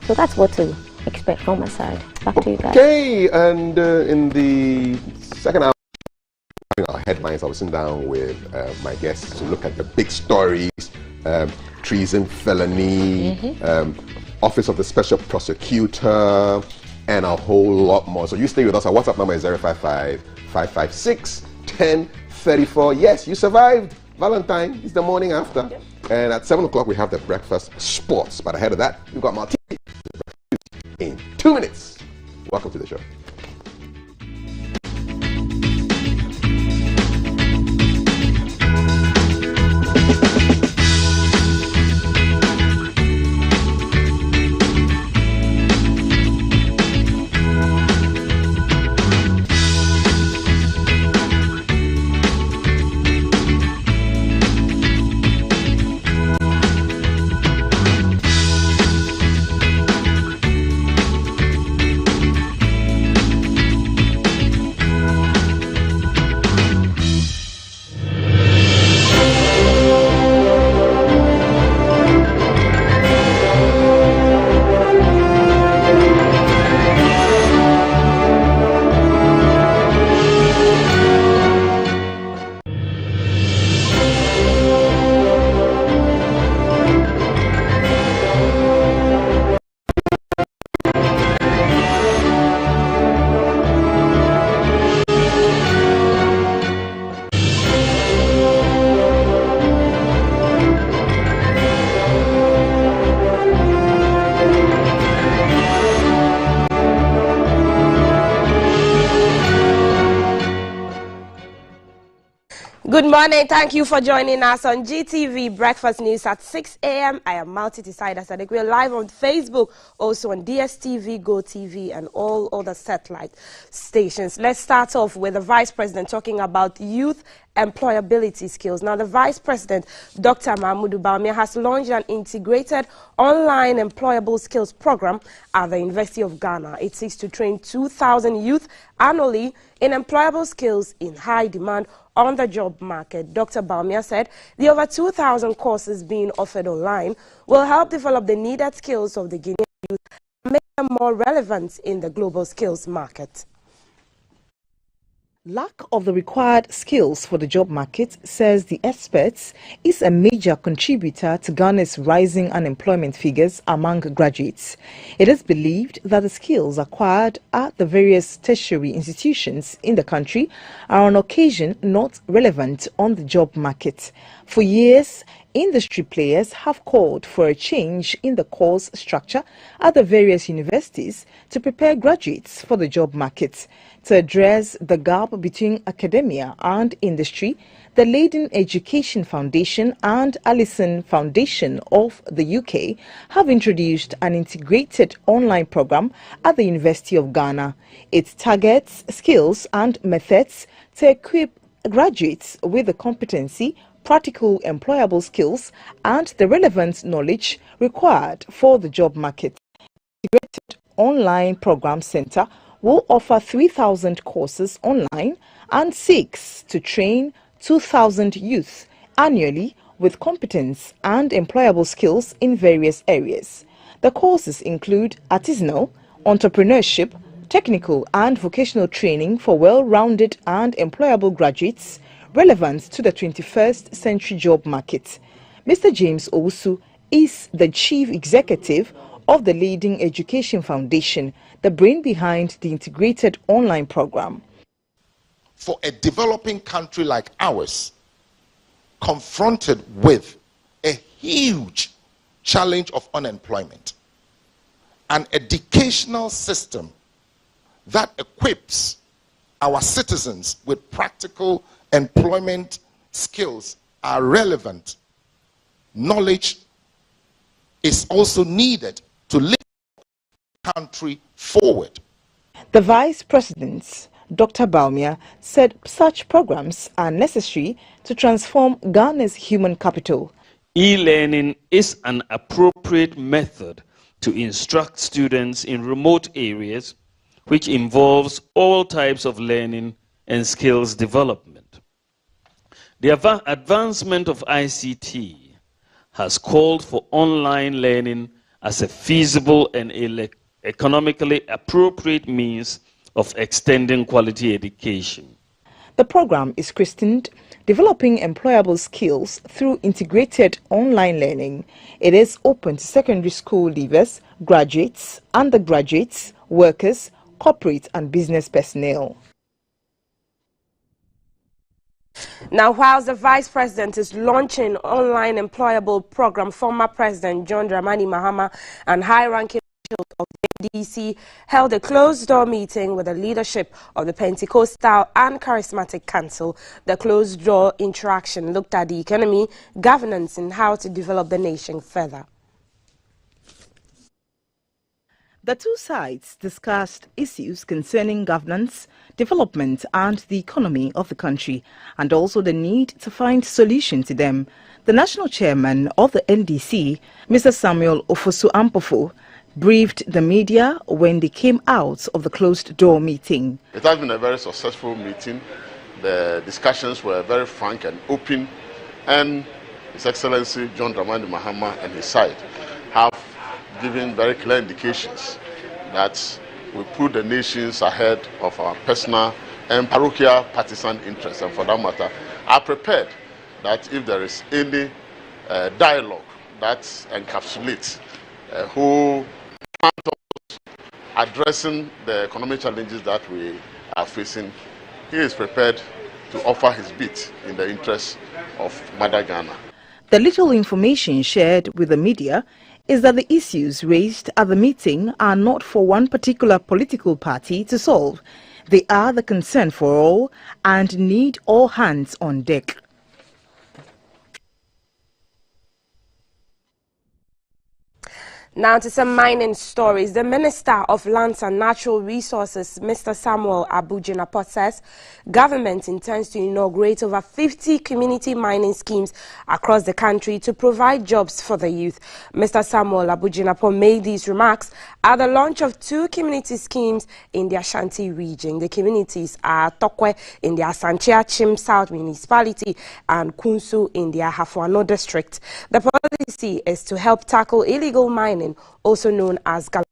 So that's what to expect from my side. Back to you guys. Okay, and in the second hour, our headlines, I was sitting down with my guests to look at the big stories, treason, felony, Office of the Special Prosecutor, and a whole lot more. So you stay with us. Our WhatsApp number is 055-556-1034. Yes, you survived Valentine. It's the morning after. Yep. And at 7 o'clock, we have the breakfast sports. But ahead of that, we've got Martini in 2 minutes. Welcome to the show. Good morning. Thank you for joining us on GTV Breakfast News at 6 a.m. I am Multi-Decider Sadiq. We're live on Facebook, also on DSTV, GoTV, and all other satellite stations. Let's start off with the Vice President talking about youth employability skills. Now, the Vice President, Dr. Mahmoud Bawumia, has launched an integrated online employable skills program at the University of Ghana. It seeks to train 2,000 youth annually in employable skills in high demand on the job market. Dr. Bawumia said the over 2,000 courses being offered online will help develop the needed skills of the Guinean youth and make them more relevant in the global skills market. Lack of the required skills for the job market, says the experts, is a major contributor to Ghana's rising unemployment figures among graduates. It is believed that the skills acquired at the various tertiary institutions in the country are on occasion not relevant on the job market. For years, industry players have called for a change in the course structure at the various universities to prepare graduates for the job market. To address the gap between academia and industry, the Leiden Education Foundation and Allison Foundation of the UK have introduced an integrated online program at the University of Ghana. It targets skills and methods to equip graduates with the competency, practical employable skills and the relevant knowledge required for the job market. The integrated online program center will offer 3,000 courses online and seeks to train 2,000 youth annually with competence and employable skills in various areas. The courses include artisanal, entrepreneurship, technical and vocational training for well-rounded and employable graduates relevant to the 21st century job market. Mr. James Owusu is the Chief Executive of the Leiden Education Foundation, the brain behind the integrated online program. For a developing country like ours, confronted with a huge challenge of unemployment, an educational system that equips our citizens with practical employment skills are relevant. Knowledge is also needed to lift the country forward. The Vice President, Dr. Bawumia, said such programs are necessary to transform Ghana's human capital. E-learning is an appropriate method to instruct students in remote areas, which involves all types of learning and skills development. The advancement of ICT has called for online learning as a feasible and economically appropriate means of extending quality education. The program is christened Developing Employable Skills Through Integrated Online Learning. It is open to secondary school leavers, graduates, undergraduates, workers, corporate and business personnel. Now, whilst the Vice President is launching online employable program, former President John Dramani Mahama and high-ranking officials of the NDC held a closed-door meeting with the leadership of the Pentecostal and Charismatic Council. The closed-door interaction looked at the economy, governance, and how to develop the nation further. The two sides discussed issues concerning governance, development and the economy of the country, and also the need to find solutions to them. The national chairman of the NDC, Mr. Samuel Ofosu Ampofo, briefed the media when they came out of the closed-door meeting. It has been a very successful meeting. The discussions were very frank and open, and His Excellency John Dramani Mahama and his side have given very clear indications that we put the nations ahead of our personal and parochial partisan interests, and for that matter, are prepared that if there is any dialogue that encapsulates who addressing the economic challenges that we are facing, he is prepared to offer his bit in the interest of Mother Ghana. The little information shared with the media is that the issues raised at the meeting are not for one particular political party to solve. They are the concern for all and need all hands on deck. Now to some mining stories. The Minister of Lands and Natural Resources, Mr. Samuel Abujinapot, says government intends to inaugurate over 50 community mining schemes across the country to provide jobs for the youth. Mr. Samuel Abujinapot made these remarks at the launch of two community schemes in the Ashanti region. The communities are Tokwe in the Asante-Achim South Municipality and Kunsu in the Hafuano District. The policy is to help tackle illegal mining, also known as galamsey.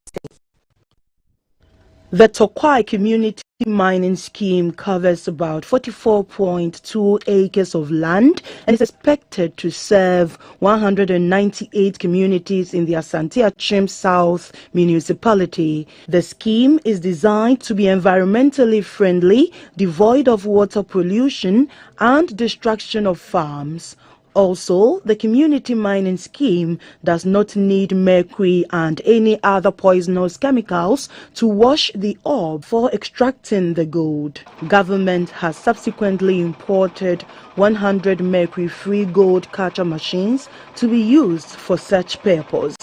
The Tokwai Community Mining Scheme covers about 44.2 acres of land and is expected to serve 198 communities in the Asante-Achim South Municipality. The scheme is designed to be environmentally friendly, devoid of water pollution and destruction of farms. Also, the community mining scheme does not need mercury and any other poisonous chemicals to wash the ore for extracting the gold. Government has subsequently imported 100 mercury-free gold catcher machines to be used for such purpose.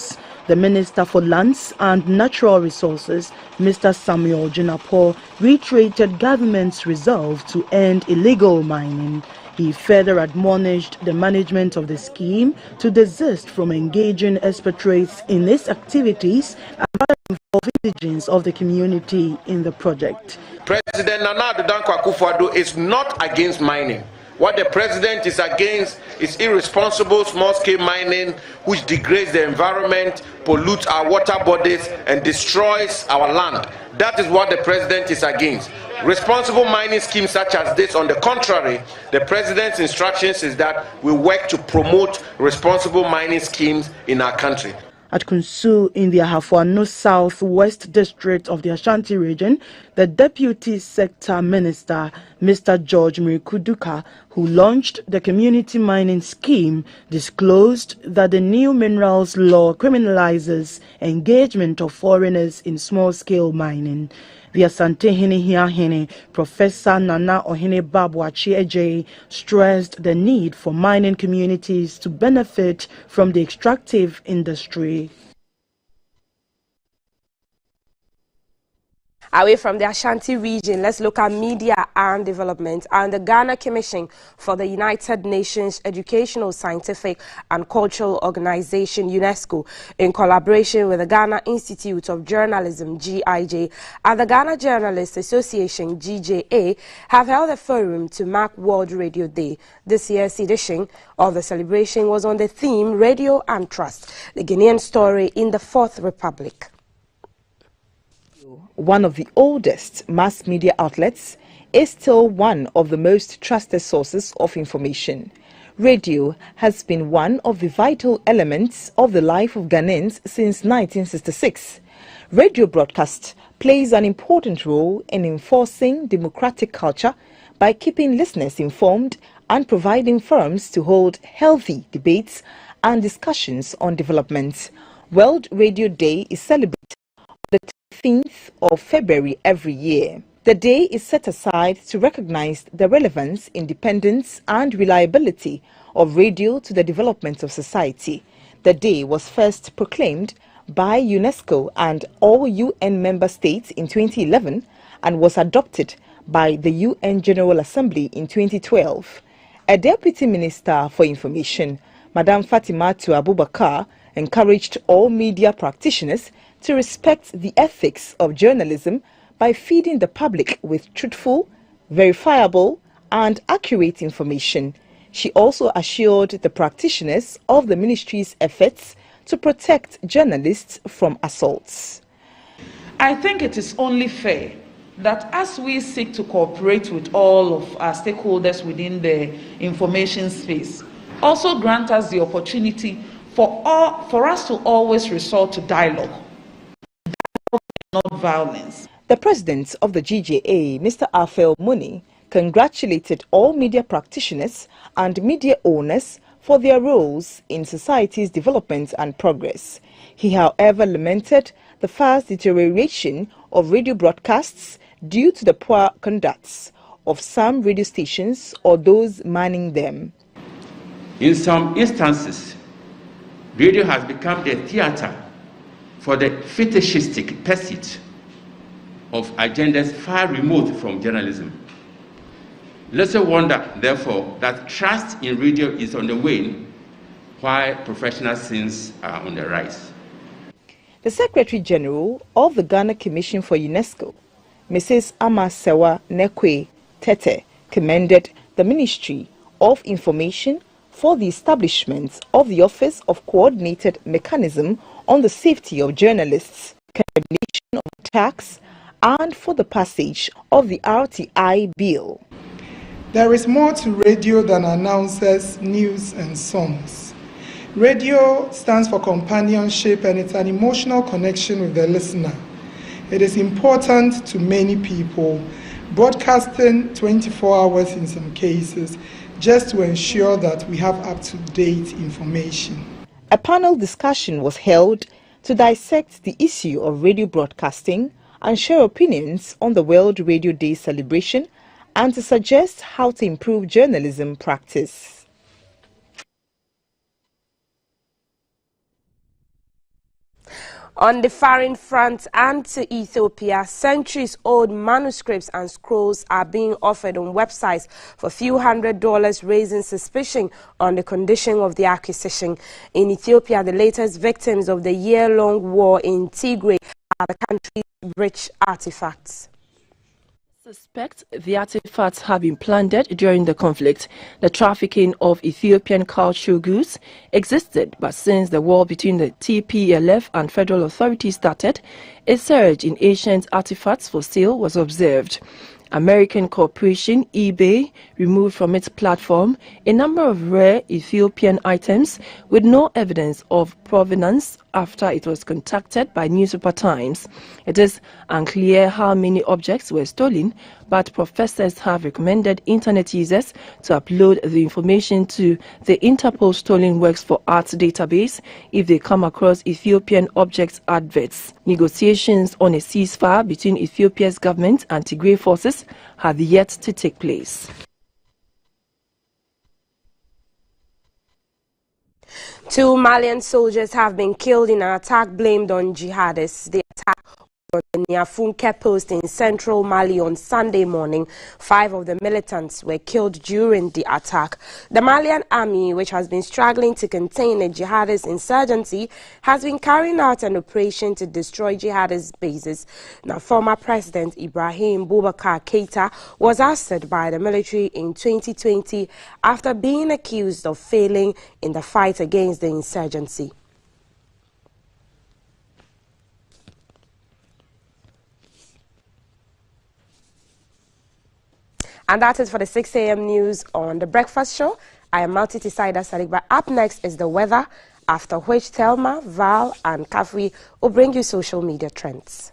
The Minister for Lands and Natural Resources, Mr. Samuel Abujinapot, reiterated government's resolve to end illegal mining. He further admonished the management of the scheme to desist from engaging expatriates in its activities and rather involve indigents of the community in the project. President Nana Addo Dankwa Akufo-Addo is not against mining. What the president is against is irresponsible small-scale mining, which degrades the environment, pollutes our water bodies, and destroys our land. That is what the president is against. Responsible mining schemes such as this, on the contrary, the president's instructions is that we work to promote responsible mining schemes in our country. At Kunsu in the Hafuano Southwest District of the Ashanti region, the Deputy Sector Minister, Mr. George Mirikuduka, who launched the community mining scheme, disclosed that the new minerals law criminalizes engagement of foreigners in small-scale mining. The Asante Hene Professor Nana Ohene Babwachi Eje stressed the need for mining communities to benefit from the extractive industry. Away from the Ashanti region, let's look at media and Development and the Ghana Commission for the United Nations Educational, Scientific and Cultural Organization UNESCO, in collaboration with the Ghana Institute of Journalism (GIJ) and the Ghana Journalists Association (GJA, have held a forum to mark World Radio Day. This year's edition of the celebration was on the theme Radio and Trust, the Ghanaian story in the Fourth Republic. One of the oldest mass media outlets, is still one of the most trusted sources of information. Radio has been one of the vital elements of the life of Ghanaians since 1966. Radio broadcast plays an important role in enforcing democratic culture by keeping listeners informed and providing forums to hold healthy debates and discussions on development. World Radio Day is celebrated on the 13th of February every year. The day is set aside to recognize the relevance, independence and reliability of radio to the development of society. The day was first proclaimed by UNESCO and all UN member states in 2011 and was adopted by the UN General Assembly in 2012. A Deputy Minister for Information, Madam Fatimatu Abubakar, encouraged all media practitioners to respect the ethics of journalism by feeding the public with truthful, verifiable and accurate information. She also assured the practitioners of the ministry's efforts to protect journalists from assaults. I think it is only fair that as we seek to cooperate with all of our stakeholders within the information space, also grant us the opportunity for us to always resort to dialogue, not violence. The president of the GJA, Mr. Afel Muni, congratulated all media practitioners and media owners for their roles in society's development and progress. He, however, lamented the fast deterioration of radio broadcasts due to the poor conduct of some radio stations or those manning them. In some instances, radio has become the theater for the fetishistic pursuit of agendas far removed from journalism. Little wonder, therefore, that trust in radio is on the wane, while professional sins are on the rise. The Secretary General of the Ghana Commission for UNESCO, Mrs. Amasewa Nekwe Tete, commended the Ministry of Information for the establishment of the Office of Coordinated Mechanism on the Safety of Journalists, condemnation of attacks, and for the passage of the RTI Bill. There is more to radio than announcers, news, and songs. Radio stands for companionship and it's an emotional connection with the listener. It is important to many people, broadcasting 24 hours in some cases, just to ensure that we have up-to-date information. A panel discussion was held to dissect the issue of radio broadcasting and share opinions on the World Radio Day celebration and to suggest how to improve journalism practice. On the foreign front and to Ethiopia, centuries-old manuscripts and scrolls are being offered on websites for a few $100s, raising suspicion on the condition of the acquisition. In Ethiopia, the latest victims of the year-long war in Tigray are the country's rich artifacts. Suspect the artifacts have been planted during the conflict. The trafficking of Ethiopian cultural goods existed, but since the war between the TPLF and federal authorities started, a surge in ancient artifacts for sale was observed. American corporation eBay removed from its platform a number of rare Ethiopian items with no evidence of provenance after it was contacted by Newspaper Times. It is unclear how many objects were stolen, but professors have recommended internet users to upload the information to the Interpol Stolen Works for Arts database if they come across Ethiopian objects adverts. Negotiations on a ceasefire between Ethiopia's government and Tigray forces have yet to take place. Two Malian soldiers have been killed in an attack blamed on jihadists. The attack on the Niafunke post in central Mali on Sunday morning. 5 of the militants were killed during the attack. The Malian army, which has been struggling to contain a jihadist insurgency, has been carrying out an operation to destroy jihadist bases. Now, former President Ibrahim Boubacar Keita was ousted by the military in 2020 after being accused of failing in the fight against the insurgency. And that is for the 6 a.m. news on The Breakfast Show. I am Malti Tisaida Sadiq, but up next is the weather, after which Thelma, Val and Kafri will bring you social media trends.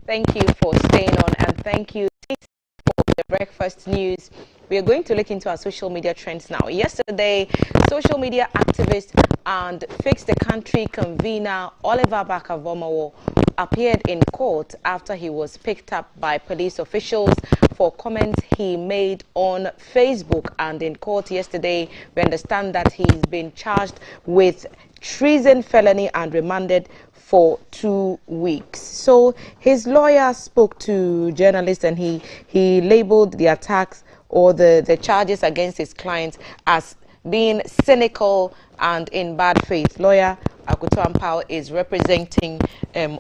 Thank you for staying on, and thank you for the breakfast news. We are going to look into our social media trends now. Yesterday, social media activist and Fix the Country convener Oliver Bakavomawo appeared in court after he was picked up by police officials for comments he made on Facebook. And in court yesterday, we understand that he's been charged with treason felony and remanded for 2 weeks. So his lawyer spoke to journalists, and he labeled the attacks or the charges against his client as being cynical and in bad faith. Lawyer Akuto Ampao is representing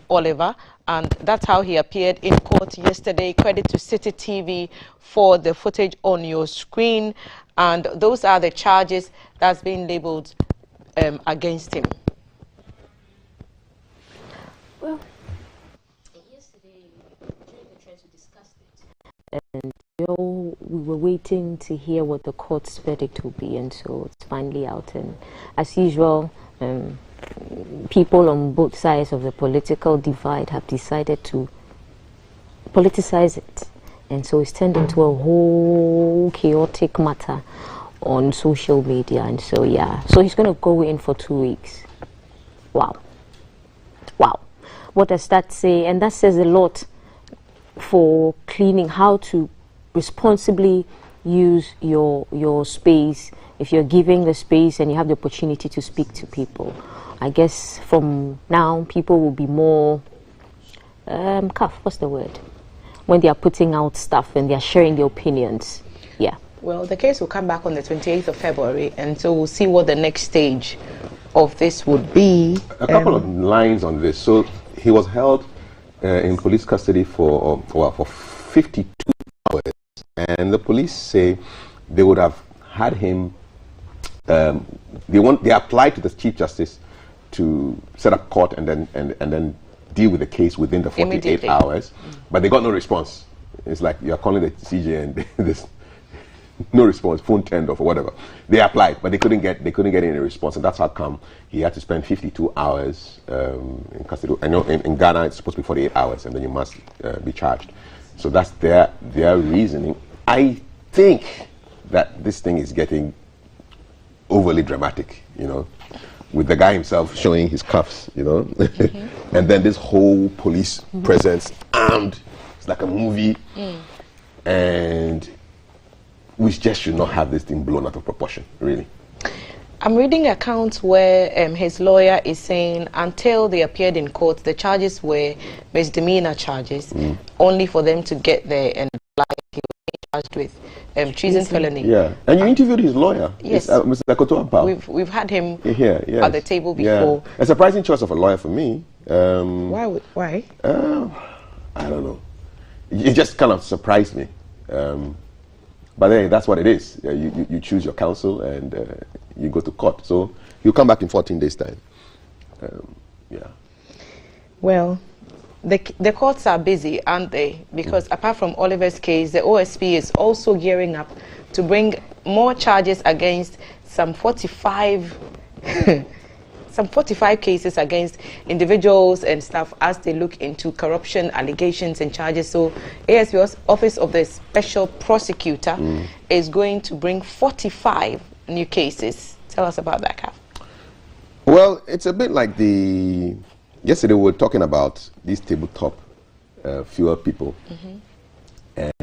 Oliver, and that's how he appeared in court yesterday. Credit to City TV for the footage on your screen, and those are the charges that's been labeled against him. Well, yesterday during the trends we discussed it, and we were waiting to hear what the court's verdict will be, and so it's finally out. And as usual, people on both sides of the political divide have decided to politicize it, and so it's turned into a whole chaotic matter on social media. And so yeah, so he's going to go in for 2 weeks. Wow. What does that say? And that says a lot for cleaning, how to responsibly use your space. If you're giving the space and you have the opportunity to speak to people, I guess from now people will be more what's the word, when they are putting out stuff and they are sharing their opinions. Yeah. Well, the case will come back on the 28th of February, and so we'll see what the next stage of this would be. A couple of lines on this. So he was held in police custody for 52 hours, and the police say they would have had him. They applied to the Chief Justice to set up court and then deal with the case within the 48 hours, but they got no response. It's like you're calling the CJ and there's no response, phone turned off or whatever. They applied, but they couldn't get any response, and that's how come he had to spend 52 hours in custody. I know in Ghana it's supposed to be 48 hours, and then you must be charged. So that's their reasoning. I think that this thing is getting overly dramatic, you know, with the guy himself showing his cuffs, you know, and then this whole police presence armed. It's like a movie, and we just should not have this thing blown out of proportion, really. I'm reading accounts where his lawyer is saying until they appeared in court, the charges were misdemeanor charges, only for them to get there and like he was with treason felony. Yeah, and you interviewed his lawyer. Yes, Mr. Koto Ampao. We've had him here at the table before. Yeah. A surprising choice of a lawyer for me. Why? I don't know. It just kind of surprised me. But then that's what it is. You choose your counsel and you go to court. So you come back in 14 days' time. Yeah. Well, the courts are busy, aren't they? Because apart from Oliver's case, the OSP is also gearing up to bring more charges against some 45 cases against individuals and staff as they look into corruption allegations and charges. So ASP's Office of the Special Prosecutor is going to bring 45 new cases. Tell us about that, Kath. Well, it's a bit like yesterday we were talking about these tabletop fewer people. And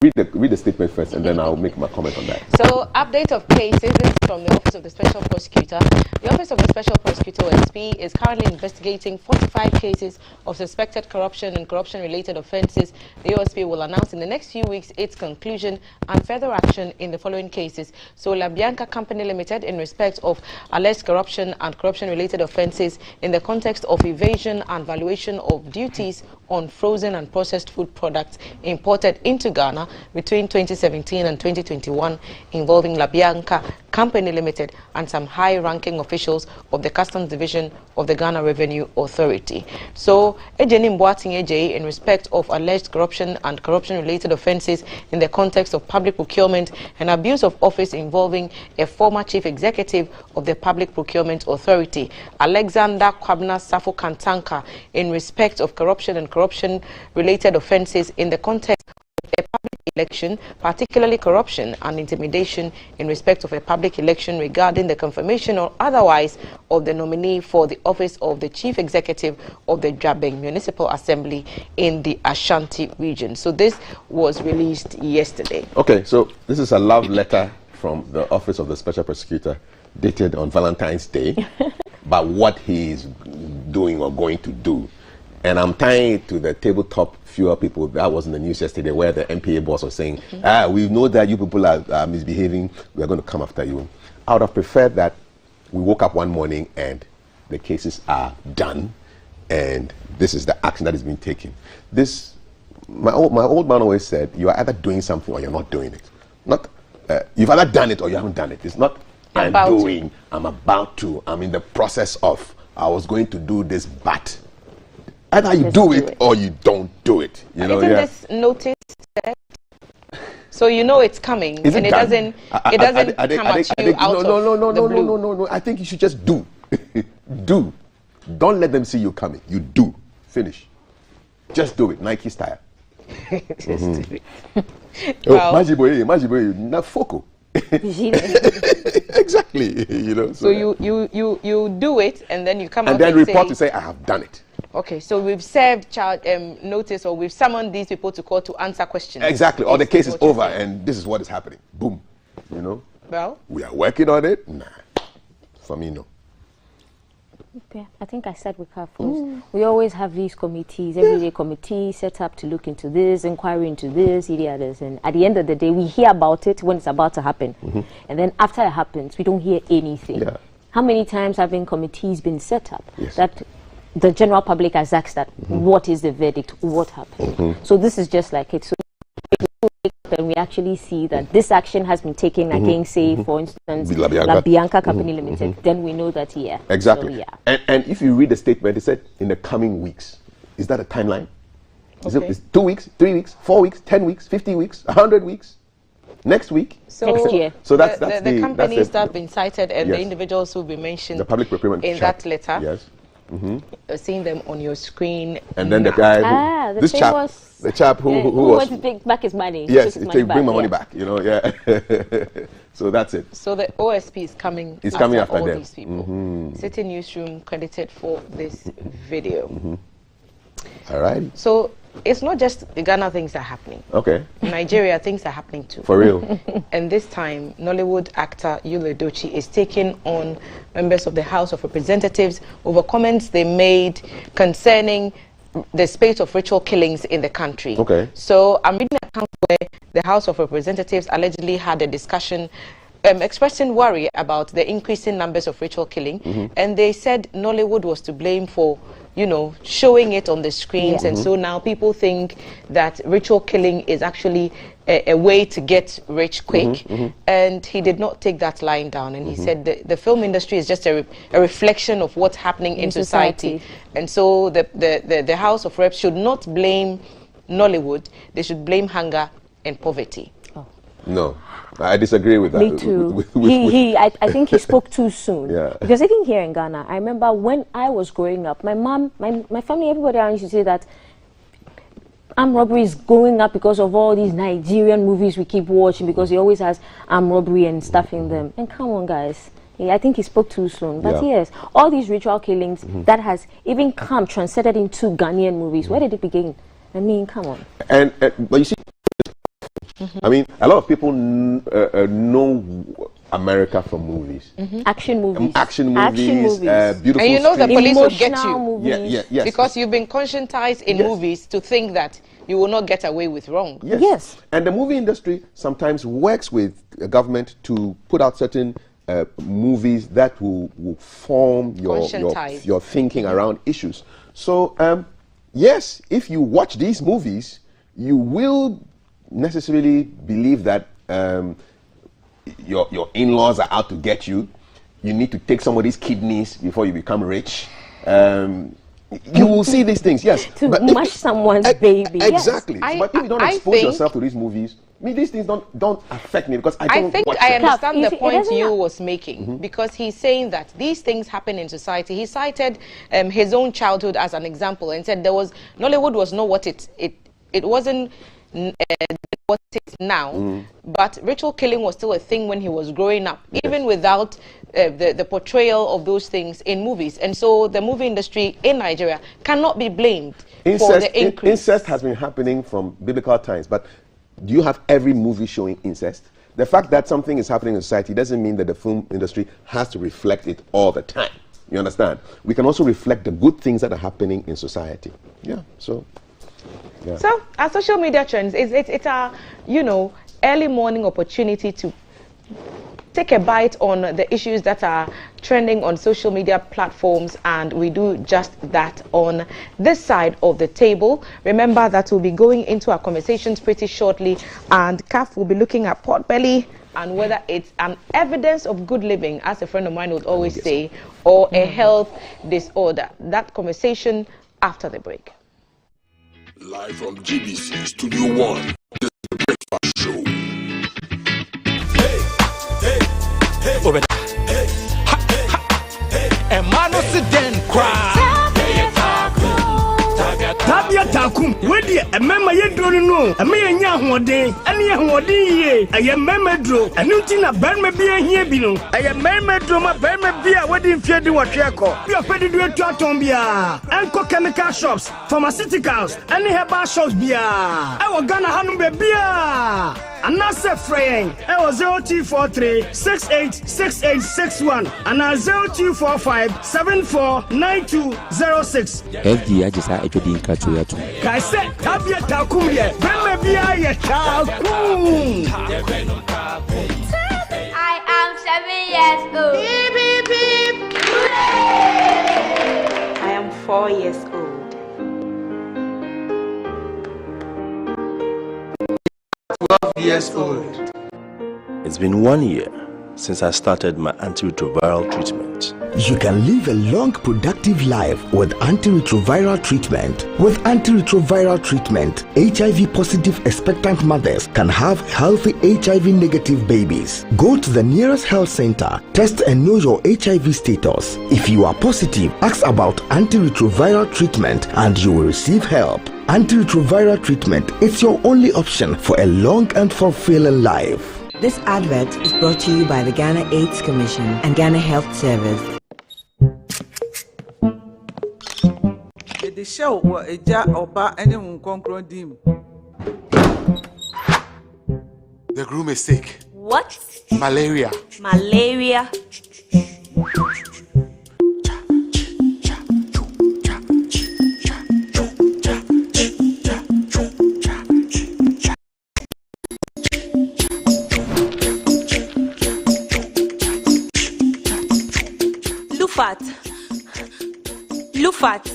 read the statement first, and then I'll make my comment on that. So, update of cases. This is from the Office of the Special Prosecutor. The Office of the Special Prosecutor, OSP, is currently investigating 45 cases of suspected corruption and corruption-related offences. The OSP will announce in the next few weeks its conclusion and further action in the following cases. So, La Bianca Company Limited, in respect of alleged corruption and corruption-related offences in the context of evasion and valuation of duties on frozen and processed food products imported into Ghana between 2017 and 2021, involving La Bianca Company Limited and some high-ranking officials of the Customs Division of the Ghana Revenue Authority. So, Ejeni Mboating Eje, in respect of alleged corruption and corruption-related offences in the context of public procurement and abuse of office involving a former chief executive of the Public Procurement Authority, Alexander Kwabna Safo Kantanka, in respect of corruption and corruption-related offences in the context of a public election, particularly corruption and intimidation in respect of a public election regarding the confirmation or otherwise of the nominee for the office of the Chief Executive of the Jabeng Municipal Assembly in the Ashanti region. So this was released yesterday. Okay, so this is a love letter from the Office of the Special Prosecutor dated on Valentine's Day about what he is doing or going to do. And I'm tying it to the tabletop fewer people that was in the news yesterday, where the MPA boss was saying, we know that you people are misbehaving, we are going to come after you. I would have preferred that we woke up one morning and the cases are done, and this is the action that is being taken. This, my old man always said, you are either doing something or you're not doing it. Not, you've either done it or you haven't done it. It's not, I'm doing, I'm about to, I'm in the process of, I was going to do this, but either you do it or you don't do it. You know, this notice, so you know it's coming, and it doesn't come at you out of the blue. No. I think you should just do. Do. Don't let them see you coming. You do. Finish. Just do it. Nike style. Just do it. Oh, Majiboye, na foco. Exactly. You know. So you do it, and then you come out and then report to say I have done it. Okay, so we've served notice, or we've summoned these people to court to answer questions. Exactly. Or the case is over and this is what is happening. Boom. You know? Well, we are working on it. Nah. For me, no. Okay. I think I said with her first. We always have these committees, everyday committees set up to look into this, inquiry into this, others. And at the end of the day, we hear about it when it's about to happen. And then after it happens, we don't hear anything. Yeah. How many times have committees been set up that the general public has asked that, what is the verdict, what happened? So this is just like it. So when we actually see that this action has been taken against, say, for instance, La Bianca Company Limited, then we know that, Exactly. So, yeah. And if you read the statement, it said in the coming weeks. Is that a timeline? Is it 2 weeks, 3 weeks, 4 weeks, 10 weeks, 50 weeks, 100 weeks? Next week? So next year. So that's the companies that have been cited and the individuals who will be mentioned the public procurement in that letter. Yes. Seeing them on your screen. And then the guy who, the chap who wants to take back his money. Yes, bring my money back, you know, So that's it. So the OSP is coming after all these people. City Newsroom credited for this video. All right. So it's not just the Ghana things that are happening. Okay. In Nigeria, things are happening too. For real. And this time, Nollywood actor Yul Edochie is taking on members of the House of Representatives over comments they made concerning the spate of ritual killings in the country. Okay. So I'm reading an account where the House of Representatives allegedly had a discussion expressing worry about the increasing numbers of ritual killing, and they said Nollywood was to blame for, you know, showing it on the screens, and so now people think that ritual killing is actually a way to get rich quick, and he did not take that line down, and he said the film industry is just a reflection of what's happening in society, and so the House of Reps should not blame Nollywood, they should blame hunger and poverty. No, I disagree with that. Me too. I think he spoke too soon. Because even here in Ghana, I remember when I was growing up, my mom, my family, everybody around used to say that armed robbery is going up because of all these Nigerian movies we keep watching, because he always has armed robbery and stuff in them. And come on, guys. I think he spoke too soon. But yes, all these ritual killings that has even transcended into Ghanaian movies, where did it begin? I mean, come on. But you see, I mean, a lot of people know America from movies. Action movies. Action movies. Beautiful. And you know the police will get you. Movies. Yes. Because you've been conscientized in movies to think that you will not get away with wrong. Yes. And the movie industry sometimes works with the government to put out certain movies that will form your thinking around issues. So, yes, if you watch these movies, you will necessarily believe that your in-laws are out to get you. You need to take somebody's kidneys before you become rich. You will see these things, yes. To mash someone's baby. Exactly. Yes. But if you don't expose yourself to these movies, these things don't affect me because I don't watch them. I understand the point you was making, because he's saying that these things happen in society. He cited his own childhood as an example and said Nollywood was not what it wasn't what it is now, but ritual killing was still a thing when he was growing up, even without the portrayal of those things in movies. And so the movie industry in Nigeria cannot be blamed for the increase. Incest has been happening from biblical times, but do you have every movie showing incest? The fact that something is happening in society doesn't mean that the film industry has to reflect it all the time. You understand? We can also reflect the good things that are happening in society. So our social media trends, it's our, early morning opportunity to take a bite on the issues that are trending on social media platforms, and we do just that on this side of the table. Remember that we'll be going into our conversations pretty shortly, and CAF will be looking at potbelly and whether it's an evidence of good living, as a friend of mine would always say, or a health disorder. That conversation after the break. Live from GBC Studio 1, this is the Breakfast Show. Hey, over there. Hey, and Mano Siden cry. Tabia Takum, where the member you don't know, a mere young day, and young one day, I am Memedro, and Nutina Berma be a here below. I am Memedro, my Berma be a wedding field in what Chaco. You are ready to do Tombia, and chemical shops, pharmaceuticals, and herbal shops beer. I was gonna have beer. And that's a friend. I was 0243 686861 and 0245 749206. FDA just had a drink at you. I said, Tabia Takum, Bemabia, I am 7 years old. Beep, beep, beep. I am 4 years old. 12 years old. It's been 1 year since I started my antiretroviral treatment. You can live a long, productive life with antiretroviral treatment. With antiretroviral treatment, HIV-positive expectant mothers can have healthy HIV-negative babies. Go to the nearest health center, test and know your HIV status. If you are positive, ask about antiretroviral treatment and you will receive help. Antiretroviral treatment is your only option for a long and fulfilling life. This advert is brought to you by the Ghana AIDS Commission and Ghana Health Service. The show was a jar or bar anyone conquering dim. The groom is sick. What? Malaria. Malaria. Lufat. Lufat.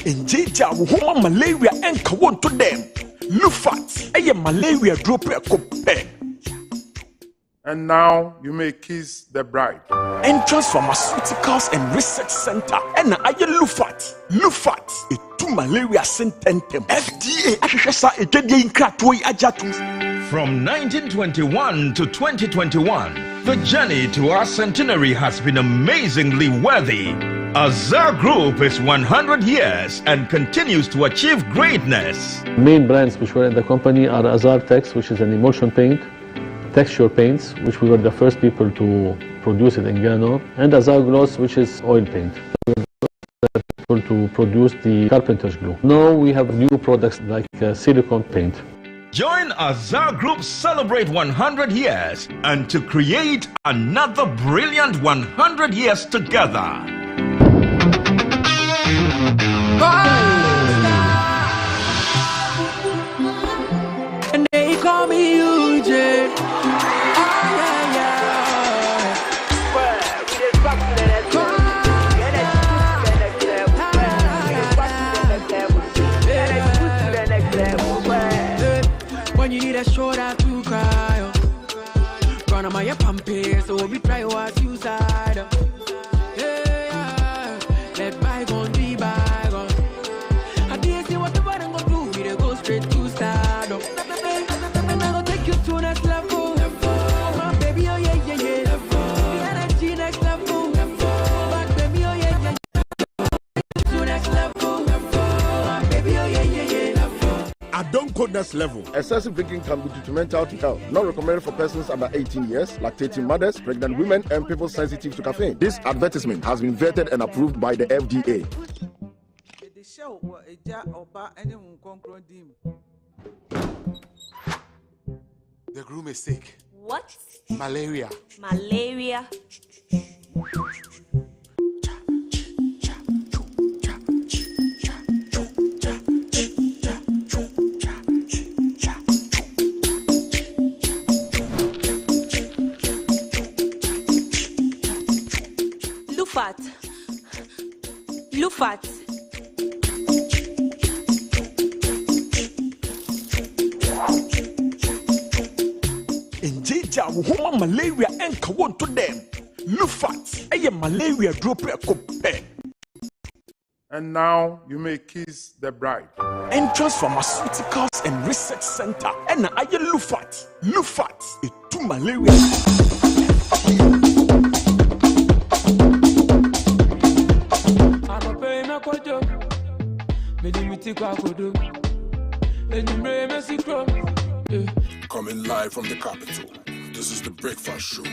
Injija woman malaria enka won to them. Lufat. Eye malaria drop a cope. And now you may kiss the bride. Entrance Pharmaceuticals and Research Center. And I Lufat. Lufat. A two malaria sententem. FDA. Ashesa ejede inkratoi ajatu. From 1921 to 2021, the journey to our centenary has been amazingly worthy. Azar Group is 100 years and continues to achieve greatness. Main brands which were in the company are Azar Tex, which is an emulsion paint, texture paints, which we were the first people to produce it in Ghana, and Azar Gloss, which is oil paint. We were the first people to produce the carpenter's glue. Now we have new products like silicone paint. Join Azar Group celebrate 100 years and to create another brilliant 100 years together. And they call me UJ. When you need a shoulder to cry, run on my pumpy, so we try what you side. Let bygone be bygone. I didn't see what the bottom gonna do. We go straight to stardom. And I gonna take you to next level. My baby, oh yeah, yeah, yeah. The energy next level. Back baby, oh yeah, yeah, yeah. To next level. My baby, oh yeah, yeah, yeah. I don't code next level. Excessive drinking can be detrimental to health. Not recommended for persons under 18 years, lactating mothers, pregnant women, and people sensitive to caffeine. This advertisement has been vetted and approved by the FDA. The groom is sick. What? Malaria. Malaria. Lufat. Lufat. Injija woman malaria enka won to them. Lufat. Eye malaria drop a cope. And now you may kiss the bride. Entrance Pharmaceuticals and Research Center. And I Lufat. Lufat. A two malaria. Coming live from the capital, this is the Breakfast Show.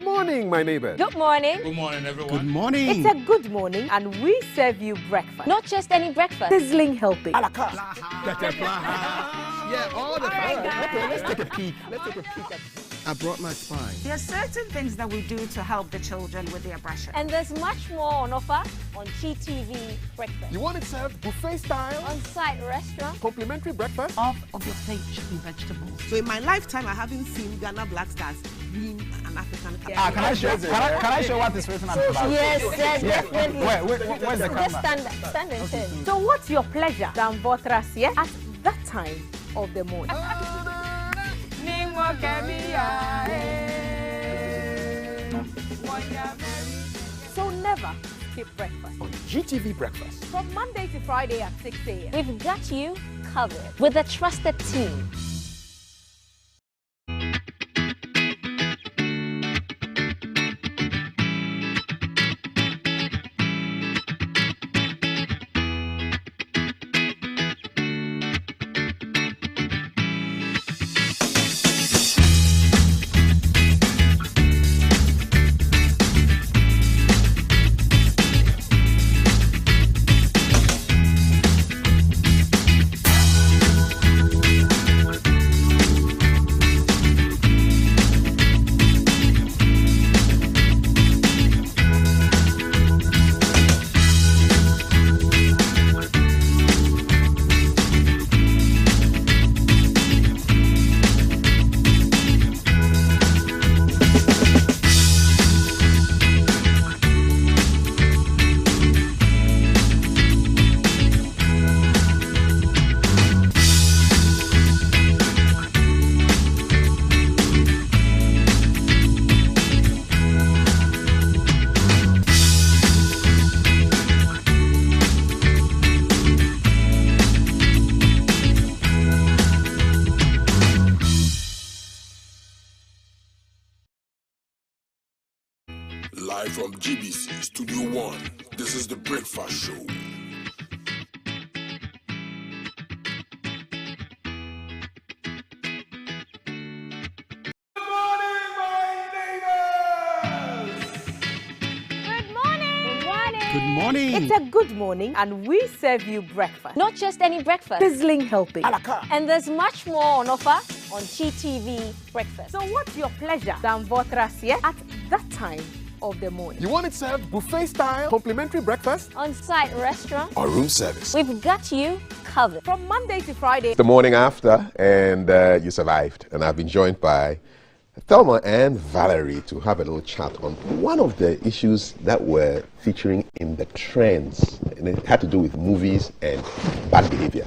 Morning, my neighbor. Good morning. Good morning, everyone. Good morning. It's a good morning, and we serve you breakfast. Not just any breakfast. Sizzling helping. Yeah, all the time. Okay, let's take a peek. I brought my spine. There are certain things that we do to help the children with their brushing. And there's much more on offer on GTV Breakfast. You want it served buffet style? On-site restaurant. Complimentary breakfast? Off of your plate should be vegetables. So in my lifetime, I haven't seen Ghana Black Stars being an African. Yeah. Can I show what is written on the bag? Yes, definitely. Where's the camera? Just stand and turn. So what's your pleasure? Danvotras, yeah? At that time of the morning. So never skip breakfast. On GTV Breakfast. From Monday to Friday at 6 a.m. We've got you covered with a trusted team. Live from GBC Studio 1, this is The Breakfast Show. Good morning. It's a good morning, and we serve you breakfast. Not just any breakfast. Sizzling helping. And there's much more on offer on GTV Breakfast. So what's your pleasure than Votrasia at that time of the morning? You want it served buffet style, complimentary breakfast? On-site restaurant. Or room service? We've got you covered. From Monday to Friday. The morning after, and you survived. And I've been joined by Thelma and Valerie to have a little chat on one of the issues that were featuring in the trends, and it had to do with movies and bad behavior.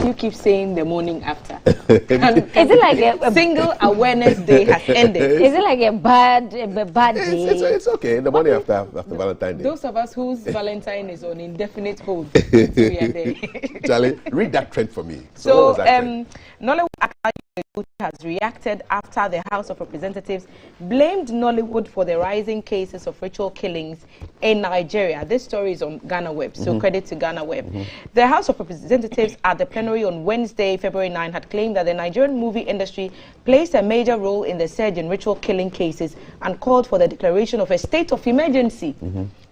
You keep saying the morning after. Is it like a single awareness day has ended? Is it like a bad day? It's okay. The morning after Valentine's Day. Those of us whose Valentine is on indefinite hold, we are there. Charlie, read that trend for me. So what was that trend? Nollywood has reacted after the House of Representatives blamed Nollywood for the rising cases of ritual killings in Nigeria. This story is on Ghana Web, so credit to Ghana Web. The House of Representatives at the plenary on Wednesday, February 9, had claimed that the Nigerian movie industry plays a major role in the surge in ritual killing cases and called for the declaration of a state of emergency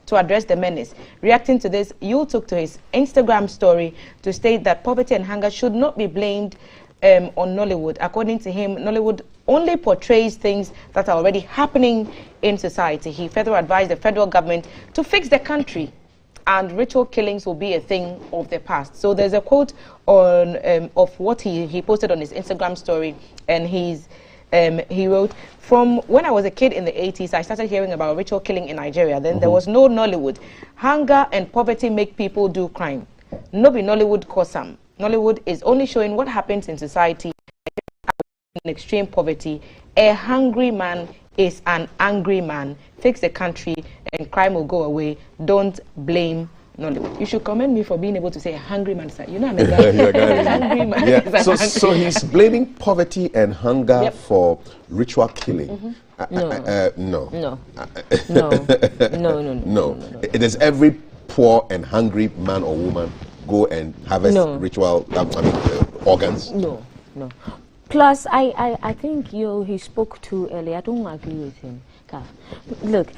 to address the menace. Reacting to this, Yul took to his Instagram story to state that poverty and hunger should not be blamed on Nollywood. According to him, Nollywood only portrays things that are already happening in society. He further advised the federal government to fix the country, and ritual killings will be a thing of the past. So there's a quote on of what he posted on his Instagram story, and he wrote, "From when I was a kid in the 80s, I started hearing about ritual killing in Nigeria. Then there was no Nollywood. Hunger and poverty make people do crime. No be Nollywood cause some. Nollywood is only showing what happens in society in extreme poverty. A hungry man is an angry man. Fix the country and crime will go away. Don't blame Nollywood." You should commend me for being able to say a hungry man. You know, I'm a hungry man. Yeah. So he's blaming poverty and hunger for ritual killing. No. It is every poor and hungry man or woman go and harvest ritual organs. No. Plus, I think he spoke too early. I don't agree with him. Look,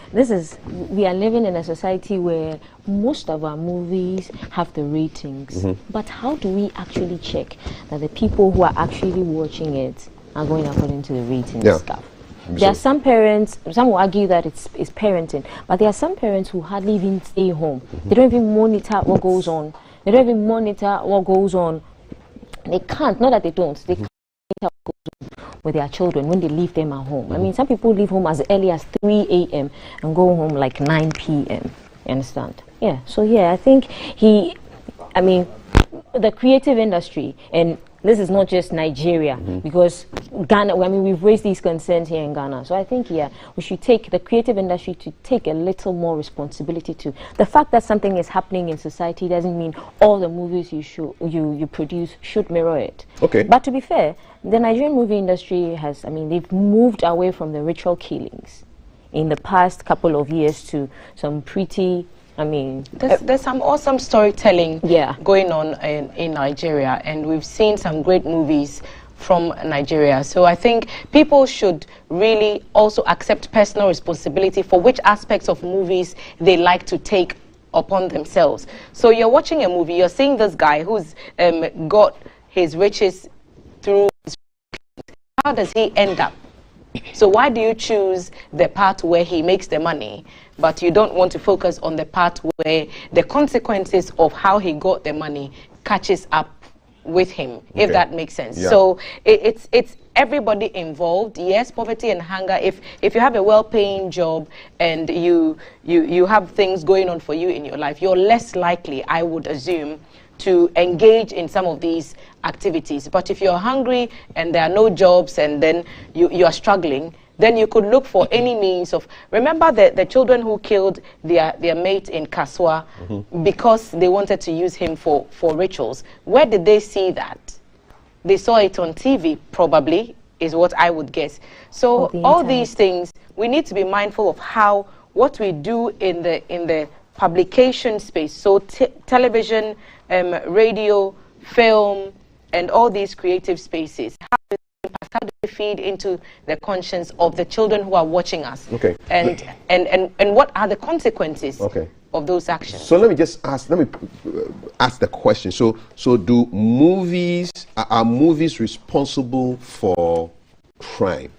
we are living in a society where most of our movies have the ratings. But how do we actually check that the people who are actually watching it are going according to the ratings stuff? There are some parents, some will argue that it's parenting, but there are some parents who hardly even stay home. They don't even monitor what goes on. They don't even monitor what goes on. They can't, not that they don't, they can't monitor what goes on with their children when they leave them at home. I mean, some people leave home as early as 3 a.m. and go home like 9 p.m. You understand? Yeah, so I think the creative industry, and this is not just Nigeria, because Ghana, we've raised these concerns here in Ghana. So I think, we should take the creative industry to take a little more responsibility too. The fact that something is happening in society doesn't mean all the movies you produce should mirror it. Okay. But to be fair, the Nigerian movie industry has, they've moved away from the ritual killings in the past couple of years to some pretty, there's some awesome storytelling going on in Nigeria, and we've seen some great movies from Nigeria. So I think people should really also accept personal responsibility for which aspects of movies they like to take upon themselves. So you're watching a movie, you're seeing this guy who's got his riches through his... How does he end up? So why do you choose the part where he makes the money, but you don't want to focus on the part where the consequences of how he got the money catches up with him, if that makes sense? So it's everybody involved. Yes, poverty and hunger. If you have a well-paying job and you have things going on for you in your life, you're less likely, I would assume, to engage in some of these activities. But if you're hungry and there are no jobs and then you are struggling, then you could look for any means of... Remember the children who killed their mate in Kaswa because they wanted to use him for rituals. Where did they see that? They saw it on TV, probably. is what I would guess. So all these things, we need to be mindful of how what we do in the publication space, so television, radio, film, and all these creative spaces, how do they feed into the conscience of the children who are watching us? Okay. And what are the consequences of those actions? So let me ask the question. So do are movies responsible for crime?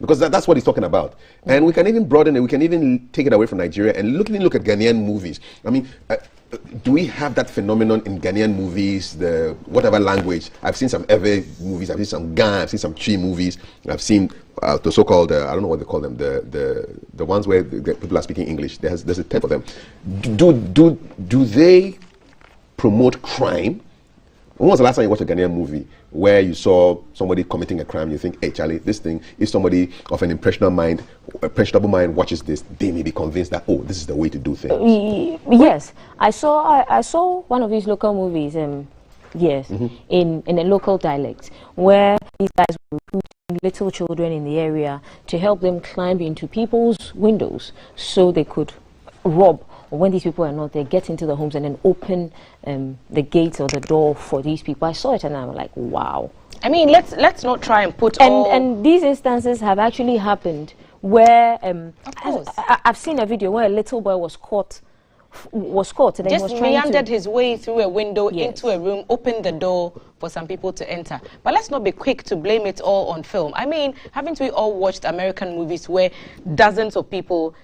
Because that's what he's talking about. And we can even broaden it, we can even take it away from Nigeria and look at Ghanaian movies. I mean, do we have that phenomenon in Ghanaian movies, the whatever language? I've seen some Ewe movies, I've seen some Ga, I've seen some Chi movies, I've seen the so-called, I don't know what they call them, the ones where the people are speaking English. There's a type of them. Do they promote crime? When was the last time you watched a Ghanaian movie where you saw somebody committing a crime, you think, hey Charlie, this thing, if somebody of an impressionable mind watches this, they may be convinced that, oh, this is the way to do things. Yes, I saw one of these local movies, in a local dialect, where these guys were recruiting little children in the area to help them climb into people's windows so they could rob, or when these people are not there, get into the homes and then open the gates or the door for these people. I saw it and I'm like, wow. I mean, let's not try and put and these instances have actually happened where I've seen a video where a little boy was caught and then just meandered his way through a window into a room, opened the door for some people to enter. But let's not be quick to blame it all on film. I mean, haven't we all watched American movies where dozens of people,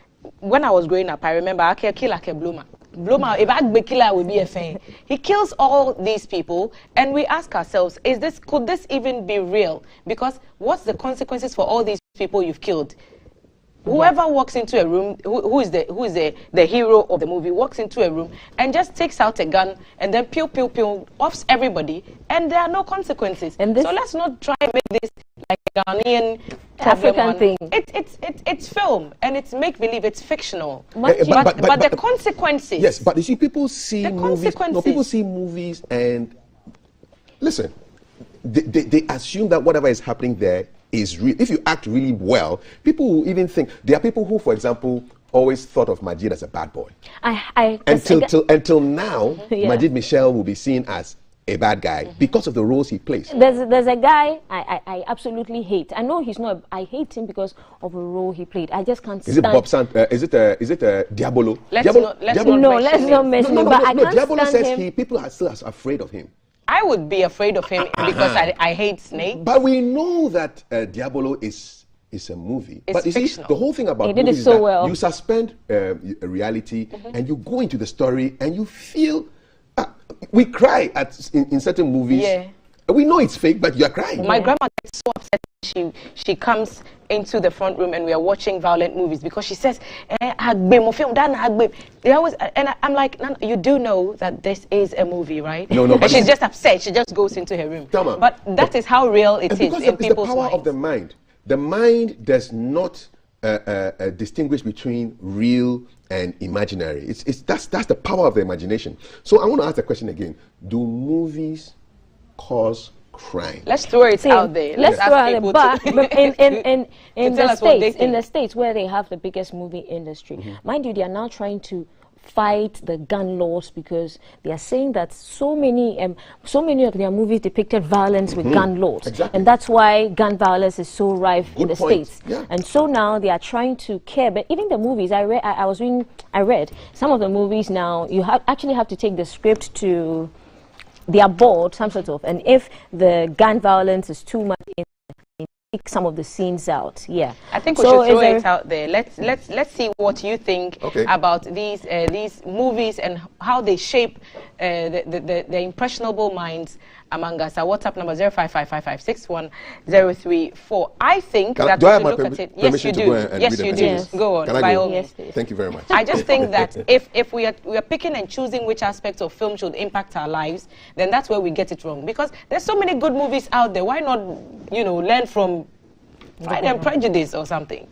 when I was growing up, I remember I can kill like a bloomer. If I be killer would be a thing. He kills all these people, and we ask ourselves, could this even be real? Because what's the consequences for all these people you've killed? Whoever walks into a room, who is the hero of the movie, walks into a room and just takes out a gun and then pew pew pew offs everybody, and there are no consequences. And so let's not try and make this like a Ghanaian African thing. It's film and it's make believe, it's fictional. But the consequences. Yes, but you see, people see movies. No, people see movies and listen. They assume that whatever is happening there is real. If you act really well, people will even think. There are people who, for example, always thought of Majid as a bad boy. Until now, Majid Michel will be seen as a bad guy because of the roles he plays. There's a guy I absolutely hate. I know he's not. I hate him because of a role he played. I just can't stand. Is it Bob Sant? Is it Diabolo? Let's not mention him. But I can't Diabolo stand says him. People are still afraid of him. I would be afraid of him because I hate snakes. But we know that Diabolo is a movie. But you see, the whole thing about movies is that you suspend reality and you go into the story and you feel. We cry in certain movies. Yeah. We know it's fake, but you're crying. My grandma gets so upset. She comes into the front room and we are watching violent movies because she says, they always, and I'm like, you do know that this is a movie, right? No. And she's just upset. She just goes into her room. But that is how real it is in people's the power minds. of the mind. The mind does not distinguish between real and imaginary. That's the power of the imagination. So I want to ask the question again: do movies cause crime? Let's throw it out there. Let's throw it out there. But in the States where they have the biggest movie industry, mind you, they are now trying to fight the gun laws because they are saying that so many of their movies depicted violence with gun laws, and that's why gun violence is so rife in the States. Yeah. And so now they are trying to care. But even the movies I read some of the movies now you actually have to take the script to their board, some sort of, and if the gun violence is too much in take some of the scenes out. Yeah, I think we should throw it out there. Let's see what you think about these movies and how they shape the impressionable minds among us. Our WhatsApp number 0555561034. I think that we should look at it. Yes, you do. Yes, you do. Go on. By all means. Thank you very much. I just think that if we are picking and choosing which aspects of film should impact our lives, then that's where we get it wrong. Because there's so many good movies out there. Why not, learn from Pride and Prejudice or something?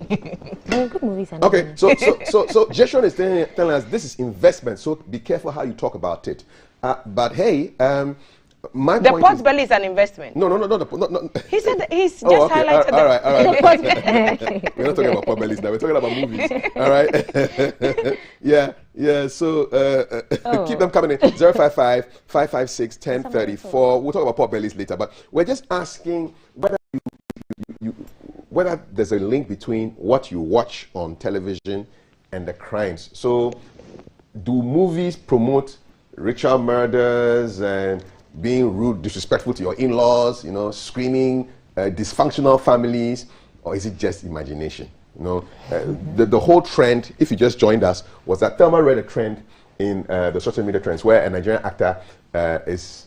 Good movies. Okay, so Jeshon is telling us this is investment. So be careful how you talk about it. But hey, The pot belly is an investment. No. He said he's just highlighted all right. the pot belly. We're not talking about pot bellies now. We're talking about movies. All right. yeah. So keep them coming in. 055-556-1034. We'll talk about pot bellies later. But we're just asking whether whether there's a link between what you watch on television and the crimes. So, do movies promote ritual murders and being rude, disrespectful to your in-laws, screaming, dysfunctional families, or is it just imagination? The whole trend, if you just joined us, was that Thelma read a trend in the social media trends where a Nigerian actor is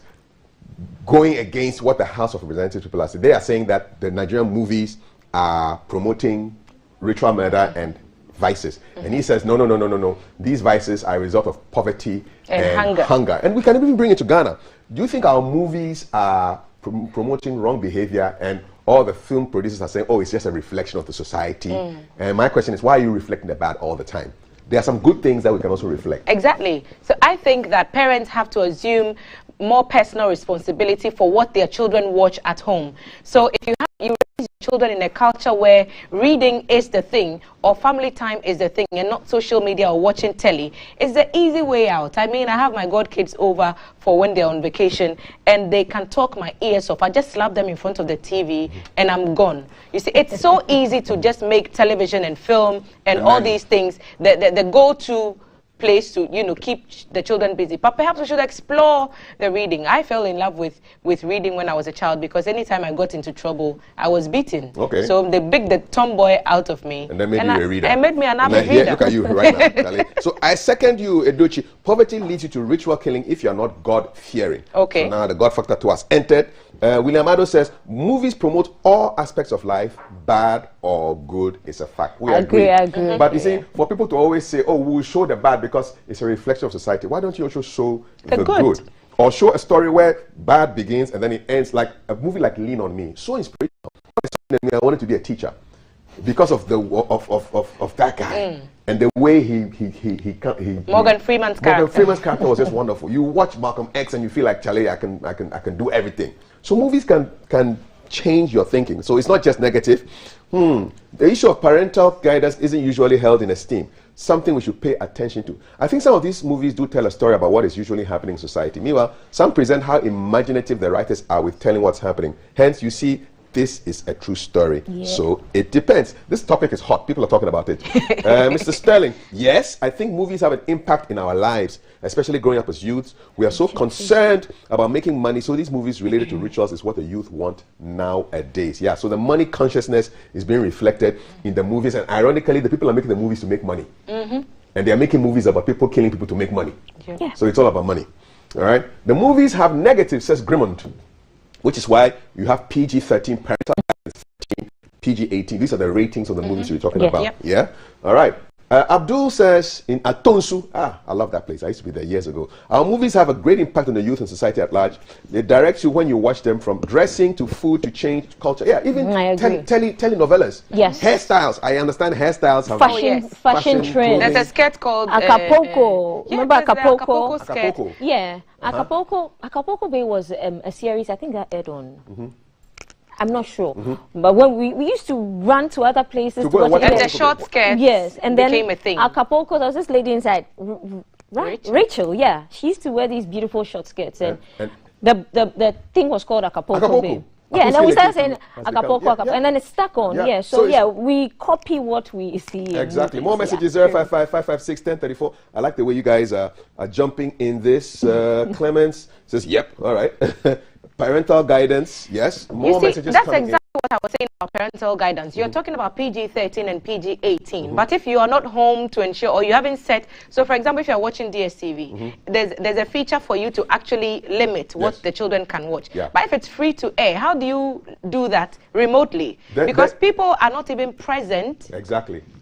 going against what the House of Representatives people are saying. They are saying that the Nigerian movies are promoting ritual murder and vices. And he says, no. These vices are a result of poverty and hunger. And we can even bring it to Ghana. Do you think our movies are promoting wrong behavior and all the film producers are saying, oh, it's just a reflection of the society? And my question is, why are you reflecting the bad all the time? There are some good things that we can also reflect. Exactly. So I think that parents have to assume more personal responsibility for what their children watch at home. So if you raise your children in a culture where reading is the thing or family time is the thing and not social media or watching telly, it's the easy way out. I mean, I have my godkids over for when they're on vacation and they can talk my ears off. I just slap them in front of the TV and I'm gone. You see, it's so easy to just make television and film and all these things the go-to place to keep the children busy. But perhaps we should explore the reading. I fell in love with reading when I was a child because anytime I got into trouble, I was beaten. Okay. So they beat the tomboy out of me. And then made you a reader. I made me an avid reader. Look at you right now, Charlie. So I second you, Edochi. Poverty leads you to ritual killing if you're not God-fearing. Okay. So now the God factor to us entered. William Ado says, movies promote all aspects of life, bad or good is a fact. We agree. But you see, for people to always say, oh, we'll show the bad because it's a reflection of society, why don't you also show the good? Or show a story where bad begins and then it ends, like a movie like Lean on Me. So inspirational. I wanted to be a teacher because of the of that guy. And the way he Morgan Freeman's character. Morgan Freeman's character was just wonderful. You watch Malcolm X and you feel like, Charlie, I can do everything. So movies can change your thinking. So it's not just negative. The issue of parental guidance isn't usually held in esteem. Something we should pay attention to. I think some of these movies do tell a story about what is usually happening in society. Meanwhile, some present how imaginative the writers are with telling what's happening. Hence, you see, this is a true story. Yeah. So it depends. This topic is hot. People are talking about it. Mr. Sterling, yes, I think movies have an impact in our lives, especially growing up as youths. We are so concerned about making money. So these movies related to rituals is what the youth want nowadays. Yeah, so the money consciousness is being reflected in the movies. And ironically, the people are making the movies to make money. And they are making movies about people killing people to make money. Yeah. So it's all about money. All right. The movies have negatives, says Grimond, which is why you have PG-13, parental guidance 13, PG-18. These are the ratings of the movies we're talking about. Yeah? All right. Abdul says in Atonsu, I love that place. I used to be there years ago. Our movies have a great impact on the youth and society at large. They direct you when you watch them, from dressing to food to change culture. Yeah, even telenovelas. Yes. Hairstyles. I understand hairstyles have fashion trend. There's a skirt called Acapulco. Remember Acapulco? Acapulco. Yeah. Acapulco Bay was a series I think that aired on. I'm not sure, but when we used to run to other places to watch and the short skirt, and became then a thing. Acapulco, there was this lady inside, Rachel, yeah, she used to wear these beautiful short skirts, and the thing was called Acapulco Bay. Yeah, and then we started saying Acapulco, and then it stuck on. So we copy what we see. Exactly. More messages, 055-556-1034. I like the way you guys are jumping in this. Clemens says, yep, all right. Parental guidance, yes. More messages that's coming exactly what I was saying about parental guidance. You're talking about PG-13 and PG-18. But if you are not home to ensure, or you haven't set, so for example, if you're watching DSTV, there's a feature for you to actually limit what the children can watch. But if it's free to air, how do you do that remotely? Because people are not even present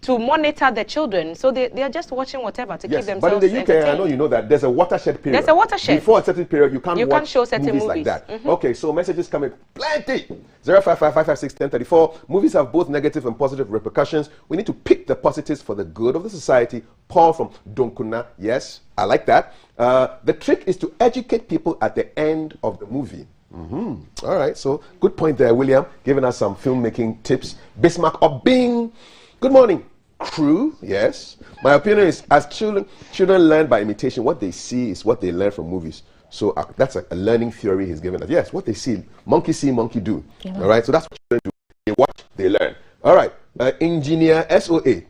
to monitor the children. So they're just watching whatever to keep themselves But in the UK, I know you know that there's a watershed period. There's a watershed. Before a certain period, you can't watch show certain movies like that. Okay, so messages coming plenty. 055 05561034. Movies have both negative and positive repercussions. We need to pick the positives for the good of the society. Paul from Donkuna. Yes, I like that. The trick is to educate people at the end of the movie. All right, so good point there, William, giving us some filmmaking tips. Bismarck Obing. Good morning, crew. Yes. My opinion is, as children learn by imitation. What they see is what they learn from movies. So that's a learning theory he's given us. Yes, what they see, monkey see, monkey do. Yeah. All right, so that's what children do. They watch, they learn. All right, Engineer SOA.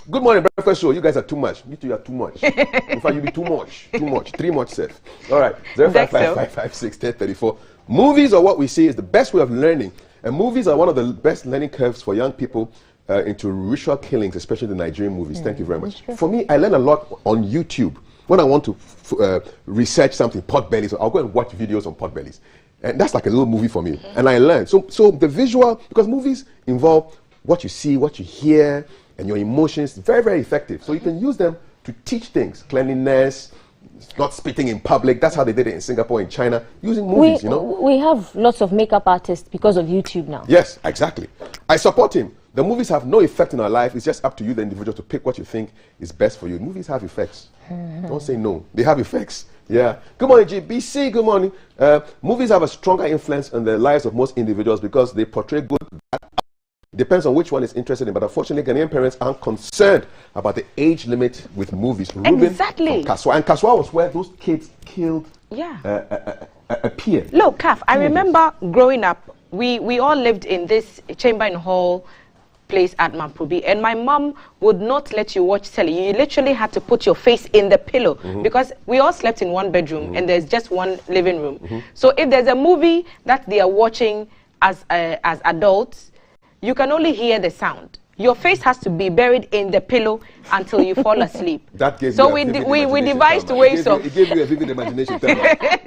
Good morning, breakfast show. You guys are too much. You two are too much. In fact, you be too much. Too much. 3 much safe. All right, 0555561034. Movies are what we see is the best way of learning. And movies are one of the best learning curves for young people into ritual killings, especially the Nigerian movies. Thank you very much. For me, I learn a lot on YouTube. When I want to research something, pot bellies, I'll go and watch videos on pot bellies. And that's like a little movie for me. And I learn. So the visual, because movies involve what you see, what you hear, and your emotions, very, very effective. So you can use them to teach things, cleanliness, not spitting in public. That's how they did it in Singapore, in China, using movies, you know. We have lots of makeup artists because of YouTube now. Yes, exactly. I support him. The movies have no effect in our life. It's just up to you, the individual, to pick what you think is best for you. Movies have effects. Don't say no. They have effects. Yeah. Good morning, GBC. Good morning. Movies have a stronger influence on the lives of most individuals because they portray good, bad. Depends on which one is interested in, but unfortunately, Ghanaian parents aren't concerned about the age limit with movies. Exactly. Kaswa. And Kaswa was where those kids killed a peer. Look, Kaf, I remember growing up, we all lived in this chamber and hall place at Mampubi, and my mom would not let you watch telly. You literally had to put your face in the pillow because we all slept in one bedroom and there's just one living room. So if there's a movie that they are watching as adults, you can only hear the sound. Your face has to be buried in the pillow until you fall asleep. That gave so we devised ways of... It gave you a vivid imagination.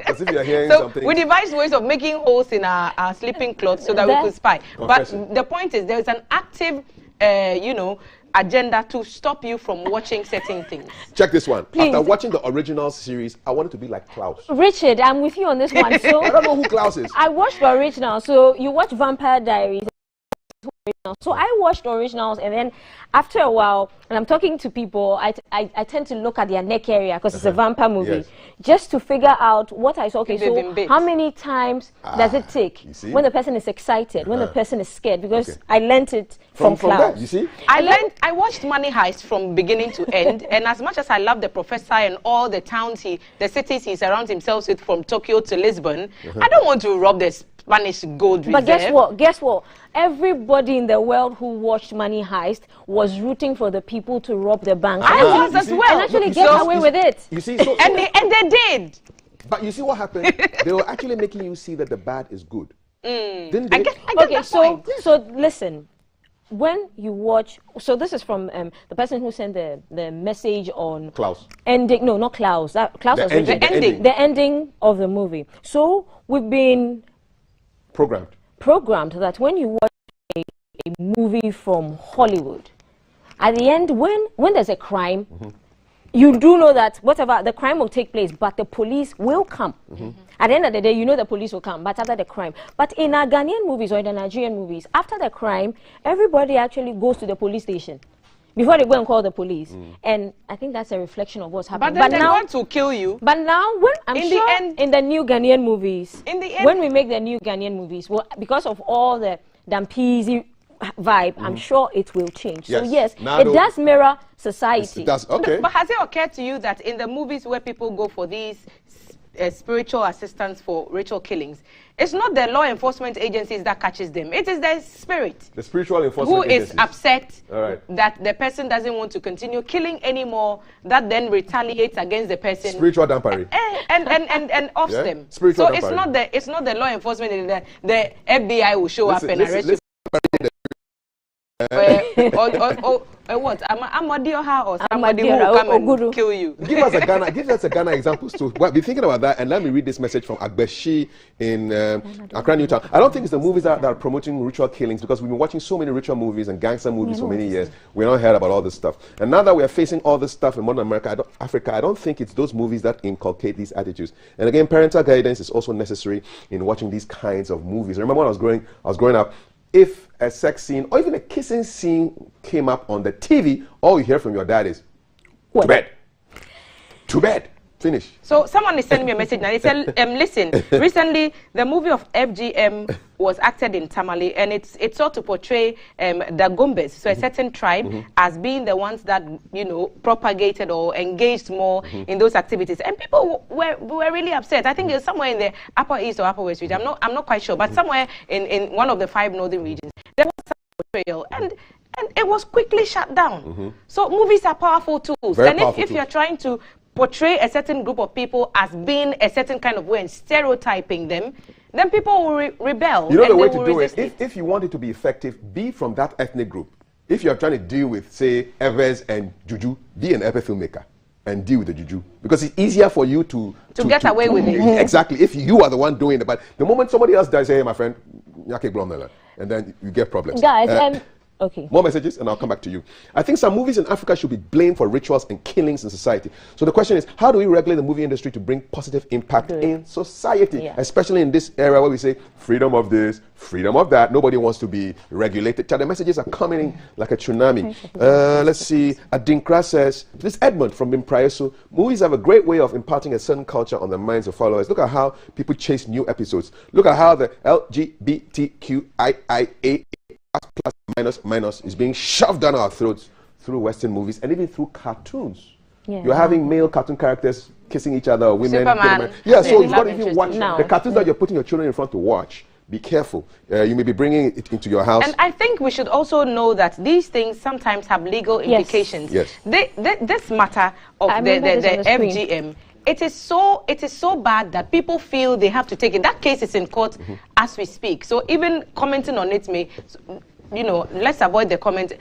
As if you're hearing something. We devised ways of making holes in our sleeping clothes so that we could spy. But the point is, there's an active, agenda to stop you from watching certain things. Check this one. Please. After watching the original series, I wanted to be like Klaus. Richard, I'm with you on this one. So I don't know who Klaus is. I watched the original. So you watch Vampire Diaries. So I watched originals, and then after a while, and I'm talking to people, I tend to look at their neck area because it's a vampire movie, just to figure out what I saw. Okay, so how many times does it take when the person is excited, when the person is scared? Because I learned it from Klaus. You see, I watched Money Heist from beginning to end, and as much as I love the professor and all the towns the cities he surrounds himself with, from Tokyo to Lisbon, I don't want to rob the Spanish gold reserve. But guess what? Everybody in the world who watched Money Heist was rooting for the people to rob the bank. I was as well. And actually get away with it. You see, and they did. But you see what happened? They were actually making you see that the bad is good. Didn't they? I get that point. So listen. When you watch, so this is from the person who sent the message on Klaus. Ending. No, not Klaus. Klaus was the ending of the movie. So we've been programmed that when you watch a movie from Hollywood, at the end, when there's a crime, you do know that whatever the crime will take place, but the police will come. At the end of the day, you know the police will come, but after the crime. But in our Ghanaian movies or in the Nigerian movies, after the crime, everybody actually goes to the police station before they go and call the police. And I think that's a reflection of what's happening. But then they want to kill you. But now, in the new Ghanaian movies, when we make the new Ghanaian movies, well, because of all the Dampeezy vibe, I'm sure it will change. So yes, it does mirror society. It does, okay. But has it occurred to you that in the movies where people go for these spiritual assistance for ritual killings, it's not the law enforcement agencies that catches them, it is the spirit, the spiritual enforcement who is upset that the person doesn't want to continue killing anymore, that then retaliates against the person, spiritual dampery, and offs them. Spiritual so dampery. it's not the law enforcement, the FBI will show up and arrest you. What? Amadioha or somebody who will come and kill you. Give us a Ghana example too. Well, be thinking about that, and let me read this message from Agbeshi in Accra, Newtown. I don't think it's the movies that are promoting ritual killings, because we've been watching so many ritual movies and gangster movies for many years. We're not heard about all this stuff, and now that we are facing all this stuff in modern Africa, I don't think it's those movies that inculcate these attitudes. And again, parental guidance is also necessary in watching these kinds of movies. I remember when I was growing up, if a sex scene or even a kissing scene came up on the TV, all you hear from your dad is, to bed. To bed. Finish. So someone is sending me a message now. They said, listen, recently the movie of FGM was acted in Tamale, and it's sought to portray the Gombes, so a certain tribe, as being the ones that, you know, propagated or engaged more in those activities. And people were really upset. I think it's somewhere in the Upper East or Upper West region. I'm not quite sure, but somewhere in one of the 5 northern regions, there was some portrayal, and it was quickly shut down. So movies are powerful tools. Very and powerful if you're trying to portray a certain group of people as being a certain kind of way and stereotyping them, then people will rebel. You know the way to do it. If you want it to be effective, be from that ethnic group. If you're trying to deal with, say, Evers and Juju, be an epic filmmaker and deal with the Juju. Because it's easier for you to get away with it. Exactly. If you are the one doing it. But the moment somebody else dies, say, hey, my friend, and then you get problems. Guys, okay. More messages, and I'll come back to you. I think some movies in Africa should be blamed for rituals and killings in society. So the question is, how do we regulate the movie industry to bring positive impact in society? Especially in this era where we say, freedom of this, freedom of that. Nobody wants to be regulated. The messages are coming in like a tsunami. Let's see. Adinkra says, this Edmund from Bimpraeso, movies have a great way of imparting a certain culture on the minds of followers. Look at how people chase new episodes. Look at how the LGBTQIA minus is being shoved down our throats through Western movies and even through cartoons. You're having male cartoon characters kissing each other, or women. Superman. Yeah, so you've got to even watch No. the cartoons that you're putting your children in front to watch. Be careful. You may be bringing it into your house. And I think we should also know that these things sometimes have legal implications. Yes. This matter of the FGM, it is so bad that people feel they have to take it. That case is in court as we speak. So even commenting on it may, you know, let's avoid the comment.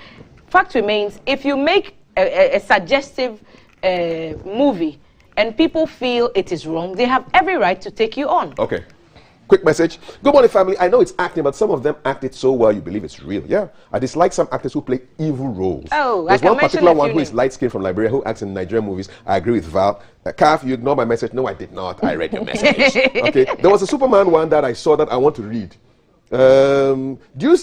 Fact remains, if you make a suggestive movie and people feel it is wrong, they have every right to take you on. Okay. Quick message. Good morning, family. I know it's acting, but some of them act it so well you believe it's real. Yeah. I dislike some actors who play evil roles. Oh, there's one particular one who is light-skinned from Liberia who acts in Nigerian movies. I agree with Val. Kaf, you ignore my message. No, I did not. I read your message. Okay. There was a Superman one that I saw that I want to read. Do you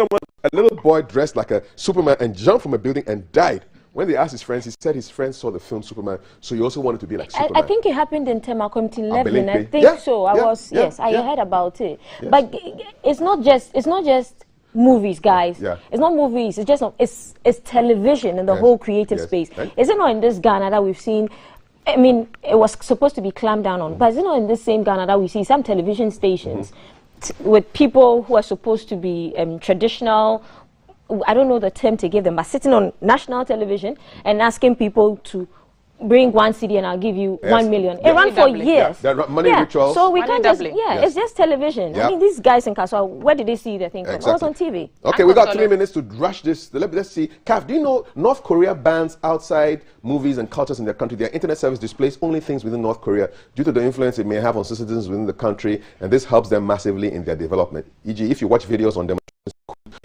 remember a little boy dressed like a Superman and jumped from a building and died? When they asked his friends, he said his friends saw the film Superman, so he also wanted to be like Superman. I think it happened in Tema Committee 11. I think so. I heard about it. Yes. But it's not just movies, guys. Yeah. It's not movies. It's just it's television and the whole creative space. Right? Is it not in this Ghana that we've seen? I mean, it was supposed to be clamped down on, but is it not in this same Ghana that we see some television stations with people who are supposed to be traditional? I don't know the term to give them, but sitting on national television and asking people to bring 1 CD and I'll give you 1 million. It ran for years. Yeah, money rituals. So we can't just, it's just television. I mean, these guys in Kaswa, where did they see the thing from? It was on TV. Okay, we got 3 minutes to rush this. Let's see. Kaf, do you know North Korea bans outside movies and cultures in their country? Their internet service displays only things within North Korea due to the influence it may have on citizens within the country, and this helps them massively in their development. E.g., if you watch videos on them,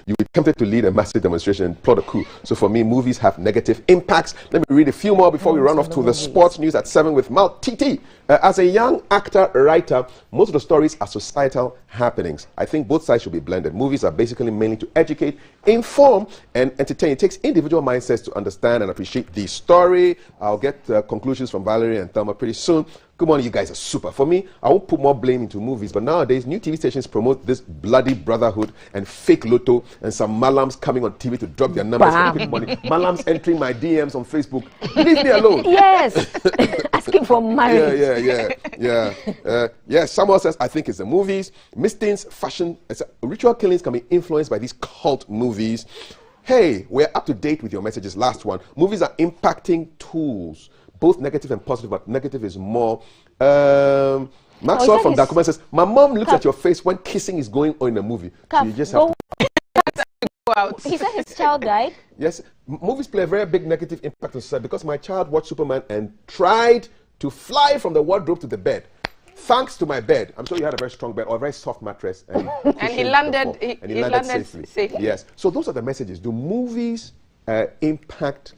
you will be tempted to lead a massive demonstration and plot a coup. So for me, movies have negative impacts. Let me read a few more before we run off to the sports news at 7 with Mal TT. As a young actor, writer, most of the stories are societal happenings. I think both sides should be blended. Movies are basically mainly to educate, inform, and entertain. It takes individual mindsets to understand and appreciate the story. I'll get conclusions from Valerie and Thelma pretty soon. Good morning, you guys are super. For me, I won't put more blame into movies, but nowadays, new TV stations promote this bloody brotherhood and fake lotto and some malams coming on TV to drop their numbers and quick money. Malams entering my DMs on Facebook. Leave me alone. Yes. Asking for marriage. Yeah. Someone says, I think it's the movies. Mistings, fashion, ritual killings can be influenced by these cult movies. Hey, we're up to date with your messages. Last one. Movies are impacting tools. Both negative and positive, but negative is more. Maxwell from Dakuma says, my mom looks at your face when kissing is going on in a movie. So you just have to go out. He said his child died? Yes. Movies play a very big negative impact on society because my child watched Superman and tried to fly from the wardrobe to the bed. Thanks to my bed. I'm sure you had a very strong bed or a very soft mattress. And he landed safely. Yes. So those are the messages. Do movies impact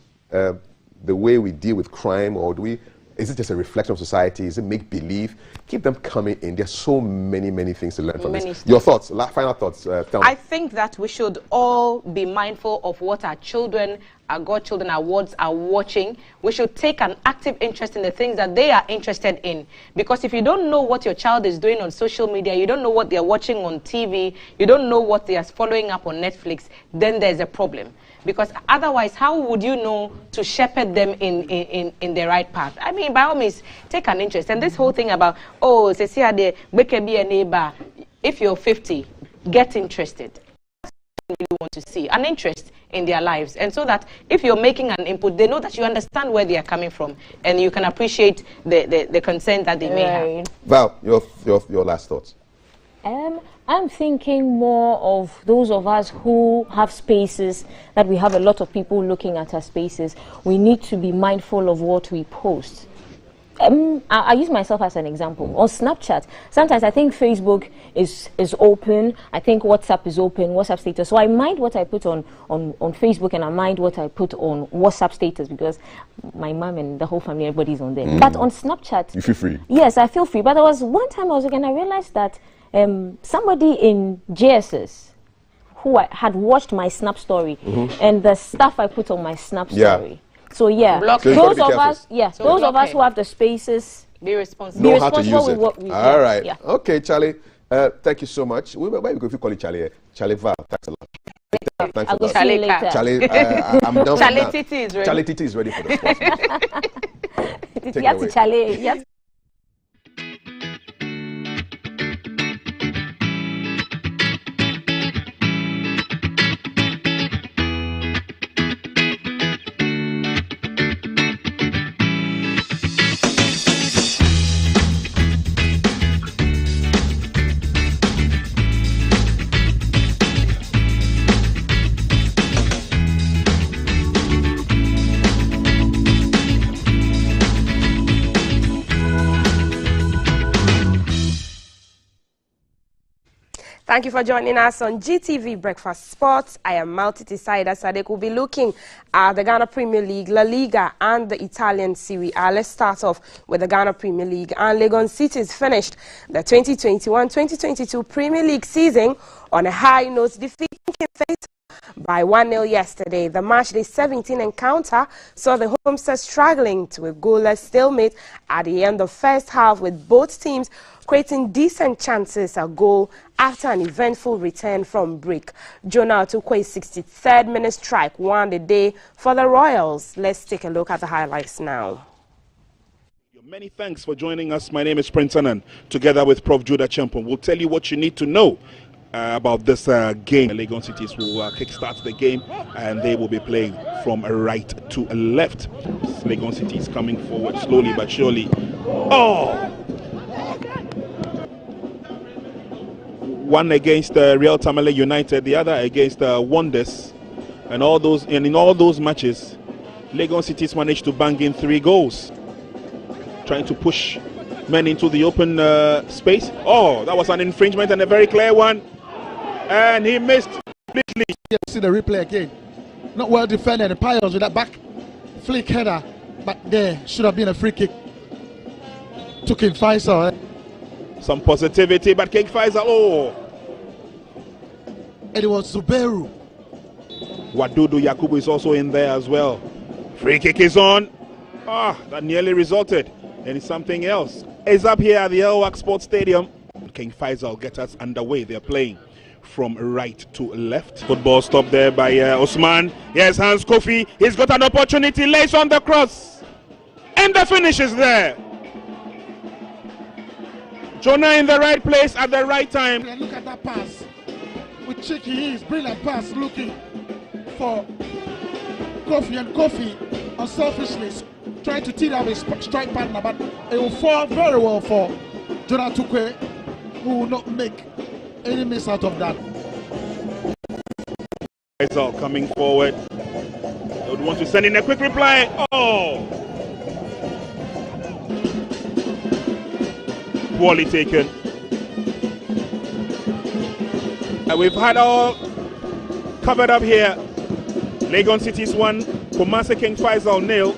the way we deal with crime, or do we Is it just a reflection of society? Is it make-believe? Keep them coming in. There's so many things to learn from this. Your thoughts, final thoughts, tell me. I think that we should all be mindful of what our children, our godchildren, our wards are watching. We should take an active interest in the things that they are interested in. Because if you don't know what your child is doing on social media, you don't know what they're watching on TV, you don't know what they are following up on Netflix, then there's a problem. Because otherwise, how would you know to shepherd them in the right path? I mean, by all means, take an interest. And this whole thing about, oh, if you're 50, get interested. You really want to see an interest in their lives. And so that if you're making an input, they know that you understand where they are coming from. And you can appreciate the concern that they may have. Val, your last thoughts. I'm thinking more of those of us who have spaces, that we have a lot of people looking at our spaces. We need to be mindful of what we post. I use myself as an example. On Snapchat, sometimes I think Facebook is open. I think WhatsApp is open, WhatsApp status. So I mind what I put on Facebook, and I mind what I put on WhatsApp status, because my mom and the whole family, everybody's on there. But on Snapchat, you feel free. Yes, I feel free. But there was one time I was looking, and I realized that somebody in JSS who had watched my Snap story and the stuff I put on my Snap story. So yeah, those of us, those of us who have the spaces, be responsible. Know how to use it. What we All right. Yeah. Okay, Charlie. Thank you so much. Why we call you Charlie? Charlie Val. Thanks a lot. Thanks a lot. Charlie, I'm done. Charlie Titi is ready. Charlie Titi is ready for the sports. Take it away. Charlie. Yes. Thank you for joining us on GTV Breakfast Sports. I am multi-decided Sadek. We'll be looking at the Ghana Premier League, La Liga, and the Italian Serie A. Let's start off with the Ghana Premier League. And Legon Cities finished the 2021-2022 Premier League season on a high note, defeating Faith by 1-0 yesterday. The matchday 17 encounter saw the Homestead struggling to a goalless stalemate at the end of first half, with both teams creating decent chances at goal after an eventful return from break. Jonah Otukwe's 63rd minute strike won the day for the Royals. Let's take a look at the highlights now. Many thanks for joining us. My name is Prince Annan. Together with Prof. Judah Champon, we'll tell you what you need to know about this game. Legon Cities will kickstart the game, and they will be playing from right to left. Legon Cities coming forward slowly but surely. Oh! One against Real Tamale United, the other against Wonders, and in all those matches, Legon Cities managed to bang in 3 goals, trying to push men into the open space. Oh, that was an infringement, and a very clear one, and he missed completely. Yeah, see the replay again. Not well defended. The Pios with that back flick header, but there should have been a free kick. Took in Faisal. Some positivity, but King Faisal, oh! And it was Zuberu. Wadudu Yakubu is also in there as well. Free kick is on. Ah, that nearly resulted in something else. It's up here at the Elwak Sports Stadium. King Faisal get us underway. They're playing from right to left. Football stopped there by Osman. Yes, Hans Kofi. He's got an opportunity. Lays on the cross. And the finish is there. Jonah in the right place at the right time. And look at that pass. With cheeky, he is brilliant pass, looking for Kofi, and Kofi unselfishly trying to tee down his strike partner, but it will fall very well for Jonah Tukwe, who will not make any miss out of that. Azar coming forward. They would want to send in a quick reply. Oh! Poorly taken. We've had all covered up here. Legon Cities 1, Kumasi King Faisal 0.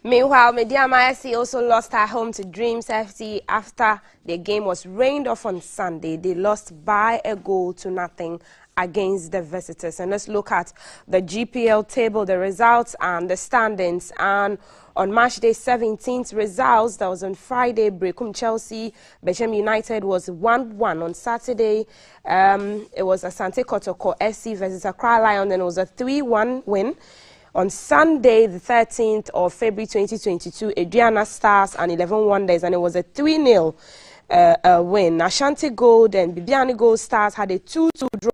Meanwhile, Mediama SC also lost at home to Dreams FC after their game was rained off on Sunday. They lost by a goal to nothing against the visitors. And let's look at the GPL table, the results and the standings. And on March day 17th, results, that was on Friday, Brekum Chelsea, Bechem United was 1-1. On Saturday, it was Asante Kotoko SC versus Accra Lion, and it was a 3-1 win. On Sunday, the 13th of February 2022, Adriana Stars and 11 Wonders, and it was a 3-0 win. Ashanti Gold and Bibiani Gold Stars had a 2-2 draw.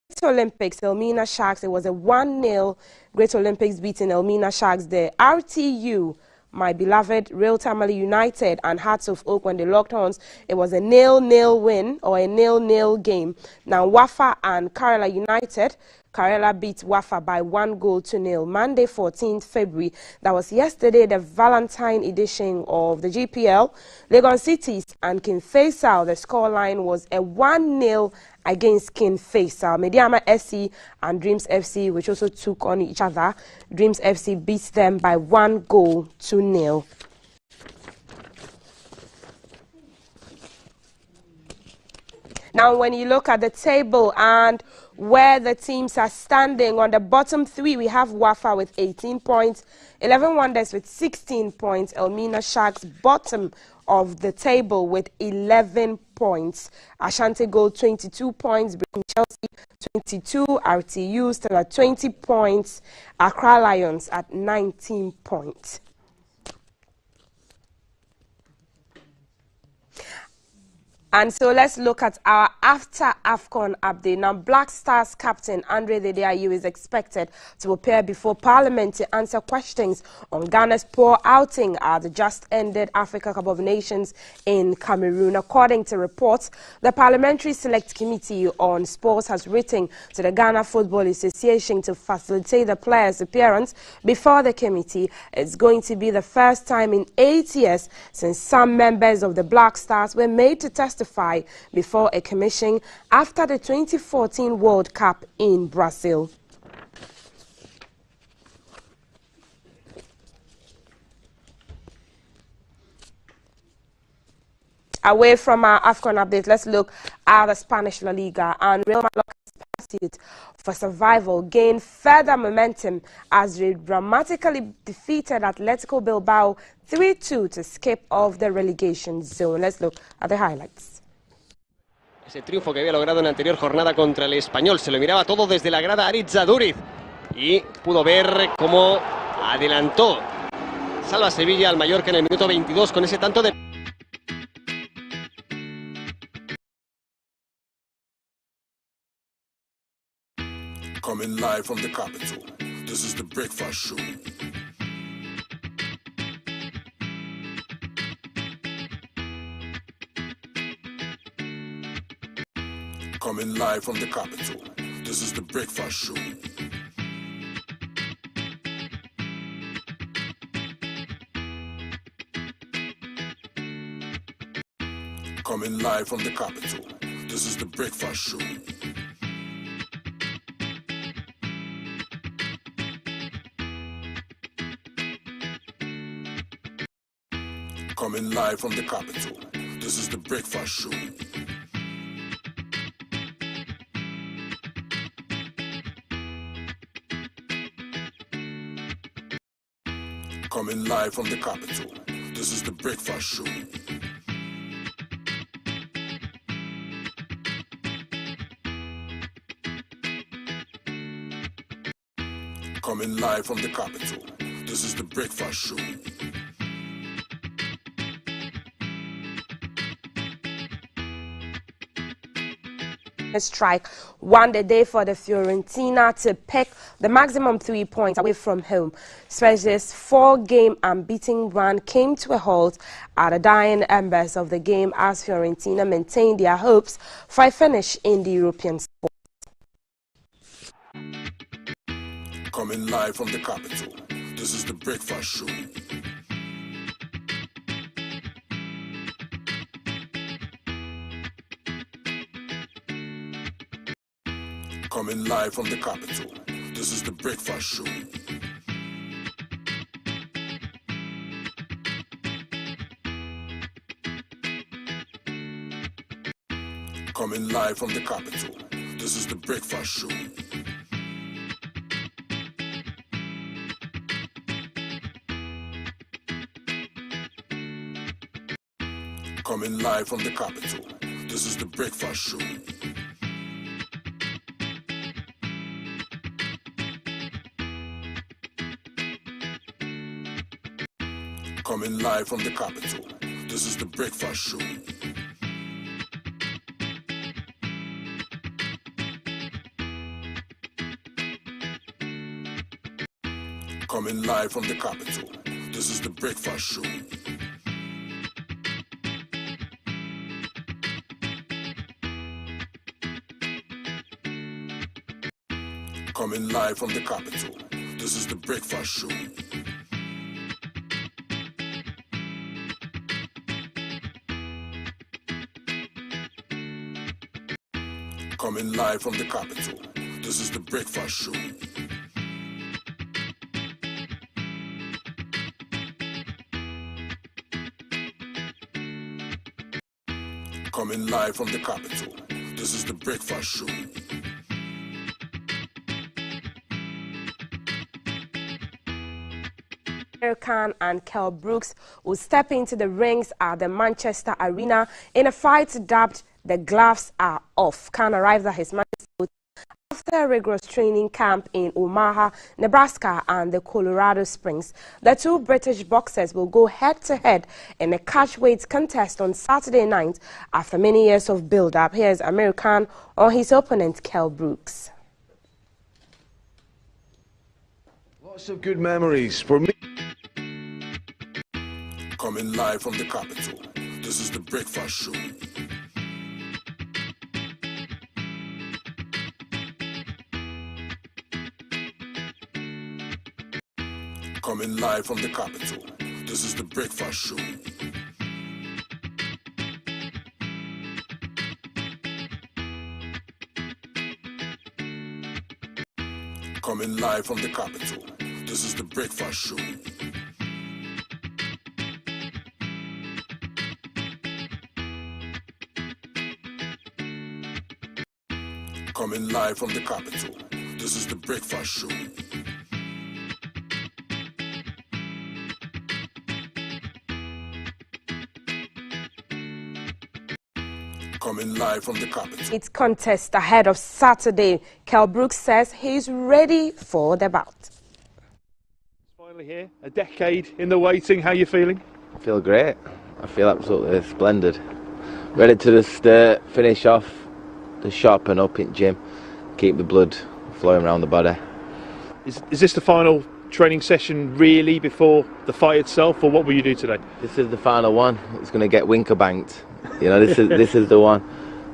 Great Olympics, Elmina Sharks, it was a 1-0. Great Olympics beating Elmina Sharks. The RTU, my beloved Real Tamale United and Hearts of Oak, when they locked horns, it was a 0-0 win or a 0-0 game. Now, Wafa and Karela United, Karela beat Wafa by 1-0. Monday, 14th February, that was yesterday, the Valentine edition of the GPL. Legon Cities and King Faisal, the scoreline was a 1-0 against King Faisal. Mediama SC and Dreams FC, which also took on each other. Dreams FC beat them by 1-0. Now, when you look at the table and where the teams are standing, on the bottom three, we have Wafa with 18 points, 11 Wonders with 16 points, Elmina Sharks bottom of the table with 11 points, Ashanti Gold 22 points, Brekum Chelsea 22, RTU still at 20 points, Accra Lions at 19 points. And so let's look at our after AFCON update. Now, Black Stars captain Andre Dedeayu is expected to appear before Parliament to answer questions on Ghana's poor outing at the just-ended Africa Cup of Nations in Cameroon. According to reports, the Parliamentary Select Committee on Sports has written to the Ghana Football Association to facilitate the players' appearance before the committee. It's going to be the first time in 8 years since some members of the Black Stars were made to testify before a commission after the 2014 World Cup in Brazil. Away from our AFCON update, let's look at the Spanish La Liga, and Real Mallorca's pursuit for survival gained further momentum as they dramatically defeated Atletico Bilbao 3-2 to escape off the relegation zone. Let's look at the highlights. Ese triunfo que había logrado en la anterior jornada contra el Español, se lo miraba todo desde la grada Aritz Aduriz y pudo ver cómo adelantó Salva Sevilla al Mallorca en el minuto 22 con ese tanto de... Coming live from the capital, this is the breakfast show. Coming live from the capital, this is the breakfast show. Coming live from the capital, this is the breakfast show. Coming live from the capital, this is the breakfast show. Coming live from the capital, this is the breakfast show. Coming live from the capital, this is the breakfast show. Strike won the day for the Fiorentina to pick the maximum 3 points away from home. Spezia 4-game unbeaten run came to a halt at the dying embers of the game as Fiorentina maintained their hopes for a finish in the European sport. Coming live from the capital, this is the breakfast show. Coming live from the capital, this is the breakfast show. Coming live from the capital, this is the Breakfast Show. Coming live from the capital, this is the Breakfast Show. Coming live from the capital, this is the Breakfast Show. Coming live from the capital, this is the Breakfast Show. Coming live from the capital, this is the Breakfast Show. Coming live from the capital, this is the Breakfast Show. Coming live from the capital, this is the Breakfast Show. Khan and Kell Brooks will step into the rings at the Manchester Arena in a fight dubbed The Gloves Are Off. Khan arrived at his Manchester hotel after a rigorous training camp in Omaha, Nebraska and the Colorado Springs. The two British boxers will go head-to-head in a catchweight contest on Saturday night after many years of build-up. Here's Amir Khan on his opponent, Kell Brooks. Lots of good memories for me. Coming live from the capital, this is the Breakfast Show. Coming live from the capital, this is the Breakfast Show. Coming live from the capital, this is the Breakfast Show. Coming live from the capital, this is the Breakfast Show. Coming live from the capital. Its contest ahead of Saturday. Kell Brooks says he's ready for the bout. Finally here, a decade in the waiting. How are you feeling? I feel great. I feel absolutely splendid. Ready to just finish off, to sharpen up in gym, keep the blood flowing around the body. Is this the final training session really before the fight itself, or what will you do today? This is the final one. It's going to get winker banked. You know, this is the one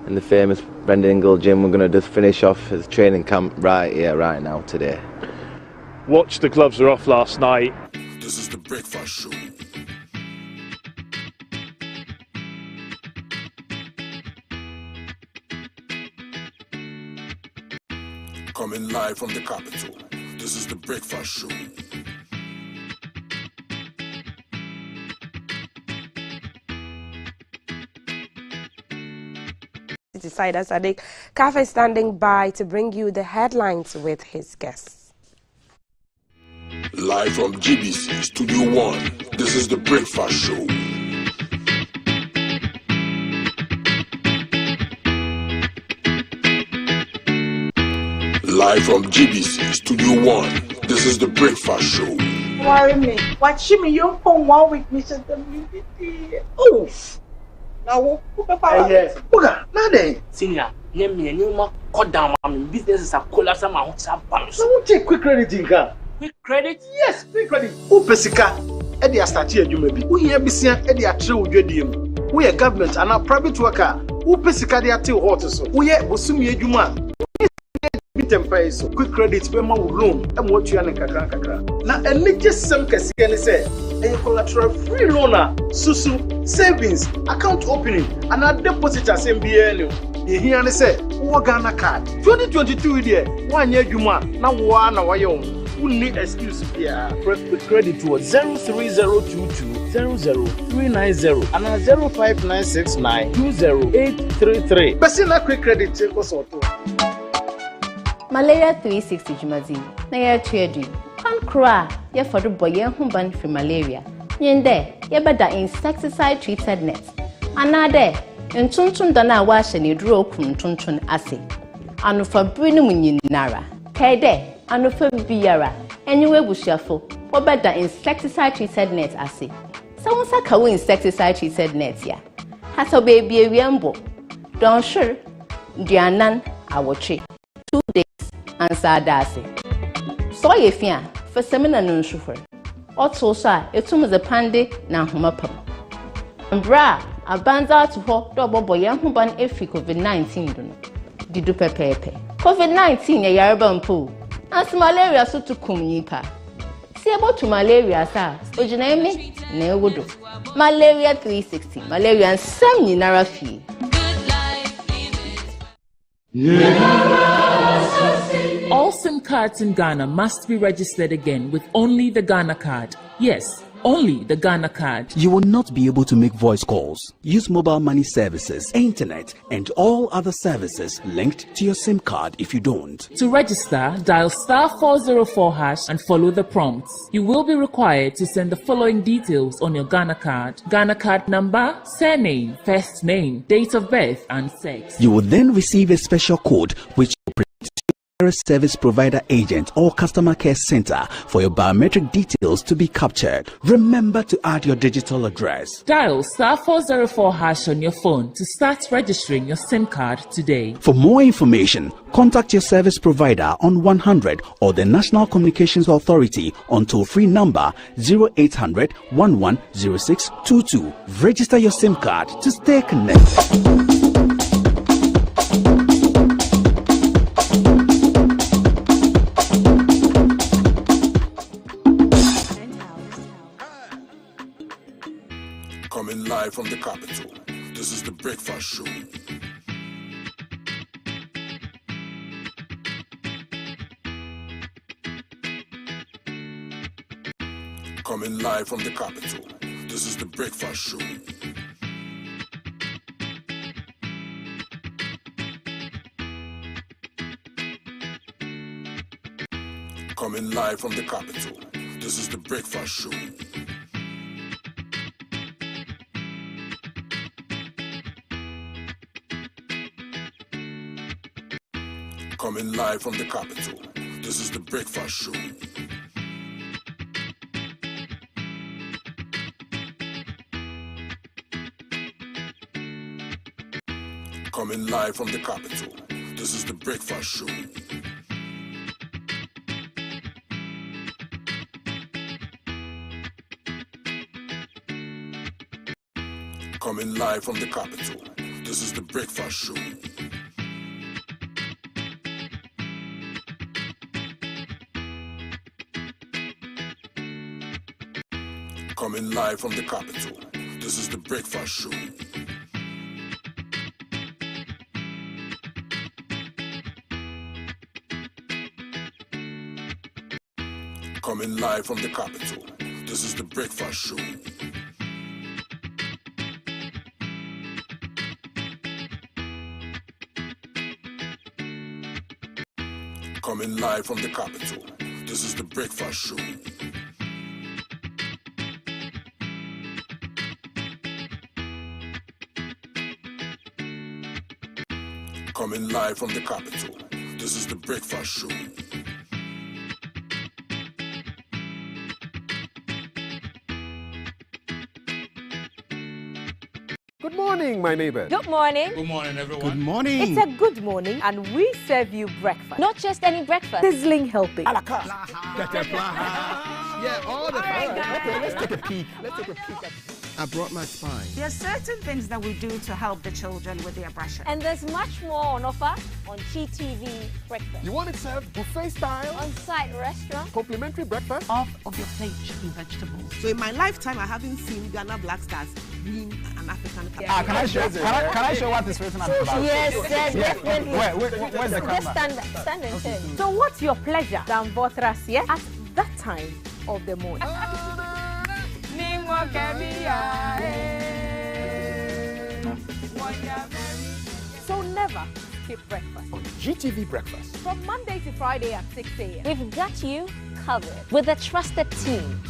in the famous Brendan Ingle gym. We're going to just finish off his training camp right here, right now, today. Watch the gloves are off last night. This is the Breakfast Show. Coming live from the capital, this is the Breakfast Show. Decider Sadiq Cafe standing by to bring you the headlines with his guests. Live from GBC Studio 1, this is the Breakfast Show. Live from GBC Studio 1, this is the Breakfast Show. Worry me. Watch me, you come 1 week, Mr. WBT. Oof. Now, yes. Nade. Senior, name me any more cut down. My business is a collapse. My house are bounced. So, we take quick credit, Inka. Quick credit? Yes, quick credit. Who pesika? Edi a start here, you may be. Who here be seen? Edi a true UDM. We a government and a private worker. Who pesika they are till hot so. We a busumi ejuma. So quick credit we ma loan and what you and kakra. Na enije sem kesi ni say a collateral free loaner, susu, savings, account opening, and a deposit as MBA. here ne say wo Ghana card 2022 there one year juma na wo na wo ye who need excuse here. Press the credit to 03022 and 05969 20833. Person quick credit take us auto. Malaria 360 Jumazi. Na ya tredu. Kan kra ya for the boy hu ban for malaria. Yende ya beda insecticide treated net. Anade ntuntun dana wa hye ne duro kun tuntun ase. Anu fa brinu munyinara. Kede anu fa biara. Anyway bushiafo. Obeda insecticide treated net ase. Someone sa kawo insecticide treated net ya. Hasa baby ewiambo. Don sure dianan awoche. 2 days answer dasi. So ye fia for seminar no shufer. Oto sha etum ze pande na homapam. Mbra abanza to ho do bobo ye ho ban efi COVID-19 do no. Didu pepepe. COVID-19 ye yareba mpo. As malaria so to kum nipa. Si ebo to malaria sa ojina eme na ewodo. Malaria 360. Malaria nsam nyinara fi. All SIM cards in Ghana must be registered again with only the Ghana card. Yes, only the Ghana card. You will not be able to make voice calls, use mobile money services, internet, and all other services linked to your SIM card if you don't. To register, dial *404# and follow the prompts. You will be required to send the following details on your Ghana card: Ghana card number, surname, first name, date of birth, and sex. You will then receive a special code which will print service provider agent or customer care center for your biometric details to be captured. Remember to add your digital address. Dial *404# on your phone to start registering your SIM card today. For more information, contact your service provider on 100 or the National Communications Authority on toll-free number 0800 110622. Register your SIM card to stay connected. Coming live from the capital, this is the Breakfast Show. Coming live from the capital, this is the Breakfast Show. Coming live from the capital, this is the Breakfast Show. Coming live from the capital, this is the Breakfast Show. Coming live from the capital, this is the Breakfast Show. Coming live from the capital, this is the Breakfast Show. Coming live from the capital, this is the Breakfast Show. Coming live from the capital, this is the Breakfast Show. Coming live from the capital, this is the Breakfast Show. Coming live from the capital, this is the Breakfast Show. Good morning, my neighbor. Good morning. Good morning, everyone. Good morning. It's a good morning, and we serve you breakfast. Not just any breakfast. Sizzling helping. Yeah, all the All right, time. guys. Okay, let's take a peek. Let's take a peek at I brought my spine. There are certain things that we do to help the children with their brushing. And there's much more on offer on GTV Breakfast. You want it served buffet style? On-site restaurant. Complimentary breakfast? Half of your plate should be vegetables. So in my lifetime, I haven't seen Ghana Black Stars win an African Cup. Yeah. Can I show what this written on the back? Yes, definitely. Where's the camera? Just stand and turn. So what's your pleasure than Votras, yeah? At that time of the morning. So never skip breakfast. On GTV Breakfast. From Monday to Friday at 6 a.m. We've got you covered with a trusted team.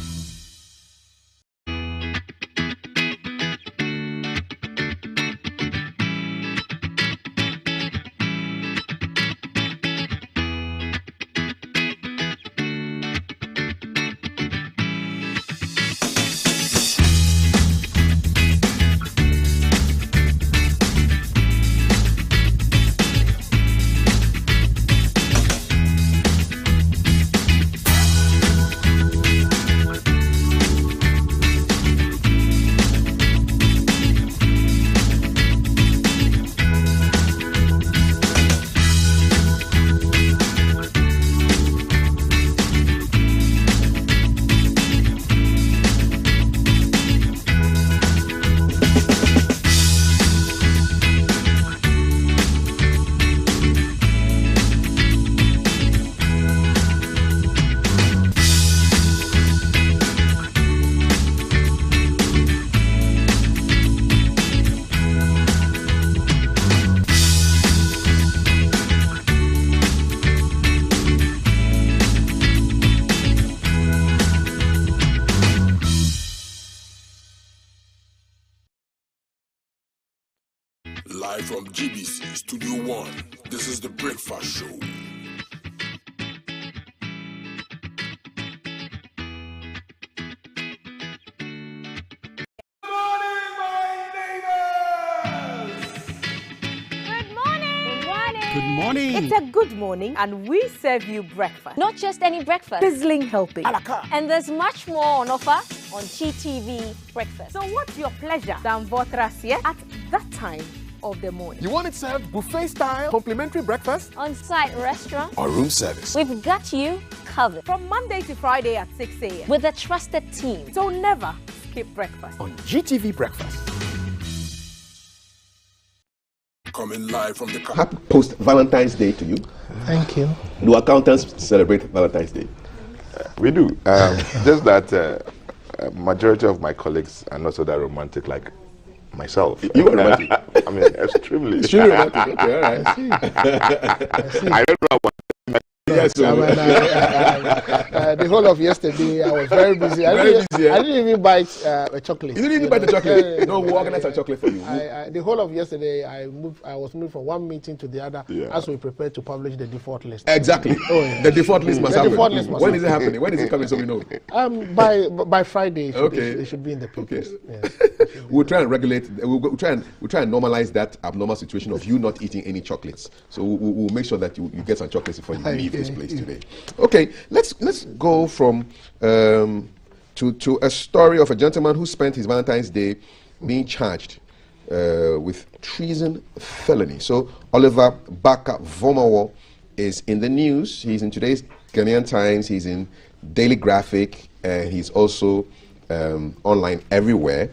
Live from GBC Studio 1, this is the Breakfast Show. Good morning. It's a good morning, and we serve you breakfast. Not just any breakfast. Sizzling helping. And there's much more on offer on GTV Breakfast. So what's your pleasure than Votras, yeah? At that time of the morning. You want it served buffet style, complimentary breakfast? On-site restaurant. Or room service? We've got you covered. From Monday to Friday at 6 a.m. With a trusted team. So never skip breakfast. On GTV Breakfast. Coming live from the Happy post-Valentine's Day to you. Thank you. Do accountants celebrate Valentine's Day? We do. Just that majority of my colleagues are not so that romantic like myself. You are romantic? I mean, extremely. Extremely romantic. Okay, all right. I don't know about Yes, the whole of yesterday, I was very busy. I didn't even bite a chocolate. You didn't even bite the chocolate? No, we'll organize a chocolate for you. The whole of yesterday, I was moved from one meeting to the other as we prepared to publish the default list. Exactly. The default list must happen. When is it happening? When is it coming so we know? By Friday, it should be in the papers. Yes. We'll try and regulate. We'll try and normalize that abnormal situation of you not eating any chocolates. So we'll make sure that you get some chocolates before you leave this place today. Okay, let's go from to a story of a gentleman who spent his Valentine's Day being charged with treason felony. So Oliver Baka Vomawo is in the news. He's in today's Ghanaian Times. He's in Daily Graphic. He's also online everywhere.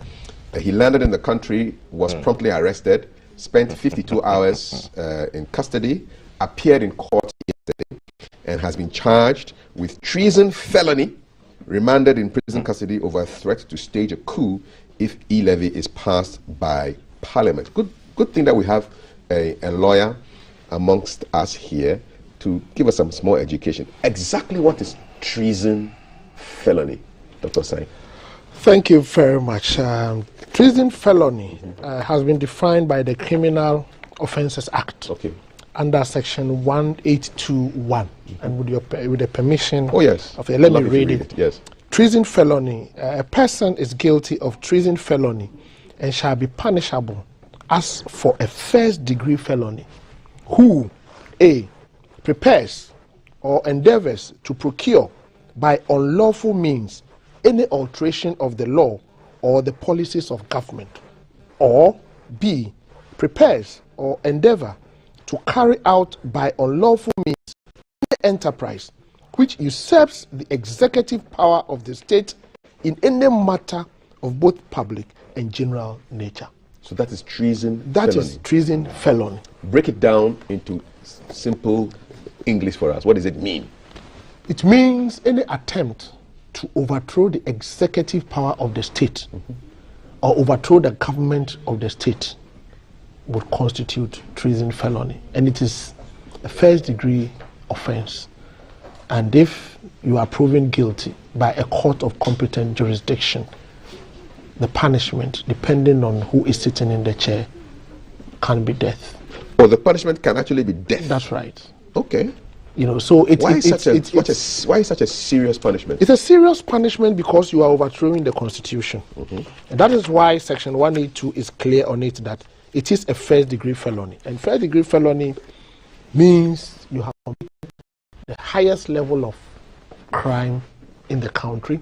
He landed in the country, was promptly arrested, spent 52 hours in custody, appeared in court yesterday, and has been charged with treason felony, remanded in prison custody over a threat to stage a coup if E-levy is passed by Parliament. Good thing that we have a lawyer amongst us here to give us some small education. Exactly what is treason felony, Dr. Sai? Thank you very much. Treason felony has been defined by the Criminal Offences Act. Okay. Under section 1821, and with the permission of let me read it. Yes. Treason felony, a person is guilty of treason felony and shall be punishable as for a first degree felony who A, prepares or endeavors to procure by unlawful means any alteration of the law or the policies of government, or B, prepares or endeavor to carry out by unlawful means any enterprise which usurps the executive power of the state in any matter of both public and general nature. So that is treason. That felony. is treason felony. Break it down into simple English for us. What does it mean? It means any attempt to overthrow the executive power of the state or overthrow the government of the state would constitute treason felony. And it is a first degree offense. And if you are proven guilty by a court of competent jurisdiction, the punishment, depending on who is sitting in the chair, can be death. Oh, the punishment can actually be death? That's right. Okay. You know, so why is such a serious punishment? It's a serious punishment because you are overthrowing the Constitution. And that is why Section 182 is clear on it that it is a first degree felony. And first degree felony means you have committed the highest level of crime in the country,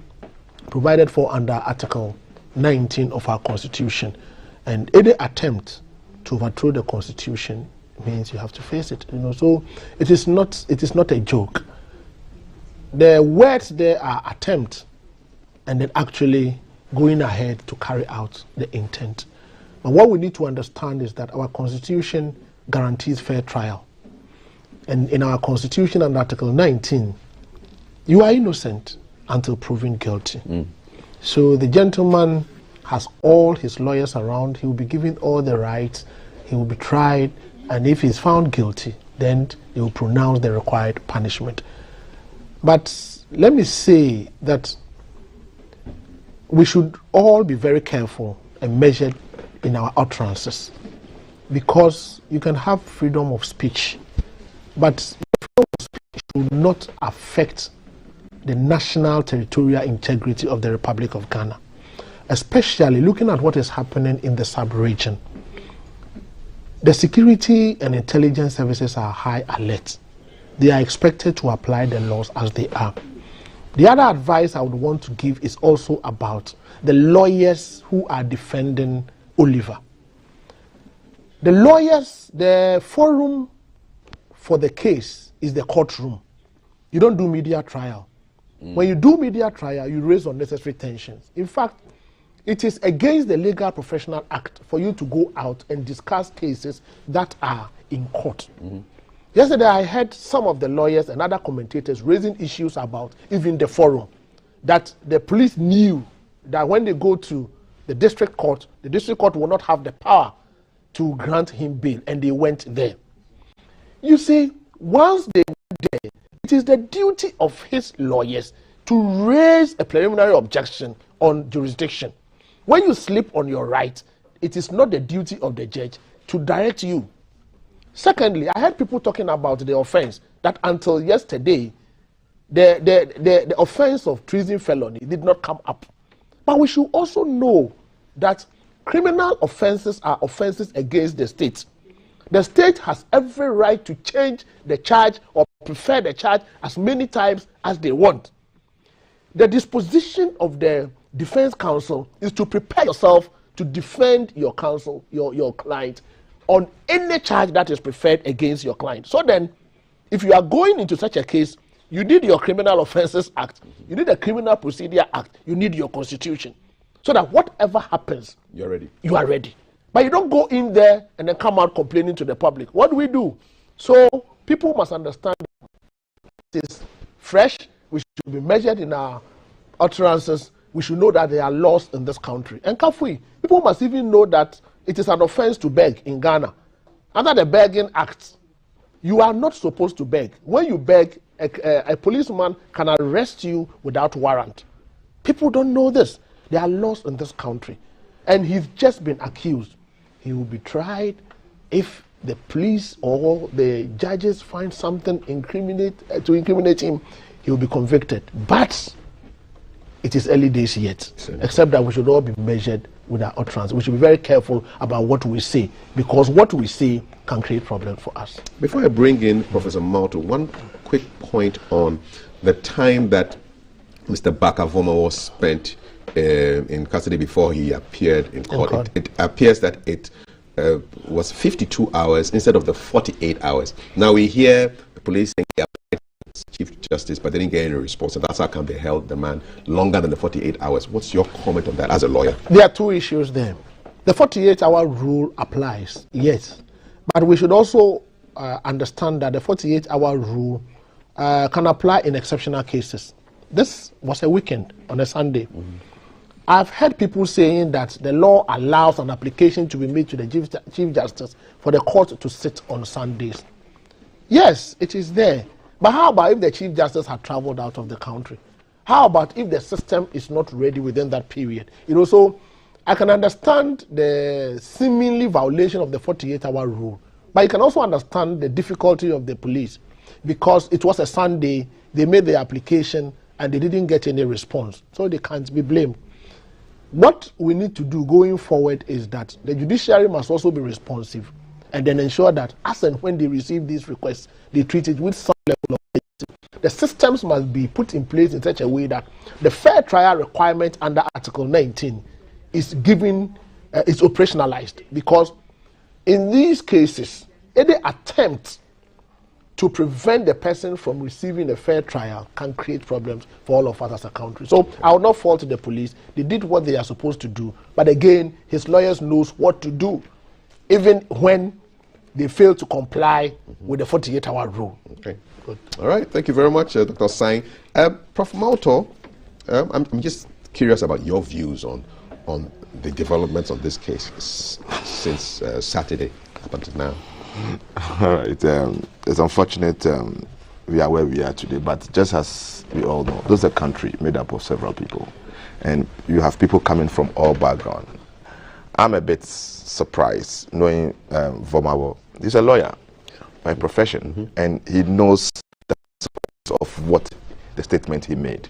provided for under Article 19 of our Constitution. And any attempt to overthrow the Constitution means you have to face it. You know, so it is not a joke. The words there are attempt and then actually going ahead to carry out the intent. But what we need to understand is that our Constitution guarantees fair trial. And in our Constitution under Article 19, you are innocent until proven guilty. So the gentleman has all his lawyers around. He will be given all the rights. He will be tried. And if he's found guilty, then they will pronounce the required punishment. But let me say that we should all be very careful and measured in our utterances, because you can have freedom of speech, but freedom of speech should not affect the national territorial integrity of the Republic of Ghana, especially looking at what is happening in the sub-region. The security and intelligence services are high alert. They are expected to apply the laws as they are. The other advice I would want to give is also about the lawyers who are defending Oliver. The lawyers, the forum for the case is the courtroom. You don't do media trial. When you do media trial, you raise unnecessary tensions. In fact, it is against the Legal Professional Act for you to go out and discuss cases that are in court. Yesterday, I heard some of the lawyers and other commentators raising issues about even the forum, that the police knew that when they go to the district court will not have the power to grant him bail, and they went there. You see, once they went there, it is the duty of his lawyers to raise a preliminary objection on jurisdiction. When you slip on your right, it is not the duty of the judge to direct you. Secondly, I heard people talking about the offense, that until yesterday, the offense of treason felony did not come up. But we should also know that criminal offenses are offenses against the state. The state has every right to change the charge or prefer the charge as many times as they want. The disposition of the defense counsel is to prepare yourself to defend your counsel, your client, on any charge that is preferred against your client. So then, if you are going into such a case, you need your Criminal Offences Act, you need the Criminal Procedure Act, you need your Constitution, so that whatever happens, you're ready. You are ready. But you don't go in there and then come out complaining to the public. What do we do? So people must understand that it is fresh. We should be measured in our utterances. We should know that there are laws in this country. And Kafui, people must even know that it is an offense to beg in Ghana. Under the Begging Act, you are not supposed to beg. When you beg, a policeman can arrest you without warrant. People don't know this. There are laws in this country. And he's just been accused. He will be tried. If the police or the judges find something to incriminate him, he will be convicted. But it is early days yet, except that we should all be measured with our utterance. We should be very careful about what we say, because what we say can create problems for us. Before I bring in Professor Malto, one quick point on the time that Mr. Bakavoma was spent in custody before he appeared in court. It appears that it was 52 hours instead of the 48 hours. Now we hear the police saying they applied to Chief Justice, but they didn't get any response. So that's how come they held the man longer than the 48 hours. What's your comment on that as a lawyer? There are two issues there. The 48-hour rule applies, yes. But we should also understand that the 48-hour rule can apply in exceptional cases. This was a weekend on a Sunday. I've heard people saying that the law allows an application to be made to the Chief Justice for the court to sit on Sundays. Yes, it is there. But how about if the Chief Justice had traveled out of the country? How about if the system is not ready within that period? So I can understand the seemingly violation of the 48-hour rule, but you can also understand the difficulty of the police because it was a Sunday, they made the application and they didn't get any response, so they can't be blamed. What we need to do going forward is that the judiciary must also be responsive and then ensure that as and when they receive these requests, they treat it with some level of safety. The systems must be put in place in such a way that the fair trial requirement under Article 19 is given, is operationalized, because in these cases, any attempt to prevent the person from receiving a fair trial can create problems for all of us as a country. So I will not fault the police. They did what they are supposed to do. But again, his lawyers knows what to do, even when they fail to comply with the 48-hour rule. Okay. Good. All right. Thank you very much, Dr. Sang. Prof. Malto, I'm just curious about your views on the developments of this case since Saturday up until now. All right. It's unfortunate we are where we are today, but just as we all know, this is a country made up of several people, and you have people coming from all backgrounds. I'm a bit surprised knowing Vomawo. He's a lawyer by profession, and he knows the consequences of what the statement he made.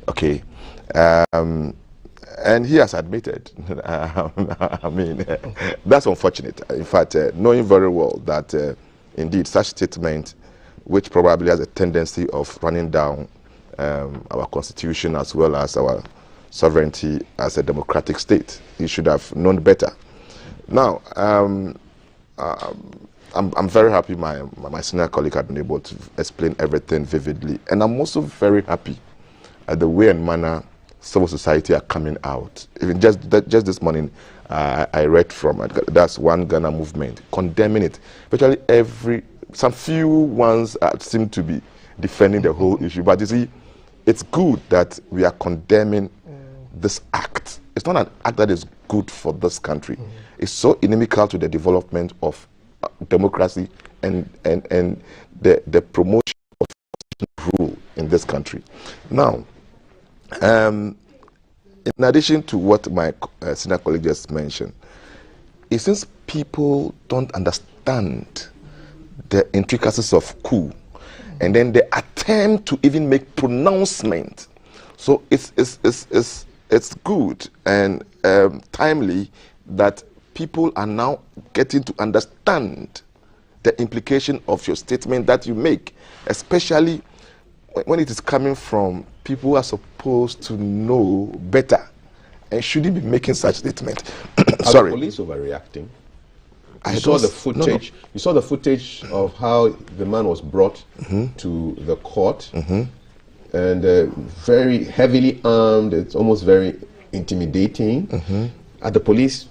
Okay. And he has admitted, I mean, that's unfortunate. In fact, knowing very well that indeed such statement, which probably has a tendency of running down our constitution as well as our sovereignty as a democratic state, he should have known better. Now, I'm very happy my senior colleague had been able to explain everything vividly. And I'm also very happy at the way and manner civil society are coming out. Even just this morning, I read from that's One Ghana movement condemning it. Virtually some few ones seem to be defending the whole issue. But you see, it's good that we are condemning this act. It's not an act that is good for this country. It's so inimical to the development of democracy and the promotion of rule in this country. Now, in addition to what my senior colleague just mentioned, it seems people don't understand the intricacies of coup, and then they attempt to even make pronouncement. So it's good and timely that people are now getting to understand the implication of your statement that you make, especially when it is coming from people who are supposed to know better and shouldn't be making such statement. Sorry. Are the police overreacting? You saw the footage. No. You saw the footage of how the man was brought to the court, and very heavily armed. It's almost very intimidating. Are the police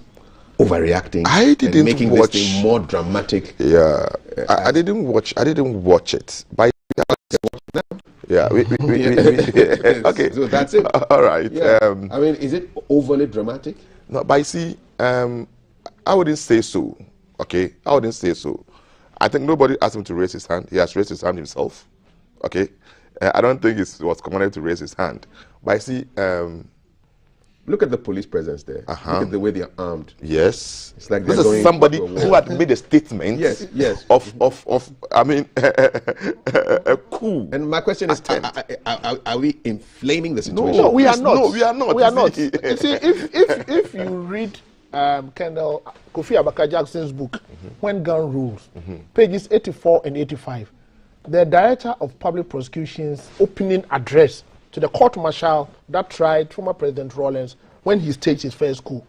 overreacting? I didn't and making watch this thing more dramatic. Yeah, I didn't watch it. By yeah, okay. So that's it. All right. Yeah. I mean, is it overly dramatic? No, but see, I wouldn't say so. Okay, I wouldn't say so. I think nobody asked him to raise his hand. He has raised his hand himself. Okay, I don't think it was commanded to raise his hand. But I see. Look at the police presence there. Look at the way they are armed. Yes, it's like this is somebody who had made a statement. Yes. Of I mean, a coup. And my question is, are we inflaming the situation? No, we are not. No, we are not. We are not. You see, if you read Kendall Kofi Abaka Jackson's book, When Gun Rules, pages 84 and 85, the Director of Public Prosecution's opening address to the court martial that tried former President Rawlings when he staged his first coup,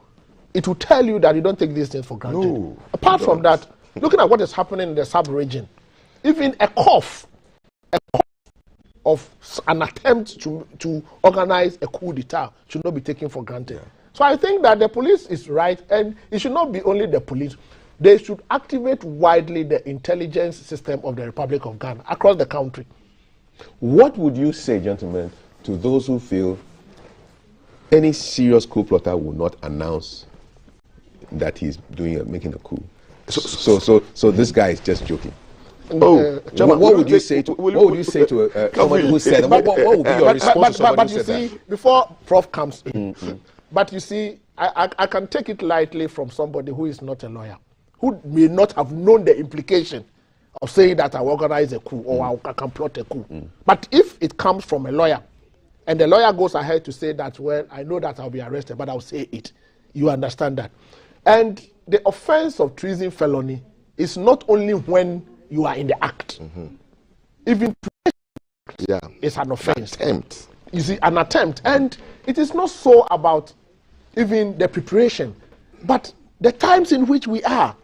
it will tell you that you don't take these things for granted. No, apart from that, looking at what is happening in the sub-region, even a cough of an attempt to organize a coup d'etat should not be taken for granted. Yeah. So I think that the police is right, and it should not be only the police. They should activate widely the intelligence system of the Republic of Ghana across the country. What would you say, gentlemen, to those who feel any serious coup plotter will not announce that he's making a coup? So this guy is just joking. What would you say to someone who said what would be your response to someone who said that? Before Prof comes in, but you see, I can take it lightly from somebody who is not a lawyer, who may not have known the implication of saying that I organize a coup or I can plot a coup. But if it comes from a lawyer, and the lawyer goes ahead to say that, well, I know that I'll be arrested, but I'll say it. You understand that? And the offense of treason felony is not only when you are in the act. Even it's an offense. Attempt. You see, an attempt. And it is not so about even the preparation, but the times in which we are.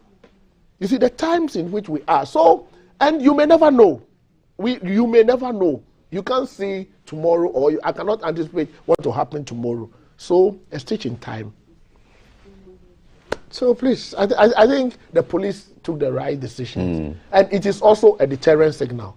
You see, the times in which we are. So, and you may never know. You may never know. You can't see tomorrow, or I cannot anticipate what will happen tomorrow. So, a stitch in time. So please, I think the police took the right decisions. And it is also a deterrent signal.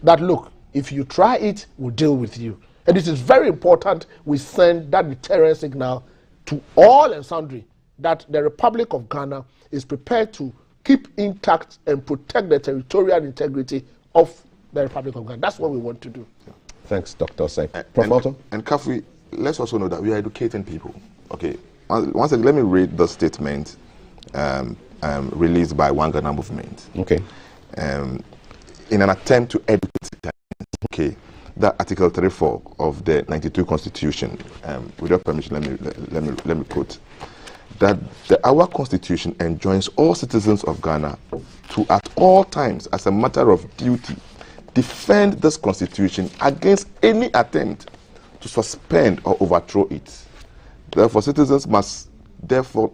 That look, if you try it, we'll deal with you. And it is very important we send that deterrent signal to all and sundry that the Republic of Ghana is prepared to keep intact and protect the territorial integrity of the Republic of Ghana. That's what we want to do. Thanks, Dr. Osei. Prof. Malto? And Kafui, let's also know that we are educating people. Okay. Once again, let me read the statement released by One Ghana Movement. Okay. In an attempt to educate, okay, that Article 34 of the 92 Constitution, with your permission, let me quote, that our Constitution enjoins all citizens of Ghana to, at all times, as a matter of duty, defend this Constitution against any attempt to suspend or overthrow it. Therefore, citizens must, therefore,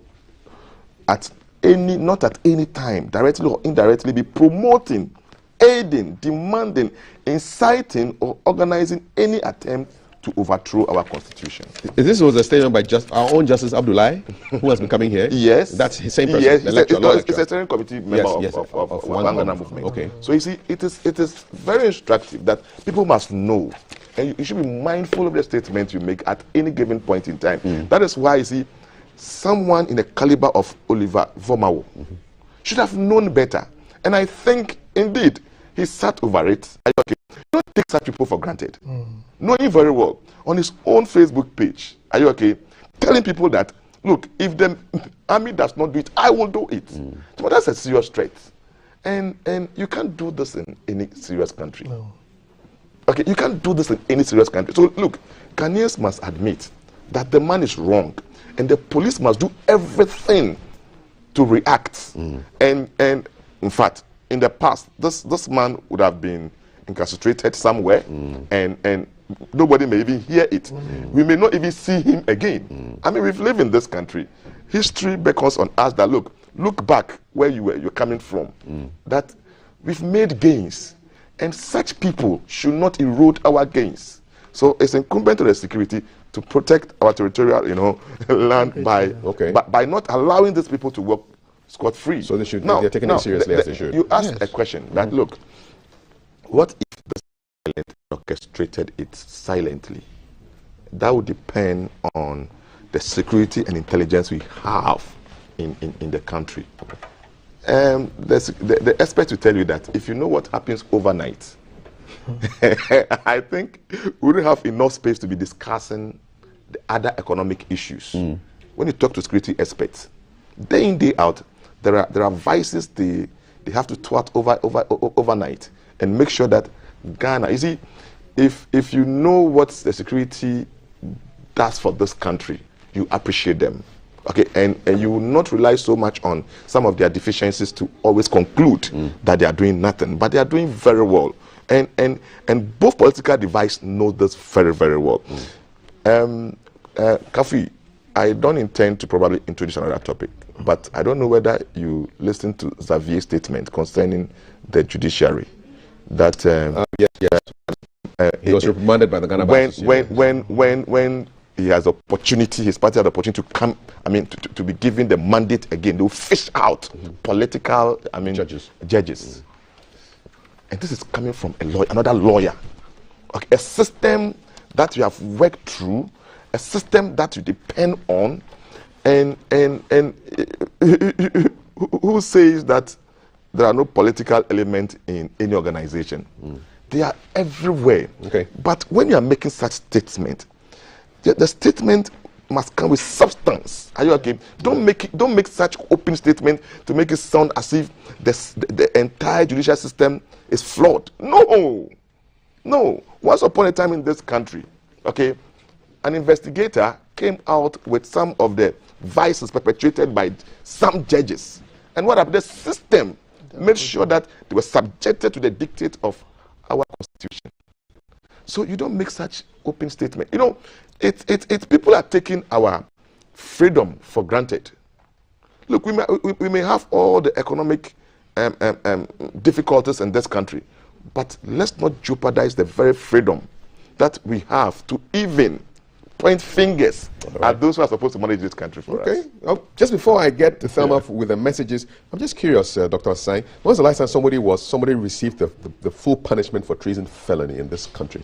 not at any time, directly or indirectly, be promoting, aiding, demanding, inciting, or organizing any attempt to overthrow our Constitution. This was a statement by our own Justice Abdullahi, who has been coming here. Yes. That's the same person. Yes, it's a steering committee member of One Ghana Movement. Okay. So you see, it is very instructive that people must know. And you should be mindful of the statements you make at any given point in time. That is why, you see, someone in the caliber of Oliver Vomawo should have known better. And I think, indeed, he sat over it. Okay. Don't take such people for granted. Knowing very well, on his own Facebook page, are you okay, telling people that, look, if the army does not do it, I will do it. So that's a serious threat. And you can't do this in any serious country. No. Okay, you can't do this in any serious country. So look, Ghanaians must admit that the man is wrong, and the police must do everything to react. And in fact, in the past, this man would have been incarcerated somewhere, and nobody may even hear it. We may not even see him again. I mean, we've lived in this country. History beckons on us that look back where you're coming from. That we've made gains. And such people should not erode our gains. So it's incumbent on the security to protect our territorial, land by not allowing these people to work scot-free. So they're taking it seriously as they should. You asked a question that, look, what if the silent orchestrated it silently? That would depend on the security and intelligence we have in the country. The experts will tell you that if you know what happens overnight, I think we don't have enough space to be discussing the other economic issues. When you talk to security experts, day in, day out, there are vices they have to thwart overnight and make sure that Ghana, you see, if you know what the security does for this country, you appreciate them. Okay, and you will not rely so much on some of their deficiencies to always conclude that they are doing nothing, but they are doing very well. And both political devices know this very, very well. Kafi, I don't intend to probably introduce another topic, but I don't know whether you listened to Xavier's statement concerning the judiciary. That he was reprimanded by the Ghana Bar Association. When he has opportunity, his party had the opportunity to come, to be given the mandate again, they will fish out political, judges. And this is coming from a lawyer, another lawyer. Okay, a system that you have worked through, a system that you depend on, and who says that there are no political elements in any organization? They are everywhere. Okay. But when you are making such statement, the statement must come with substance. Are you okay? Don't make such open statement to make it sound as if the entire judicial system is flawed. No. Once upon a time in this country, okay, an investigator came out with some of the vices perpetrated by some judges. And what happened? The system made sure that they were subjected to the dictate of our constitution. So you don't make such open statement. You know, it's people are taking our freedom for granted. Look, we may have all the economic difficulties in this country, but let's not jeopardize the very freedom that we have to even point fingers at those who are supposed to manage this country for us. Okay. Just before I get to Thelma with the messages, I'm just curious, Dr. Asai, when was the last time somebody received the full punishment for treason felony in this country?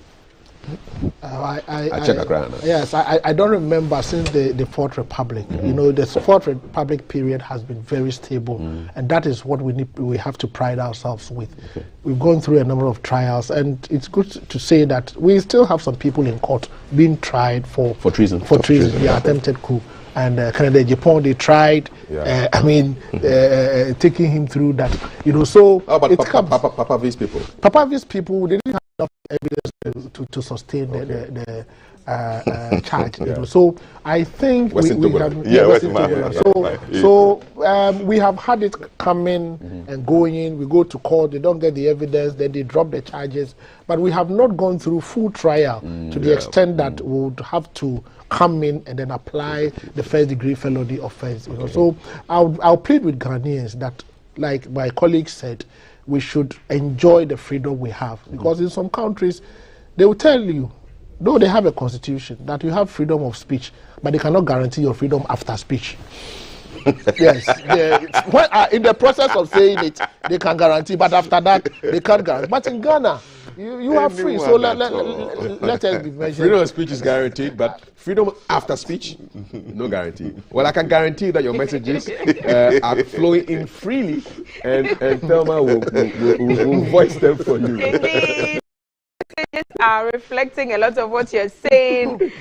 Yes, I don't remember since the Fourth Republic. You know, the Fourth Republic period has been very stable, and that is what we have to pride ourselves with. We've gone through a number of trials, and it's good to say that we still have some people in court being tried for treason. Attempted coup. And Canada, Japan, they tried. Taking him through that. You know, so Papavi's people. Papavi's people, they didn't have enough evidence to sustain the charge. You know. So I think we have had it coming and going. We go to court, they don't get the evidence, then they drop the charges. But we have not gone through full trial to the extent that we would have to come in and then apply the first-degree felony offense. You know. So I'll plead with Ghanaians that, like my colleague said, we should enjoy the freedom we have, because in some countries they will tell you, though they have a constitution, that you have freedom of speech, but they cannot guarantee your freedom after speech. Yes, in the process of saying it, they can guarantee, but after that, they can't guarantee. But in Ghana, you are free, so let us be measured. Freedom of speech is guaranteed, but freedom after speech, no guarantee. Well, I can guarantee that your messages are flowing in freely, and Thelma will voice them for you. Indeed. Are reflecting a lot of what you're saying.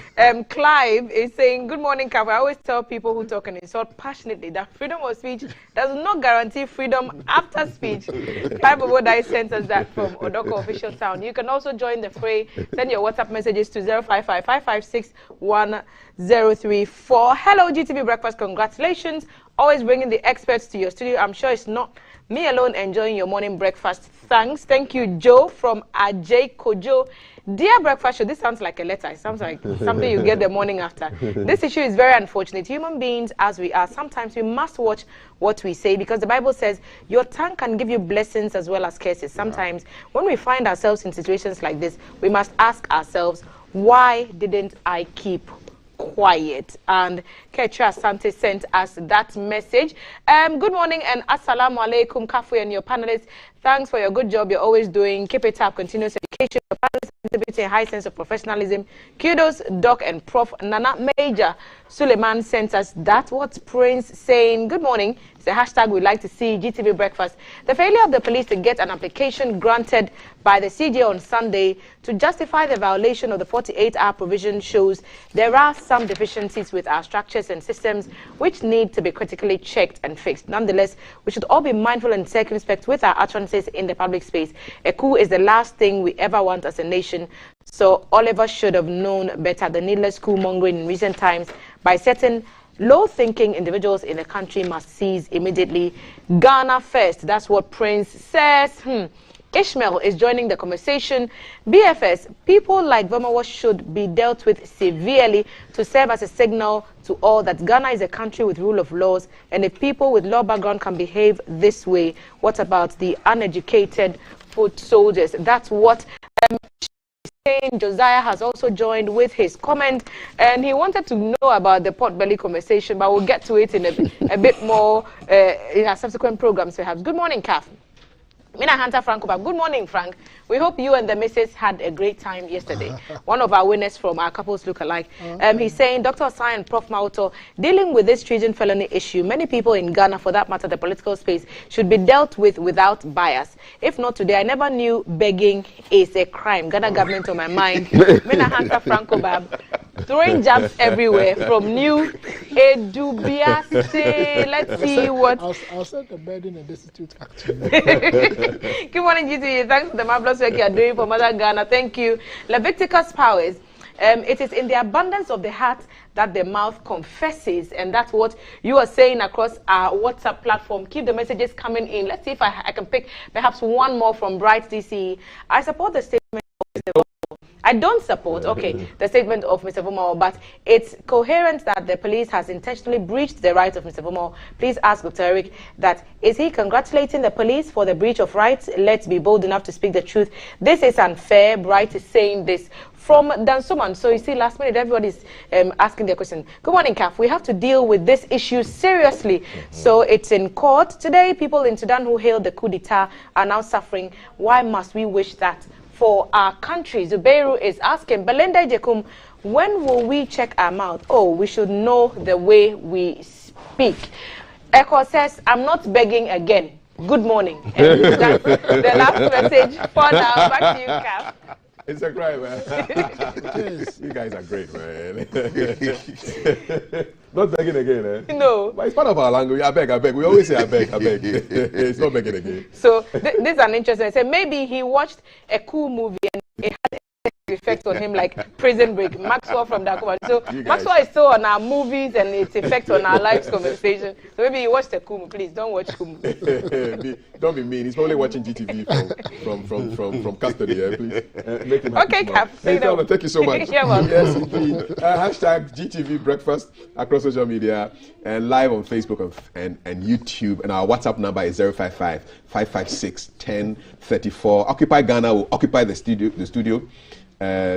Clive is saying, good morning, Kavi. I always tell people who talk and insult passionately that freedom of speech does not guarantee freedom after speech. Clive Obodai sent us that from Odoko Official Sound. You can also join the fray. Send your WhatsApp messages to 055-556-1034. Hello, GTV Breakfast. Congratulations. Always bringing the experts to your studio. I'm sure it's not me alone enjoying your morning breakfast. Thanks. Thank you, Joe from Ajay Kojo. Dear Breakfast Show, this sounds like a letter. It sounds like something you get the morning after. This issue is very unfortunate. Human beings, as we are, sometimes we must watch what we say, because the Bible says your tongue can give you blessings as well as curses. Sometimes when we find ourselves in situations like this, we must ask ourselves, why didn't I keep quiet? And Ketra Sante sent us that message. Good morning and assalamu alaikum, Kafu and your panelists. Thanks for your good job you're always doing. Keep it up. Continuous education. Your panelists exhibiting a high sense of professionalism. Kudos, Doc and Prof. Nana Major Suleiman sent us that. What's Prince saying? Good morning. It's a hashtag we'd like to see GTV Breakfast. The failure of the police to get an application granted by the CJ on Sunday to justify the violation of the 48-hour provision shows there are some deficiencies with our structures and systems which need to be critically checked and fixed. Nonetheless, we should all be mindful and circumspect with our utterances in the public space. A coup is the last thing we ever want as a nation, so Oliver should have known better. The needless coup mongering in recent times by certain low-thinking individuals in the country must cease immediately. Ghana first. That's what Prince says. Ishmael is joining the conversation. BFS, people like Vomawa should be dealt with severely to serve as a signal to all that Ghana is a country with rule of laws, and if people with law background can behave this way, what about the uneducated foot soldiers? That's what Josiah has also joined with his comment, and he wanted to know about the potbelly conversation, but we'll get to it in a bit more in our subsequent programs perhaps. Good morning, Kaf. Mina Hunter Franco. Good morning, Frank. We hope you and the missus had a great time yesterday. One of our winners from our couples look alike. He's saying, Dr. Azar and Prof. Mauto, dealing with this treason felony issue, many people in Ghana, for that matter, the political space, should be dealt with without bias. If not today, I never knew begging is a crime. Ghana government on my mind. Mina Hunter Franco, Bab. Throwing jabs everywhere from new Edubiase. Let's see what. I'll send the burden and destitute actually. Good morning, GTV. Thanks for the marvelous work you are doing for Mother Ghana. Thank you. Leviticus Powers. It is in the abundance of the heart that the mouth confesses, and that's what you are saying across our WhatsApp platform. Keep the messages coming in. Let's see if I can pick perhaps one more from Bright DC. I support the statement of the I don't support, the statement of Mr. Vomo, but it's coherent that the police has intentionally breached the rights of Mr. Vomo. Please ask Dr. Eric that, is he congratulating the police for the breach of rights? Let's be bold enough to speak the truth. This is unfair. Bright is saying this from Dansoman. So you see, last minute, everybody's asking their question. Good morning, Kaf. We have to deal with this issue seriously. So it's in court. Today, people in Sudan who hailed the coup d'etat are now suffering. Why must we wish that for our country? Zubeiru is asking, Belinda Jekum, when will we check our mouth? Oh, we should know the way we speak. Echo says, I'm not begging again. Good morning. And that's the last message for now. Back to you, Kaf. It's a crime, man. You guys are great, man. Not begging again, eh? No. But it's part of our language. I beg. We always say I beg. It's not begging again. So this is an interesting. So maybe he watched a cool movie and it had an effect on him, like Prison Break. Maxwell from Dakuma. So Maxwell is still on our movies and its effect on our lives conversation. So maybe he watched a cool movie. Please don't watch cool movie. Don't be mean. He's probably watching GTV from custody. Please make him happy. Okay, Cap. Thank you so much. You're welcome. Yes, indeed. Hashtag GTV Breakfast across social media and live on Facebook and YouTube. And our WhatsApp number is 055-556-1034. Occupy Ghana will occupy the studio.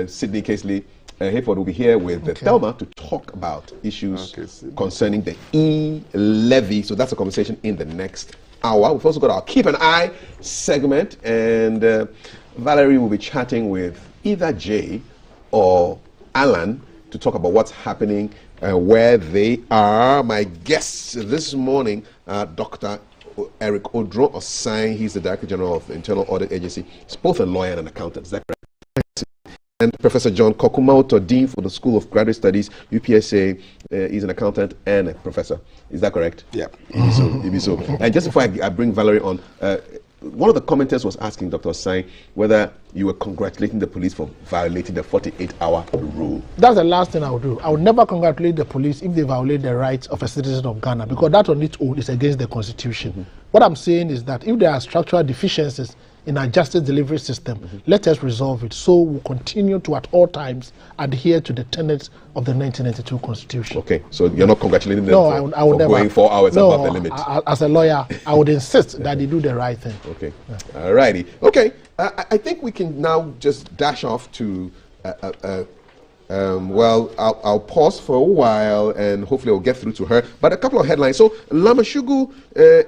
Sydney Casely Hayford will be here with Thelma to talk about issues concerning the E-levy. So that's a conversation in the next hour. We've also got our Keep an Eye segment, and Valerie will be chatting with either Jay or Alan to talk about what's happening where they are. My guests this morning are Dr. Eric Odro Osai. He's the Director General of the Internal Audit Agency. He's both a lawyer and an accountant. Is that correct? And Professor John Kokumauto, Dean for the School of Graduate Studies, UPSA. He's an accountant and a professor. Is that correct? Yeah. It be so. And just before I bring Valerie on, one of the commenters was asking Dr. Osai whether you were congratulating the police for violating the 48-hour rule. That's the last thing I would do. I would never congratulate the police if they violate the rights of a citizen of Ghana, because that on its own is against the Constitution. What I'm saying is that if there are structural deficiencies in our justice delivery system, let us resolve it. So we'll continue to, at all times, adhere to the tenets of the 1992 Constitution. Okay, so you're not congratulating them I would never. Going 4 hours above the limit? As a lawyer, I would insist that they do the right thing. Okay, all righty. Okay, I think we can now just dash off to, well, I'll pause for a while and hopefully I'll get through to her. But a couple of headlines. So Lamashugu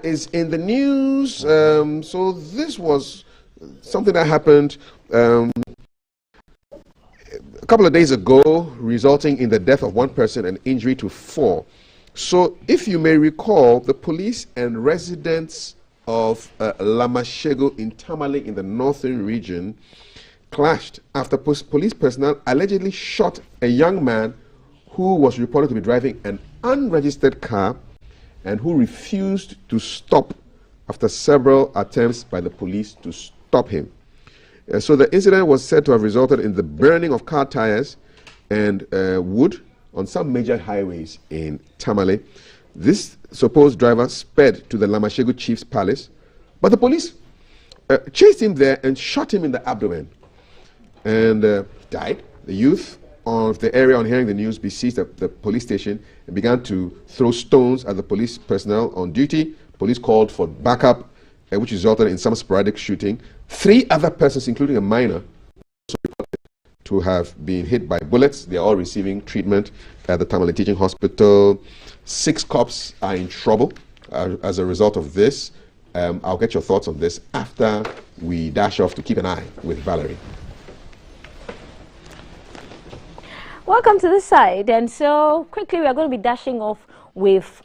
is in the news. So this was something that happened a couple of days ago, resulting in the death of one person and injury to 4. So if you may recall, the police and residents of Lamashego in Tamale in the northern region clashed after police personnel allegedly shot a young man who was reported to be driving an unregistered car and who refused to stop after several attempts by the police to stop him. So the incident was said to have resulted in the burning of car tires and wood on some major highways in Tamale. This supposed driver sped to the Lamashego chief's palace, but the police chased him there and shot him in the abdomen and died. The youth of the area, on hearing the news, besieged the police station and began to throw stones at the police personnel on duty. Police called for backup, which resulted in some sporadic shooting. 3 other persons, including a minor, also reported to have been hit by bullets. They are all receiving treatment at the Tamale Teaching Hospital. 6 cops are in trouble as a result of this. I'll get your thoughts on this after we dash off to Keep an Eye with Valerie. Welcome to the side. And so quickly we are going to be dashing off with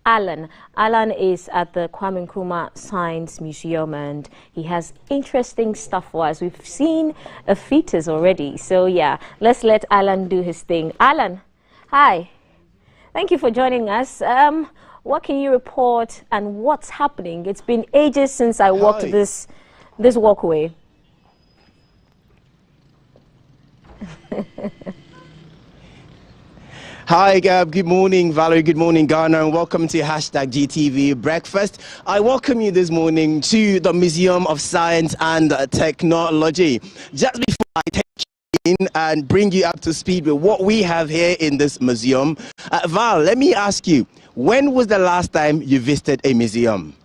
Alan. Alan is at the Kwame Nkrumah Science Museum and he has interesting stuff for us. We've seen a fetus already. So yeah, let's let Alan do his thing. Alan, hi. Thank you for joining us. What can you report and what's happening? It's been ages since I walked this walkway. Hi, good morning, Valerie. Good morning, Ghana, and welcome to #GTV Breakfast. I welcome you this morning to the Museum of Science and Technology. Just before I take you in and bring you up to speed with what we have here in this museum, Val, let me ask you, when was the last time you visited a museum?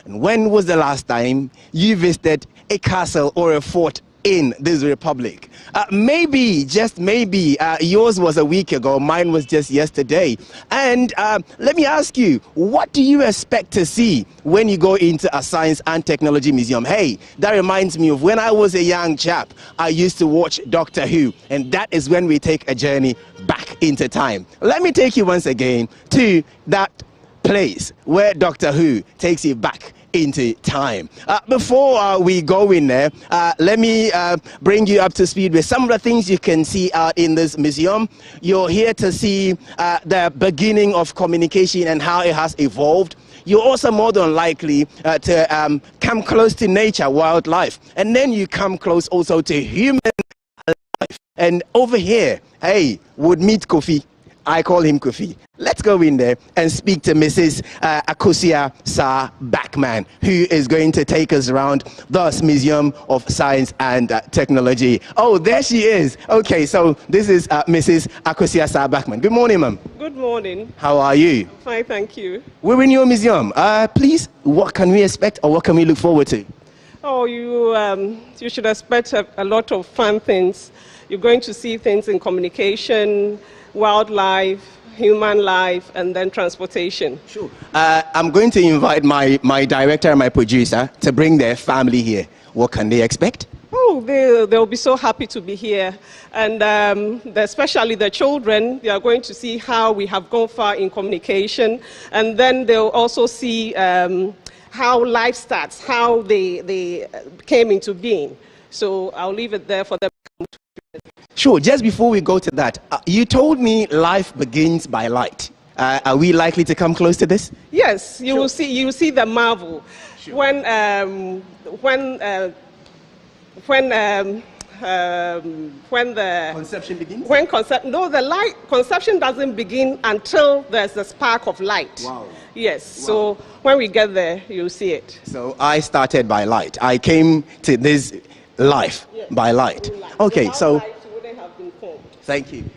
And when was the last time you visited a castle or a fort in this republic? Maybe, just maybe, yours was a week ago, mine was just yesterday. And let me ask you, what do you expect to see when you go into a science and technology museum? Hey, that reminds me of when I was a young chap, I used to watch Doctor Who, and that is when we take a journey back into time. Let me take you once again to that place where Doctor Who takes you back into time. Before we go in there, let me bring you up to speed with some of the things you can see out in this museum. You're here to see the beginning of communication and how it has evolved. You're also more than likely to come close to nature, wildlife, and then you come close also to human life. And over here, hey, would meet Kofi. I call him Kofi. Let's go in there and speak to Mrs. Akosia Sa-Backman, who is going to take us around the Museum of Science and Technology. Oh, there she is. Okay, so this is Mrs. Akosia Sa-Backman. Good morning, ma'am. Good morning. How are you? Fine, thank you. We're in your museum. Please, what can we expect or what can we look forward to? Oh, you should expect a lot of fun things. You're going to see things in communication, wildlife, human life, and then transportation. Sure. I'm going to invite my director and my producer to bring their family here. What can they expect? Oh, they'll be so happy to be here. And especially the children, they are going to see how we have gone far in communication. And then they'll also see how life starts, how they came into being. So I'll leave it there for them. Sure, just before we go to that, you told me life begins by light. Are we likely to come close to this? Yes, you will see the marvel. Sure. When the conception begins? The conception doesn't begin until there's a spark of light. Wow. Yes, wow. So when we get there, you'll see it. So I started by light. I came to this life by light. Okay, without so light, you wouldn't have been formed. Thank you.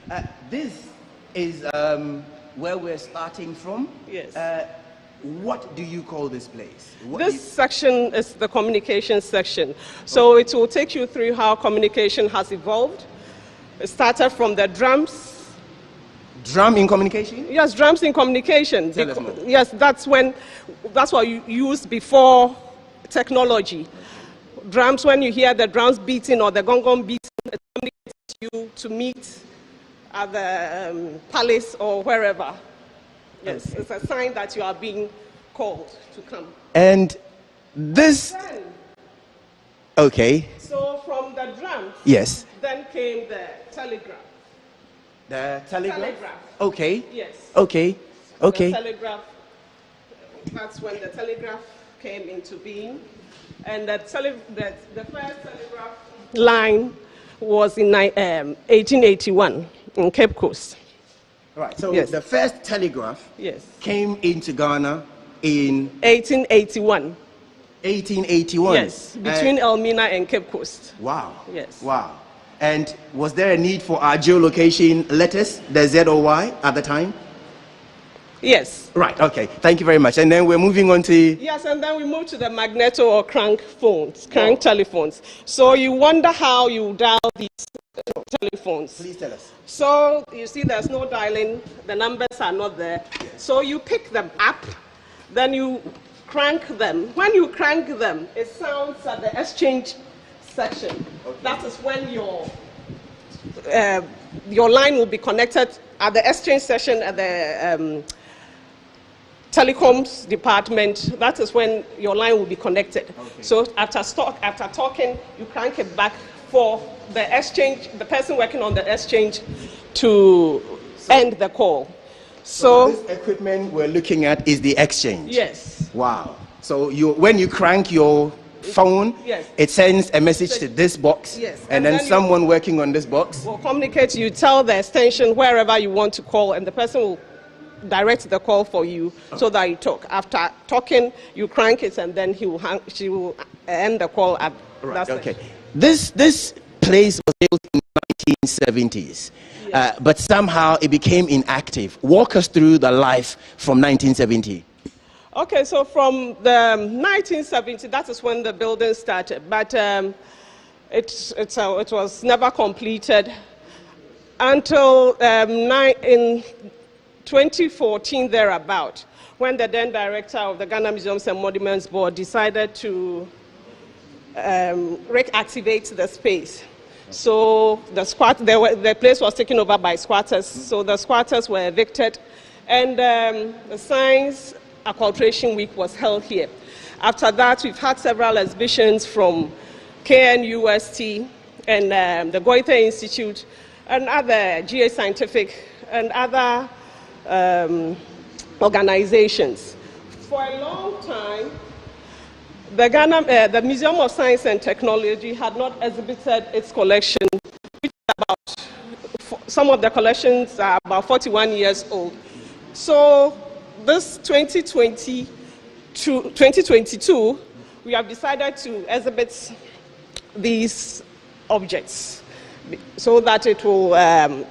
This is where we're starting from. Yes. What do you call this place? This section is the communication section. So it will take you through how communication has evolved. It started from the drums. Drum in communication? Yes, drums in communication. Tell us more. Yes, that's what you used before technology. Drums, when you hear the drums beating or the gong beating, it communicates you to meet at the palace or wherever. Yes, okay. It's a sign that you are being called to come. And this... Okay. So from the drums, yes, then came the telegraph. The telegraph? Telegraph. Okay. Yes. Okay. Okay. The telegraph, that's when the telegraph came into being. And the first telegraph line was in 1881 in Cape Coast. Right, so yes. The first telegraph yes. came into Ghana in... 1881. 1881? Yes, between Elmina and Cape Coast. Wow. Yes. Wow. And was there a need for our geolocation letters, the Z or Y, at the time? Yes. Right, okay. Thank you very much. And then we're moving on to... Yes, and then we move to the magneto or crank phones, crank telephones. So you wonder how you dial these telephones. Please tell us. So you see there's no dialing, the numbers are not there. So you pick them up, then you crank them. When you crank them, it sounds at the exchange section. Okay. That is when your line will be connected at the exchange session at the telecoms department. That is when your line will be connected. Okay. So after talking, you crank it back for the exchange, the person working on the exchange to end the call. So this equipment we're looking at is the exchange. Yes. Wow. So when you crank your phone, yes, it sends a message to this box, yes, and then someone working on this box will communicate. You tell the extension wherever you want to call, and the person will direct the call for you so that you talk. After talking, you crank it, and then she will end the call at that okay. This place was built in the 1970s, yes, but somehow it became inactive. Walk us through the life from 1970. Okay, so from the 1970, that is when the building started, but it was never completed until in 2014 thereabout, when the then director of the Ghana Museums and Monuments Board decided to reactivate the space. So the place was taken over by squatters, so the squatters were evicted, and the Science Acculturation Week was held here. After that, we've had several exhibitions from KNUST and the Goethe Institute and other GA Scientific and other organizations. For a long time, the Museum of Science and Technology had not exhibited its collection, which is some of the collections are about 41 years old. So this 2022, we have decided to exhibit these objects so that it will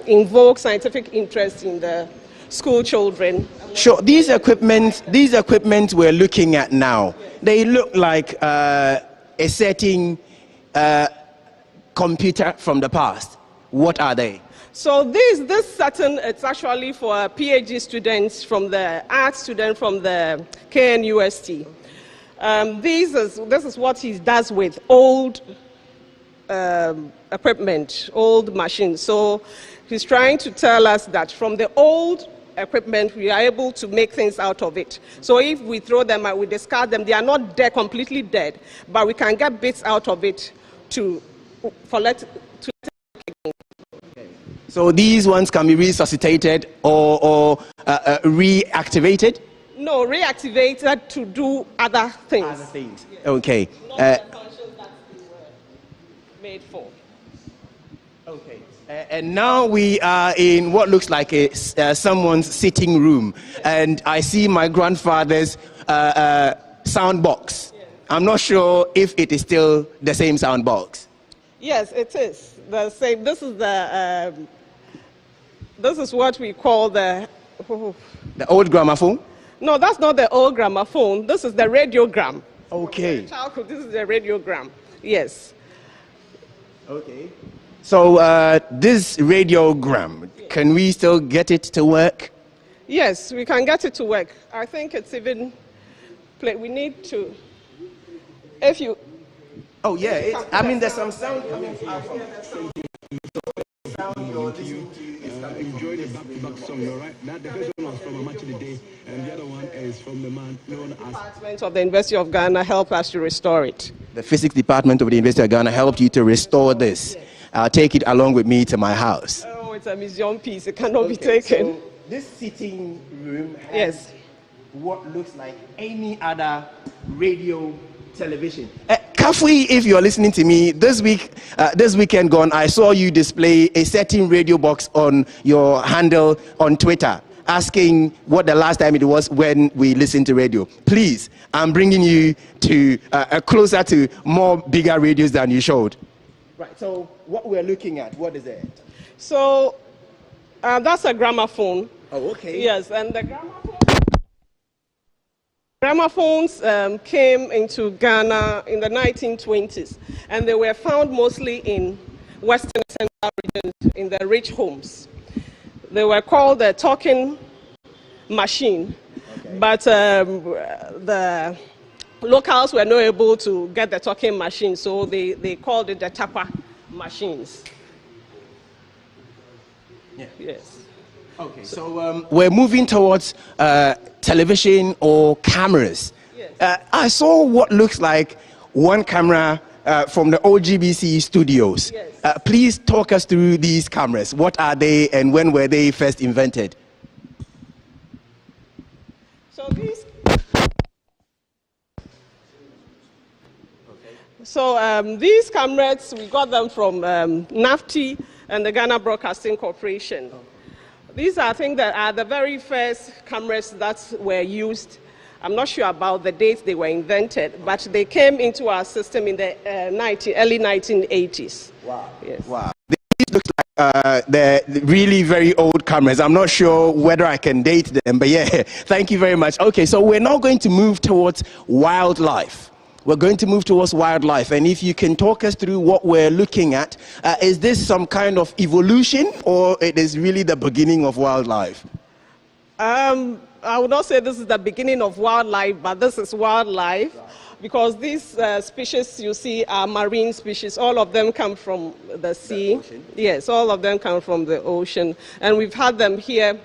invoke scientific interest in the school children. Sure, these equipment we're looking at now, they look like a certain computer from the past. What are they? So this setting, it's actually for PhD students the art student from the KNUST. This is what he does with old equipment, old machines. So he's trying to tell us that from the old equipment, we are able to make things out of it. So if we throw them out, we discard them, they are not dead, completely dead, but we can get bits out of it So these ones can be resuscitated or reactivated? No, reactivated to do other things. Other things. Yes. Okay. Not the function that they were made for. Okay. And now we are in what looks like someone's sitting room, and I see my grandfather's sound box. Yeah. I'm not sure if it is still the same sound box. Yes, it is the same. This is what we call the old gramophone. No, that's not the old gramophone. This is the radiogram. Okay. This is the radiogram. Yes. Okay. So this radiogram, can we still get it to work? Yes, we can get it to work. I think it's even. We need to. If you. Oh yeah. I mean, there's some sound coming out from it. Enjoy the back song, all right? The first one was from a match of the day, and the other one is from the man known as. Department of the University of Ghana helped us to restore it. The physics department of the University of Ghana helped you to restore this. Yes. I'll take it along with me to my house. Oh, it's a museum piece. It cannot be taken. So this sitting room has what looks like any other radio television. Kafui, if you're listening to me, this weekend gone, I saw you display a certain radio box on your handle on Twitter. asking what the last time it was when we listened to radio. Please, I'm bringing you to closer to more bigger radios than you showed. Right, so what we're looking at, what is it? So that's a gramophone. Oh, okay. Yes, and the gramophones came into Ghana in the 1920s, and they were found mostly in Western Central regions in the rich homes. They were called the talking machine, okay. But the locals were not able to get the talking machine, so they called it the tapa machines. Yeah. Yes. Okay, so we're moving towards television or cameras. Yes. I saw what looks like one camera from the OGBC studios. Yes. Please talk us through these cameras. What are they and when were they first invented? So these. So these cameras, we got them from NAFTI and the Ghana Broadcasting Corporation. Oh. These are things that are the very first cameras that were used. I'm not sure about the date they were invented, but they came into our system in the early 1980s. Wow. Yes. Wow. These look like they're really very old cameras. I'm not sure whether I can date them, but yeah, thank you very much. Okay, so we're now going to move towards wildlife. We're going to move towards wildlife, and if you can talk us through what we're looking at, is this some kind of evolution, or it is really the beginning of wildlife? I would not say this is the beginning of wildlife, but this is wildlife, because these species you see are marine species. All of them come from the sea. Yes, all of them come from the ocean, and we've had them here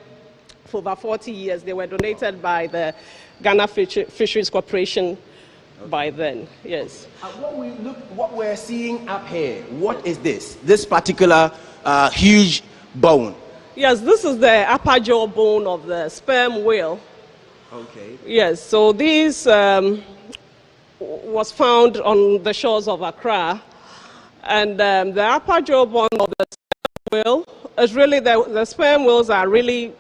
for about 40 years. They were donated by the Ghana Fisheries Corporation. Okay. By then, yes. What we're seeing up here, what is this? This particular huge bone? Yes, this is the upper jaw bone of the sperm whale. Okay. Yes, so this was found on the shores of Accra, and the upper jaw bone of the sperm whale is really the sperm whales are really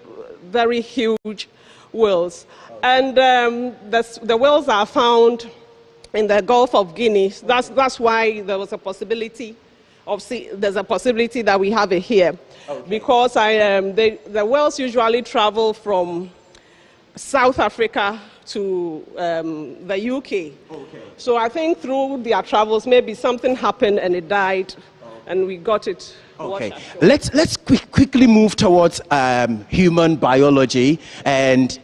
very huge whales, and the whales are found in the Gulf of Guinea. That's why there was a possibility there's a possibility that we have it here. Okay. Because the whales usually travel from South Africa to the UK. Okay. So I think through their travels, maybe something happened and it died, and we got it. Okay, let's quickly move towards human biology, and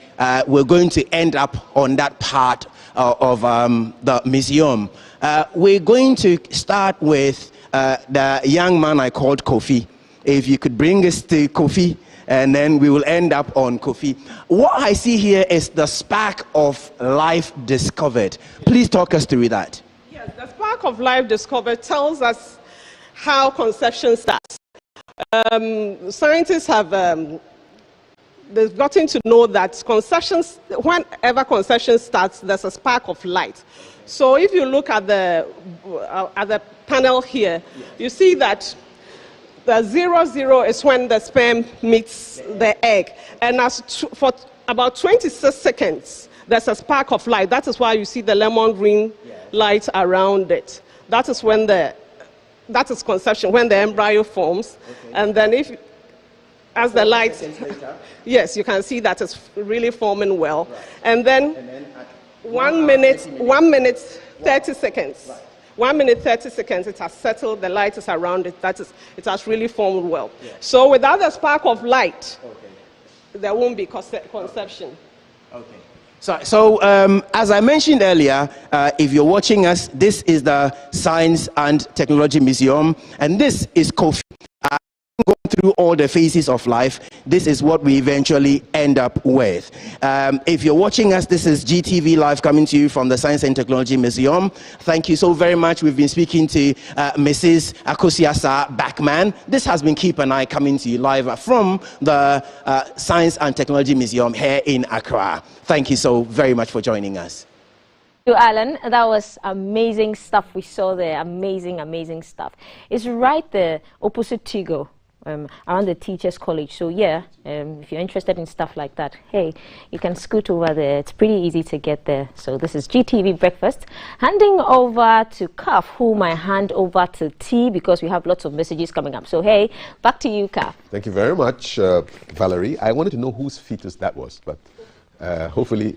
we're going to end up on that part of the museum. We're going to start with the young man I called Kofi. If you could bring us to Kofi, and then we will end up on Kofi. What I see here is the spark of life discovered. Please talk us through that. Yes, the spark of life discovered tells us how conception starts. Scientists have they've gotten to know that whenever conception starts, there's a spark of light. So if you look at the panel here, you see that the 00 is when the sperm meets the egg, and for about 26 seconds, there's a spark of light. That is why you see the lemon green light around it. That is that is conception, when the embryo forms, and then as the light, yes, you can see that it's really forming well. Right. And then 1 minute 30 seconds. Right. 1 minute 30 seconds, it has settled, the light is around it, it has really formed well. Yeah. So without the spark of light, there won't be conception. Okay. So as I mentioned earlier, if you're watching us, this is the Science and Technology Museum, and this is Kofi. Going through all the phases of life, this is what we eventually end up with. If you're watching us, this is GTV Live coming to you from the Science and Technology Museum. Thank you so very much. We've been speaking to Mrs. Akosiasa Backman. This has been Keep an Eye coming to you live from the Science and Technology Museum here in Accra. Thank you so very much for joining us. Thank you, Alan. That was amazing stuff we saw there. Amazing, amazing stuff. It's right there, opposite Tigo. around the Teachers College. So yeah, if you're interested in stuff like that, hey, you can scoot over there. It's pretty easy to get there. So this is GTV Breakfast. Handing over to Kaf, whom I hand over to T, because we have lots of messages coming up. So hey, back to you, Kaf. Thank you very much, Valerie. I wanted to know whose fetus that was, but hopefully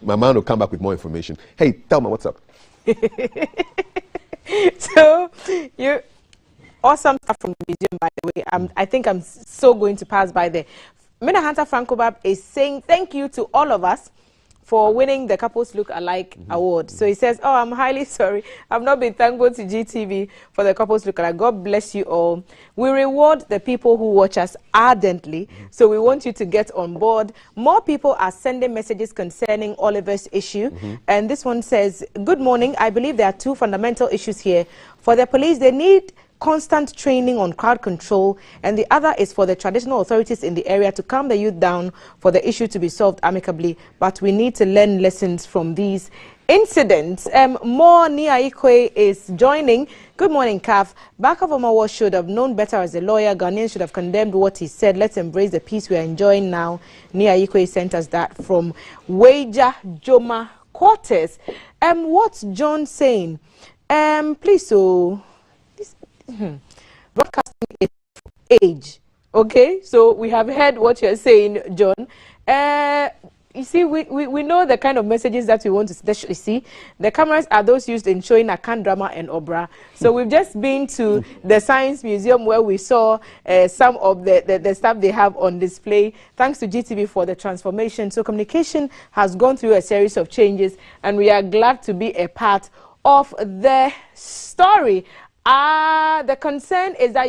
my man will come back with more information. Hey, tell me what's up. So you awesome stuff from the museum, by the way. I think I'm so going to pass by there. Mina Hunter Frankobab is saying thank you to all of us for winning the Couples Look Alike award. So he says, oh, I'm highly sorry. I've not been thankful to GTV for the Couples Look Alike. God bless you all. We reward the people who watch us ardently. So we want you to get on board. More people are sending messages concerning Oliver's issue. And this one says, good morning. I believe there are two fundamental issues here. For the police, they need constant training on crowd control, and the other is for the traditional authorities in the area to calm the youth down for the issue to be solved amicably. But we need to learn lessons from these incidents. More Nia Ikwe is joining. Good morning, Kaf. Bakavomawa should have known better as a lawyer. Ghanaians should have condemned what he said. Let's embrace the peace we are enjoying now. Nia Ikwe sent us that from Waja Joma Quarters. What's John saying? Please, so broadcasting is age. Okay, so we have heard what you're saying, John. You see, we know the kind of messages that we want to see. The cameras are those used in showing Akan drama and opera. So we've just been to the Science Museum where we saw some of the stuff they have on display. Thanks to GTV for the transformation. So communication has gone through a series of changes, and we are glad to be a part of the story. The concern is that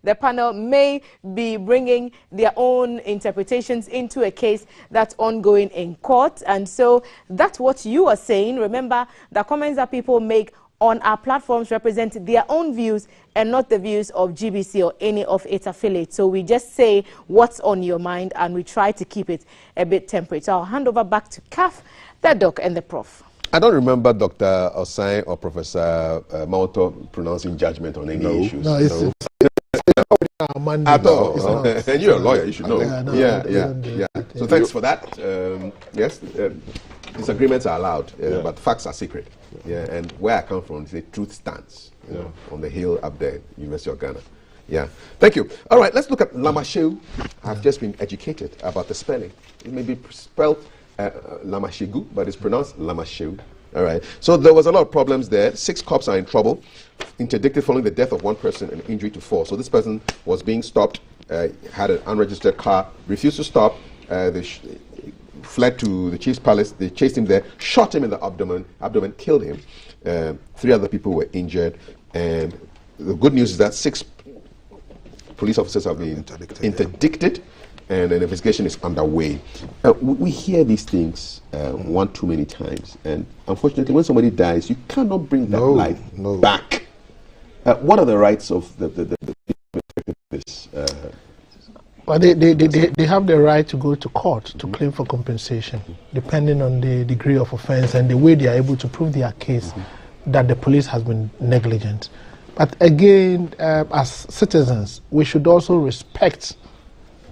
the panel may be bringing their own interpretations into a case that's ongoing in court. And so that's what you are saying. Remember, the comments that people make on our platforms represent their own views and not the views of GBC or any of its affiliates. So we just say what's on your mind, and we try to keep it a bit temperate. So I'll hand over back to Kaf, the doc, and the prof. I don't remember Dr. Osai or Professor Mauto pronouncing judgment on any issues. No, it's at all. And you're a lawyer, you should know. Yeah. So thanks for that. Yes, disagreements are allowed, but facts are secret. Yeah, and where I come from, the truth stands. You know, on the hill up there, University of Ghana. Yeah, thank you. All right, let's look at Lamasheu. I've just been educated about the spelling. It may be spelled Lamashegu, but it's pronounced Lamasheu. All right. So there was a lot of problems there. 6 cops are in trouble. Interdicted following the death of 1 person and injury to 4. So this person was being stopped, had an unregistered car, refused to stop. They fled to the chief's palace. They chased him there, shot him in the abdomen, killed him. 3 other people were injured. And the good news is that 6 police officers have been interdicted. And an investigation is underway. We hear these things one too many times, and unfortunately, when somebody dies, you cannot bring that life back. What are the rights of the this? Well, they have the right to go to court to claim for compensation, depending on the degree of offense and the way they are able to prove their case that the police has been negligent. But again, as citizens, we should also respect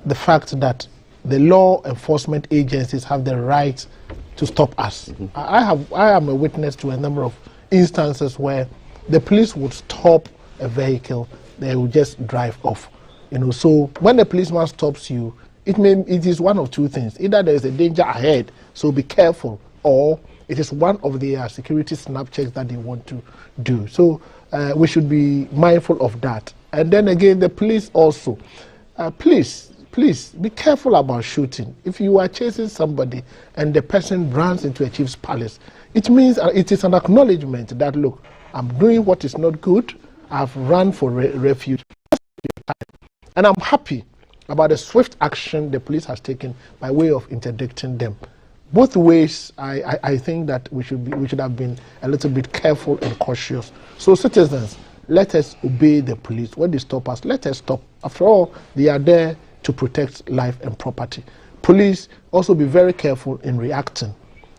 the fact that the law enforcement agencies have the right to stop us. I am a witness to a number of instances where the police would stop a vehicle, they would just drive off. You know, so when the policeman stops you, it is one of 2 things. Either there is a danger ahead, so be careful, or it is one of the security snap checks that they want to do. So we should be mindful of that. And then again, the police also, please be careful about shooting. If you are chasing somebody and the person runs into a chief's palace, it means it is an acknowledgement that, look, I'm doing what is not good. I've run for refuge. And I'm happy about the swift action the police has taken by way of interdicting them. Both ways, I think that we should have been a little bit careful and cautious. So citizens, let us obey the police. When they stop us, let us stop. After all, they are there to protect life and property. Police, also be very careful in reacting,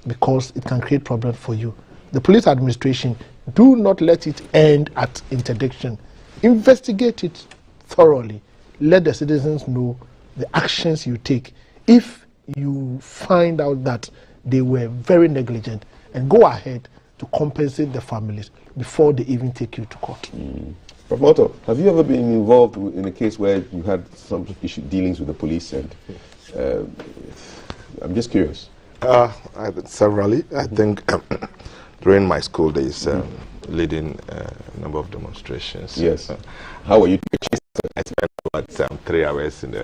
because it can create problems for you. The police administration, do not let it end at interdiction. Investigate it thoroughly. Let the citizens know the actions you take if you find out that they were very negligent, and go ahead to compensate the families before they even take you to court. Prof. Moto, have you ever been involved in a case where you had some issue dealings with the police? And I'm just curious. Severally. I think during my school days, leading a number of demonstrations. Yes. How were you? I spent about 3 hours in the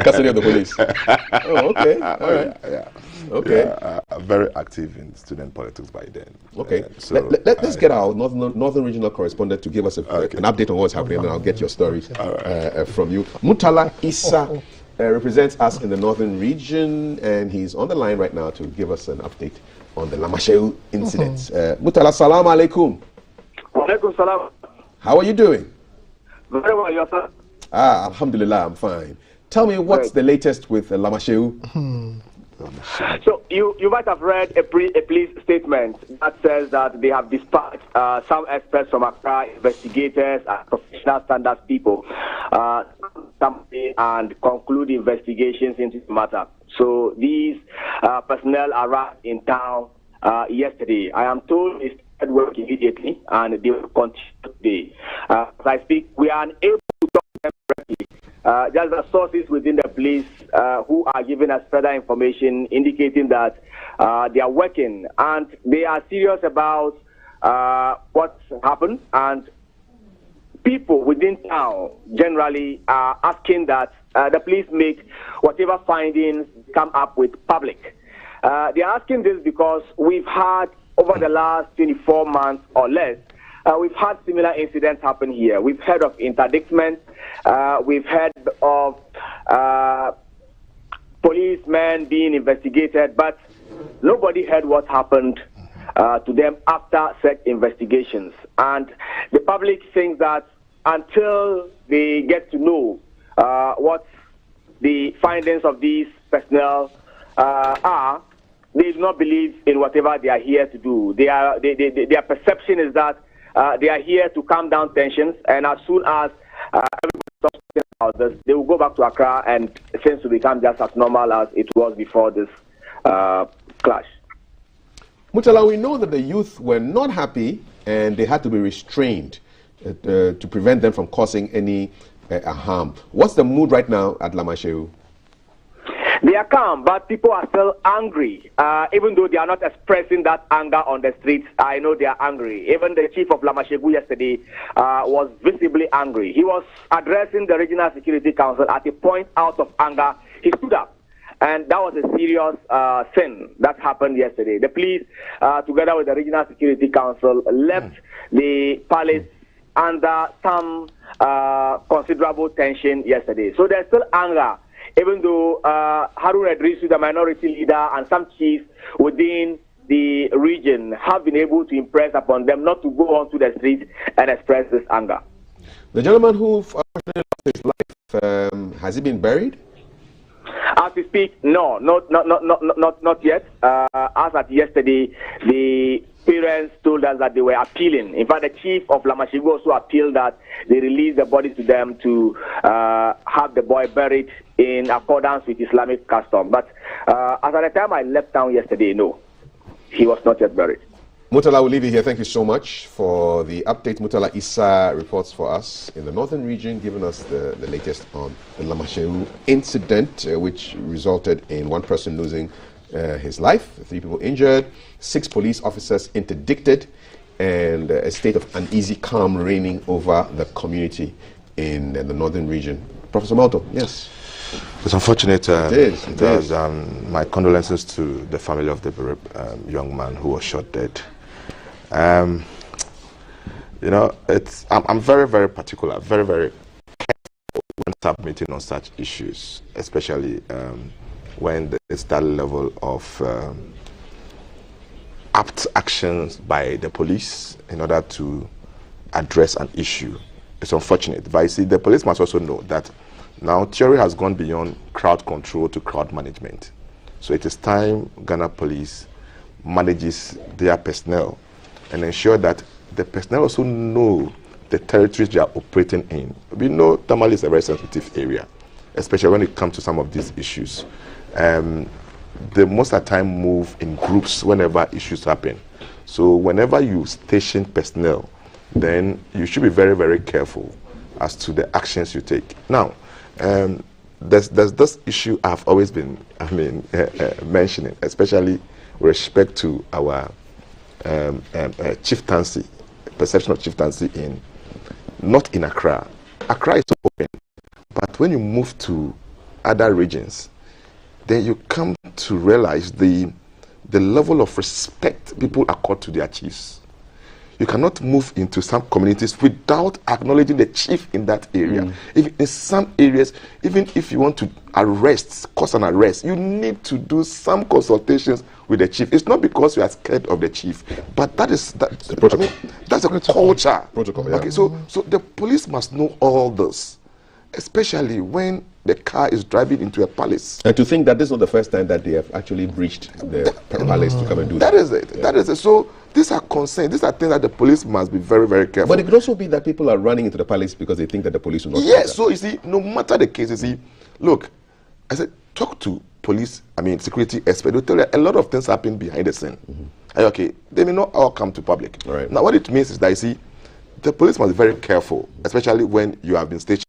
custody of the police. Oh, okay. All right. Yeah. Okay. Yeah, very active in student politics by then. Okay. So let's get our northern regional correspondent to give us an update on what's happening, and I'll get your stories from you. Mutala Issa represents us in the northern region, and he's on the line right now to give us an update on the Lamasheu incident. Mutala, salam alaikum. Walaikum salam. How are you doing? Very well, yourself. Alhamdulillah, I'm fine. Tell me what's the latest with Lamasheu? So you might have read a police statement that says that they have dispatched some experts from Accra, investigators and professional standards people, and conclude investigations into the matter. So these personnel arrived in town yesterday. I am told they started work immediately and they will continue today. As I speak, we are unable to talk to them directly. Just the sources within the police who are giving us further information indicating that they are working and they are serious about what's happened, and people within town generally are asking that the police make whatever findings come up with public. They are asking this because we've had, over the last 24 months or less, we've had similar incidents happen here. We've heard of interdictment. We've heard of policemen being investigated, but nobody heard what happened to them after such investigations. And the public thinks that until they get to know what the findings of these personnel are, they do not believe in whatever they are here to do. Their perception is that they are here to calm down tensions, and as soon as everybody stops talking about this, they will go back to Accra and things will become just as normal as it was before this clash. Mutala, we know that the youth were not happy and they had to be restrained to prevent them from causing any harm. What's the mood right now at Lamasheu? They are calm, but people are still angry. Even though they are not expressing that anger on the streets, I know they are angry. Even the chief of Lamashegu yesterday was visibly angry. He was addressing the Regional Security Council at a point out of anger. He stood up, and that was a serious sin that happened yesterday. The police, together with the Regional Security Council, left the palace under some considerable tension yesterday. So there's still anger. Even though Harun Idrisu, the minority leader, and some chiefs within the region have been able to impress upon them not to go onto the streets and express this anger. The gentleman who unfortunately lost his life, has he been buried? As we speak, no, not yet. As at yesterday, the parents told us that they were appealing. In fact, the chief of Lamashegu also appealed that they release the body to them to have the boy buried in accordance with Islamic custom. But as at the time I left town yesterday, no, he was not yet buried. Mutala, we'll leave you here. Thank you so much for the update. Mutala Issa reports for us in the northern region, giving us the latest on the Lamasheu incident, which resulted in one person losing his life, 3 people injured, 6 police officers interdicted, and a state of uneasy calm reigning over the community in the northern region. Professor Malto, yes. It's unfortunate. It is. My condolences to the family of the young man who was shot dead. You know, I'm very, very particular, very, very careful when submitting on such issues, especially when there's that level of apt actions by the police in order to address an issue. It's unfortunate, but you see, the police must also know that now theory has gone beyond crowd control to crowd management. So it is time Ghana Police manages their personnel and ensure that the personnel also know the territories they are operating in. We know Tamale is a very sensitive area, especially when it comes to some of these issues. They most of the time move in groups whenever issues happen. So whenever you station personnel, then you should be very, very careful as to the actions you take. Now, there's this issue I've always been, mentioning, especially with respect to our chieftaincy, perception of chieftaincy not in Accra. Accra is open, but when you move to other regions, then you come to realize the level of respect people accord to their chiefs. You cannot move into some communities without acknowledging the chief in that area. If in some areas, even if you want to cause an arrest, you need to do some consultations with the chief. It's not because you are scared of the chief, but that's a culture. Protocol, yeah. Okay, so the police must know all this, especially when the car is driving into a palace. And to think that this is not the first time that they have actually breached the palace to come and do that. That is it. Yeah. That is it. So these are concerns. These are things that the police must be very, very careful. But it could also be that people are running into the palace because they think that the police will not. Yes. So you see, no matter the case, you see, look, I said, talk to police. Security experts. They'll tell you a lot of things happen behind the scene. Okay, they may not all come to public. Right. Now, what it means is that you see, the police must be very careful, especially when you have been stationed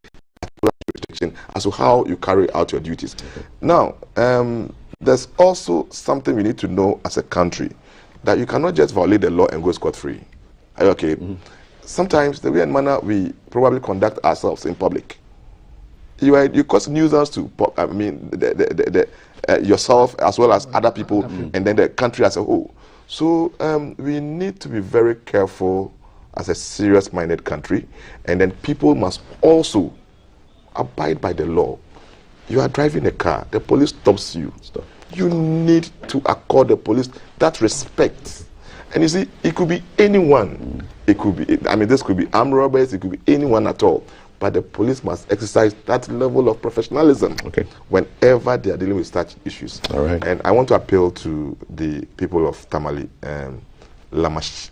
as to how you carry out your duties. Now, there's also something we need to know as a country, that you cannot just violate the law and go scot-free. Okay? Sometimes the way and manner we probably conduct ourselves in public, you cause nuisance to yourself as well as other people, and then the country as a whole. So we need to be very careful as a serious-minded country, and then people must also abide by the law. You are driving a car, the police stops you. You need to accord the police that respect. And you see, it could be anyone. It could be, this could be armed robbers, it could be anyone at all. But the police must exercise that level of professionalism whenever they are dealing with such issues. All right. And I want to appeal to the people of Tamale, Lamasheu.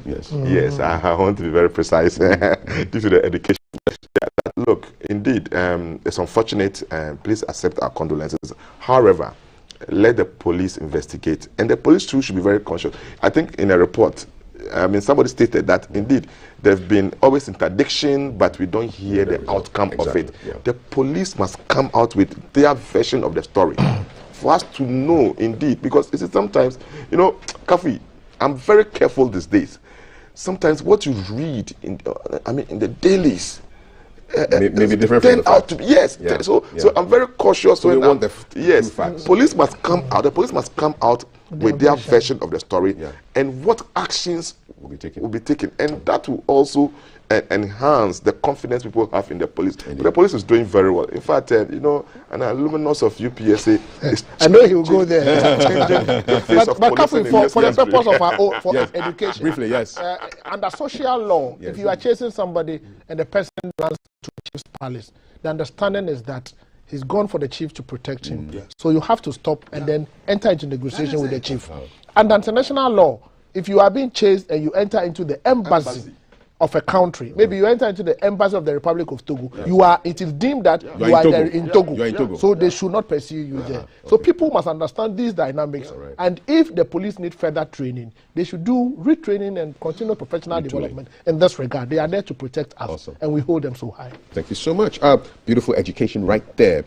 Yes. Yes, I want to be very precise due to the education. Look, indeed, it's unfortunate, and please accept our condolences. However, let the police investigate, and the police too should be very conscious. I think in a report, somebody stated that indeed there have been always interdiction, but we don't hear the outcome of it. Yeah. The police must come out with their version of the story for us to know indeed, because it's sometimes, Kafi, I'm very careful these days. Sometimes what you read in the dailies, maybe different from the facts. Yes. Yeah. So I'm very cautious. So when we want the facts. Police must come out. The police must come out with their version of the story, and what actions will be taken, and that will also enhance the confidence people have in the police. But the police is doing very well. In fact, an alumnus of UPSA is I know he will go there. But for the purpose of our education, briefly, yes. Under social law, if you are chasing somebody and the person runs to a chief's palace, the understanding is that he's gone for the chief to protect him. So you have to stop and then enter into negotiation with the chief. Under international law, if you are being chased and you enter into the embassy of a country, maybe you enter into the embassy of the Republic of Togo, it is deemed that you are there in Togo. So they should not pursue you there. So people must understand these dynamics, and if the police need further training, they should do retraining and continue professional development in this regard. They are there to protect us, and we hold them so high. Thank you so much. Beautiful education right there.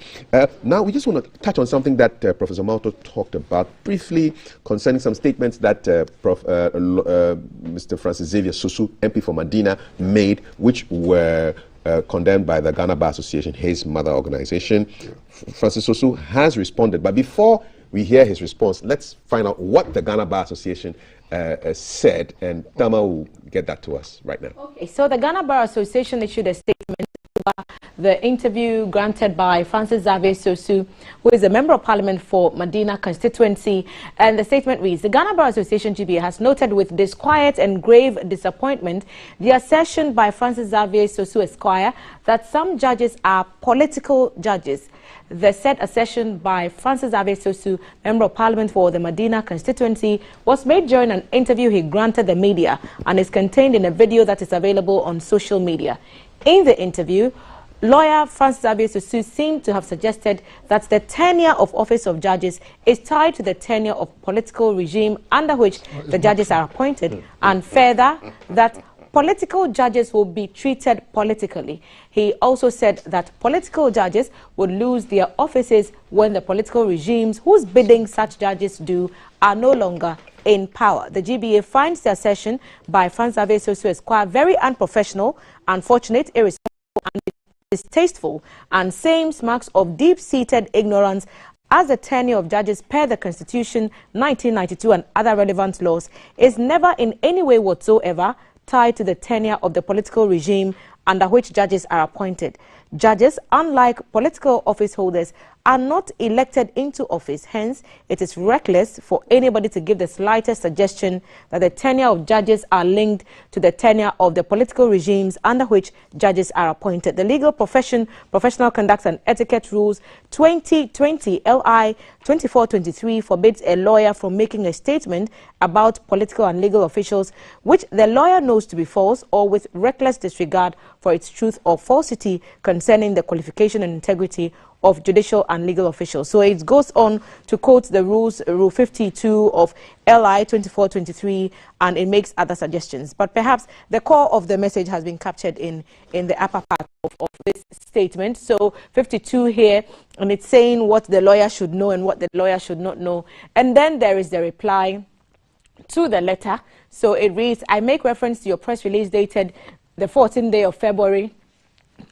Now we just want to touch on something that Professor Malto talked about briefly concerning some statements that Mr. Francis Xavier Susu, MP for Madina, made, which were condemned by the Ghana Bar Association, his mother organization. Francis Susu has responded, but before we hear his response, let's find out what the Ghana Bar Association said, and Tama will get that to us right now. Okay, so the Ghana Bar Association issued a statement over the interview granted by Francis Xavier Sosu, who is a member of parliament for Medina constituency. And the statement reads, the Ghana Bar Association GBA has noted with disquiet and grave disappointment the assertion by Francis Xavier Sosu Esquire that some judges are political judges. The said assertion by Francis Xavier Sosu, member of parliament for the Medina constituency, was made during an interview he granted the media and is contained in a video that is available on social media. In the interview, lawyer Francis Xavier Sosu seemed to have suggested that the tenure of office of judges is tied to the tenure of political regime under which the judges are appointed, and further that political judges will be treated politically. He also said that political judges would lose their offices when the political regimes whose bidding such judges do are no longer in power. The GBA finds the assertion by Francis Xavier Sosu Esquire very unprofessional, unfortunate, irresponsible, and distasteful, and seems marks of deep-seated ignorance as the tenure of judges per the Constitution 1992 and other relevant laws is never in any way whatsoever tied to the tenure of the political regime under which judges are appointed. Judges, unlike political office holders, are not elected into office. Hence, it is reckless for anybody to give the slightest suggestion that the tenure of judges are linked to the tenure of the political regimes under which judges are appointed. The Legal Profession, Professional Conduct and Etiquette Rules 2020 LI 2423 forbids a lawyer from making a statement about political and legal officials which the lawyer knows to be false or with reckless disregard for its truth or falsity concerning the qualification and integrity of judicial and legal officials. So it goes on to quote the rules, Rule 52 of LI 2423, and it makes other suggestions. But perhaps the core of the message has been captured in the upper part of this statement. So 52 here, and it's saying what the lawyer should know and what the lawyer should not know. And then there is the reply to the letter. So it reads, I make reference to your press release dated the 14th day of February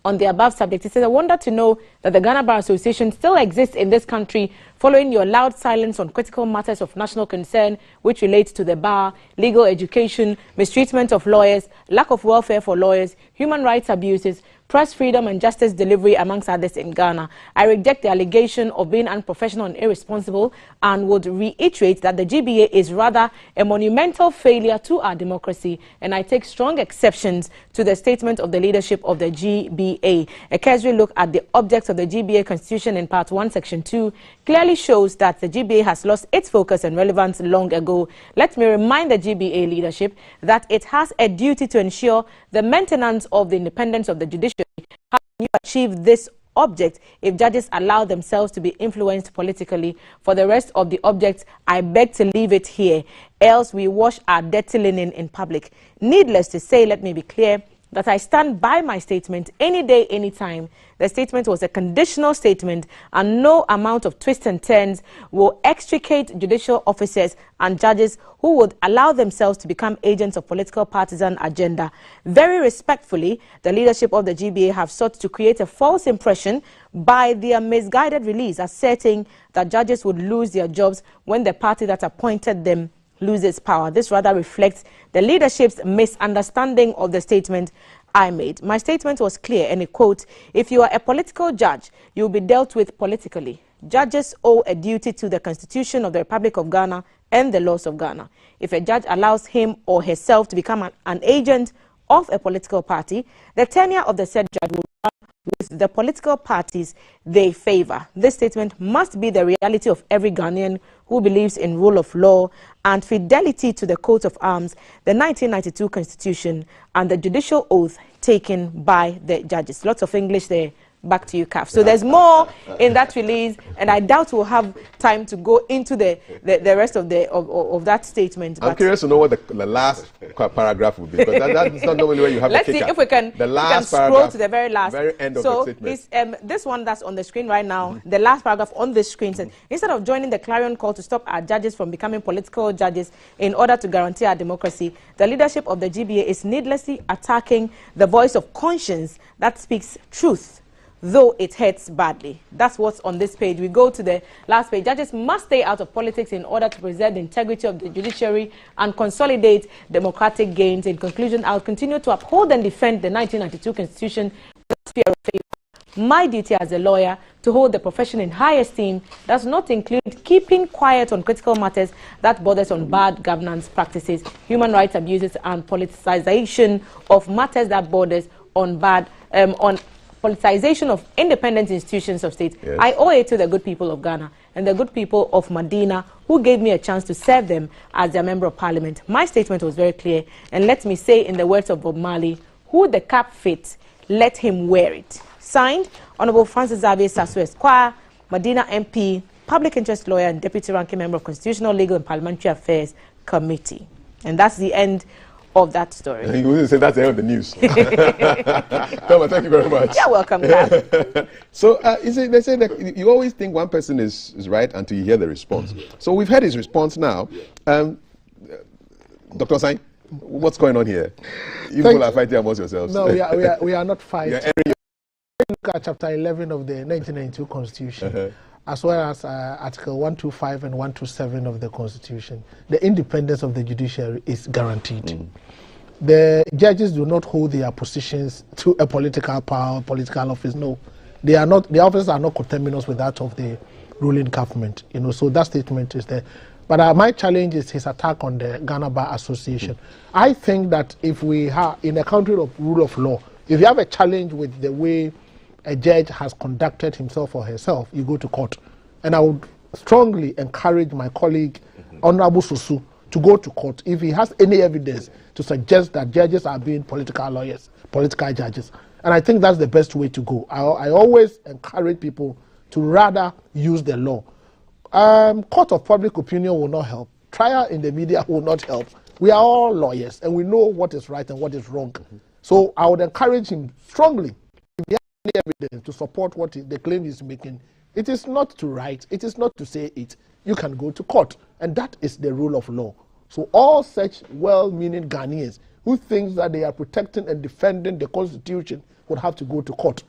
on the above subject. It says, I wonder to know that the Ghana Bar Association still exists in this country following your loud silence on critical matters of national concern which relates to the bar, legal education, mistreatment of lawyers, lack of welfare for lawyers, human rights abuses, press freedom and justice delivery, amongst others in Ghana. I reject the allegation of being unprofessional and irresponsible and would reiterate that the GBA is rather a monumental failure to our democracy, and I take strong exceptions to the statement of the leadership of the GBA. A cursory look at the objects of the GBA Constitution in Part 1, Section 2 clearly shows that the GBA has lost its focus and relevance long ago. Let me remind the GBA leadership that it has a duty to ensure the maintenance of the independence of the judiciary. How can you achieve this object if judges allow themselves to be influenced politically? For the rest of the objects, I beg to leave it here, else we wash our dirty linen in public. Needless to say, let me be clear that I stand by my statement any day, any time. The statement was a conditional statement, and no amount of twists and turns will extricate judicial officers and judges who would allow themselves to become agents of political partisan agenda. Very respectfully, the leadership of the GBA have sought to create a false impression by their misguided release, asserting that judges would lose their jobs when the party that appointed them loses power. This rather reflects the leadership's misunderstanding of the statement I made. My statement was clear, and I quote, if you are a political judge, you will be dealt with politically. Judges owe a duty to the Constitution of the Republic of Ghana and the laws of Ghana. If a judge allows him or herself to become an agent of a political party, the tenure of the said judge will run with the political parties they favor. This statement must be the reality of every Ghanaian who believes in rule of law and fidelity to the coat of arms, the 1992 Constitution, and the judicial oath taken by the judges. Lots of English there. Back to you, Kaf. So there's more in that release, and I doubt we'll have time to go into the rest of that statement. I'm curious to know what the last paragraph would be, because that's not normally where you have Let's the kicker. see if we can, scroll to the very last. Very end of so the statement. This one that's on the screen right now, the last paragraph on the screen says, instead of joining the clarion call to stop our judges from becoming political judges in order to guarantee our democracy, the leadership of the GBA is needlessly attacking the voice of conscience that speaks truth, though it hurts badly. That's what's on this page. We go to the last page. Judges must stay out of politics in order to preserve the integrity of the judiciary and consolidate democratic gains. In conclusion, I'll continue to uphold and defend the 1992 Constitution without fear of favor My duty as a lawyer to hold the profession in high esteem does not include keeping quiet on critical matters that borders on bad governance practices, human rights abuses, and politicization of matters that borders on politicization of independent institutions of state. Yes. I owe it to the good people of Ghana and the good people of Medina who gave me a chance to serve them as their member of parliament. My statement was very clear, and let me say in the words of Bob Marley, who the cap fits, let him wear it. Signed, Honorable Francis Xavier Sasso Esquire, Medina MP, public interest lawyer and deputy ranking member of Constitutional, Legal and Parliamentary Affairs Committee. And that's the end of that story. You wouldn't say that's the end of the news. Thelma, thank you very much. You're welcome, Dad. So they say that you always think one person is right until you hear the response. So we've heard his response now. Dr. Sain, what's going on here? You people are fighting amongst yourselves. No, we are not fighting. Look at Chapter 11 of the 1992 Constitution, as well as Article 125 and 127 of the Constitution. The independence of the judiciary is guaranteed. The judges do not hold their positions to a political power, political office. No, they are not. The officers are not coterminous with that of the ruling government. So that statement is there. But my challenge is his attack on the Ghana Bar Association. I think that if we have, in a country of rule of law, if you have a challenge with the way a judge has conducted himself or herself, you go to court. And I would strongly encourage my colleague, Honorable Susu, to go to court if he has any evidence to suggest that judges are being political lawyers, political judges. And I think that's the best way to go. I always encourage people to rather use the law. Court of public opinion will not help. Trial in the media will not help. We are all lawyers and we know what is right and what is wrong. So I would encourage him strongly, if he has any evidence to support what the claim he's making, it is not to write, it is not to say it. You can go to court, and that is the rule of law. So all such well-meaning Ghanaians who think that they are protecting and defending the Constitution would have to go to court.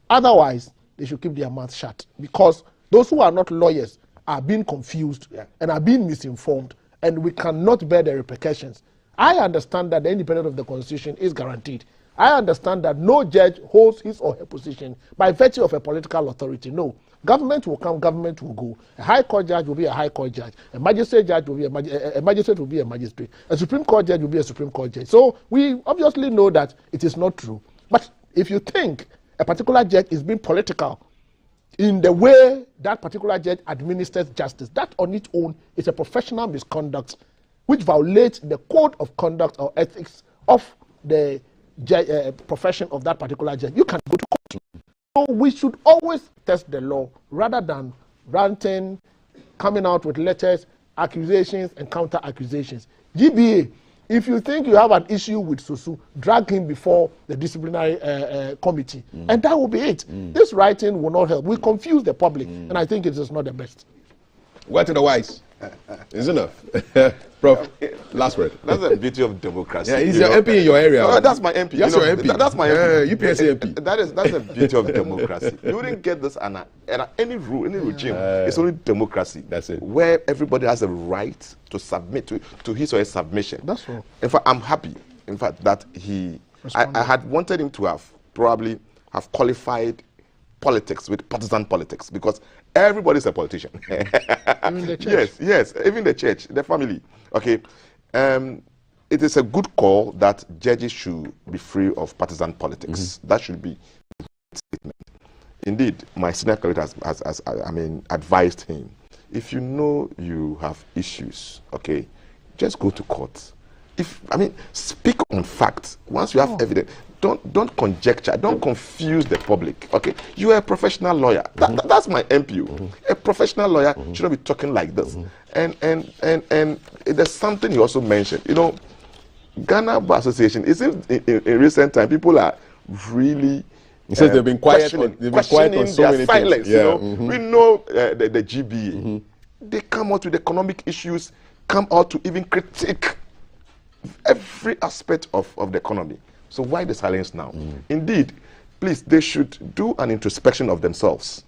Otherwise, they should keep their mouths shut, because those who are not lawyers are being confused and are being misinformed, and we cannot bear the repercussions. I understand that the independence of the Constitution is guaranteed. I understand that no judge holds his or her position by virtue of a political authority. No. Government will come, government will go. A high court judge will be a high court judge. A magistrate judge will be a magistrate will be a magistrate. A Supreme Court judge will be a Supreme Court judge. So we obviously know that it is not true. But if you think a particular judge is being political in the way that particular judge administers justice, that on its own is a professional misconduct which violates the code of conduct or ethics of the profession of that particular judge. You can go to court. So we should always test the law rather than ranting, coming out with letters, accusations, and counter-accusations. GBA, if you think you have an issue with Susu, drag him before the disciplinary committee, and that will be it. This writing will not help. We confuse the public, and I think it is not the best. Word to the wise. Is enough. Prof, last word. That's the beauty of democracy. Yeah, he's your MP in your area. Oh, that's my MP. That's your MP. That's my MP. UPSC MP. That's the beauty of democracy. You wouldn't get this in any rule, any regime. It's only democracy. That's it. Where everybody has a right to submit to his or her submission. That's all. In fact, I'm happy, in fact, that I had wanted him to have probably have qualified politics with partisan politics, because everybody's a politician. Even the church. Yes, even the church, the family. Okay, it is a good call that judges should be free of partisan politics. That should be the statement. Indeed, my senior colleague has advised him, if you know you have issues, okay, just go to court. Speak on facts. Once you have evidence, don't conjecture, don't confuse the public. Okay, you are a professional lawyer. That's my MPO. A professional lawyer should not be talking like this. And there's something you also mentioned. You know, Ghana Bar Association. In recent time, people are really. He says they've been quiet. They've been quiet on so many silence. things. Yeah. We know the GBA. They come out with economic issues. Come out to even critique every aspect of the economy. So why the silence now? Indeed, please, they should do an introspection of themselves.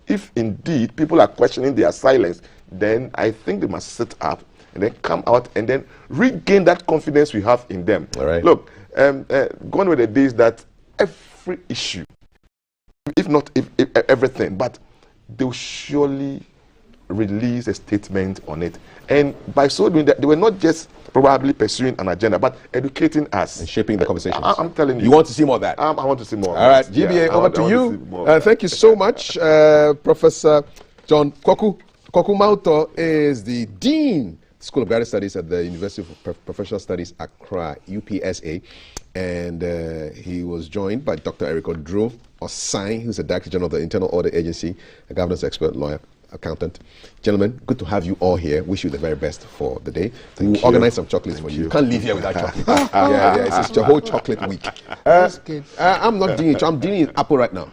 If indeed people are questioning their silence, then I think they must sit up and then come out and then regain that confidence we have in them. All right. Look, gone with the days that every issue, if not everything, but they'll surely release a statement on it. And by so doing that, they were not just probably pursuing an agenda, but educating us. And shaping the conversations. I'm telling you. You want to see more of that? I want to see more. All right, GBA, over to you. Thank you so much. Professor John Kwaku Mauto is the Dean, School of Graduate Studies at the University of Professional Studies, Accra, UPSA. And he was joined by Dr. Eric Odro Osai, who's the Director General of the Internal Audit Agency, a governance expert, lawyer, accountant. Gentlemen, good to have you all here. Wish you the very best for the day. We'll organize some chocolates for you. You can't leave here without chocolate. It's the whole chocolate week. I'm not doing it. I'm dealing in Apple right now.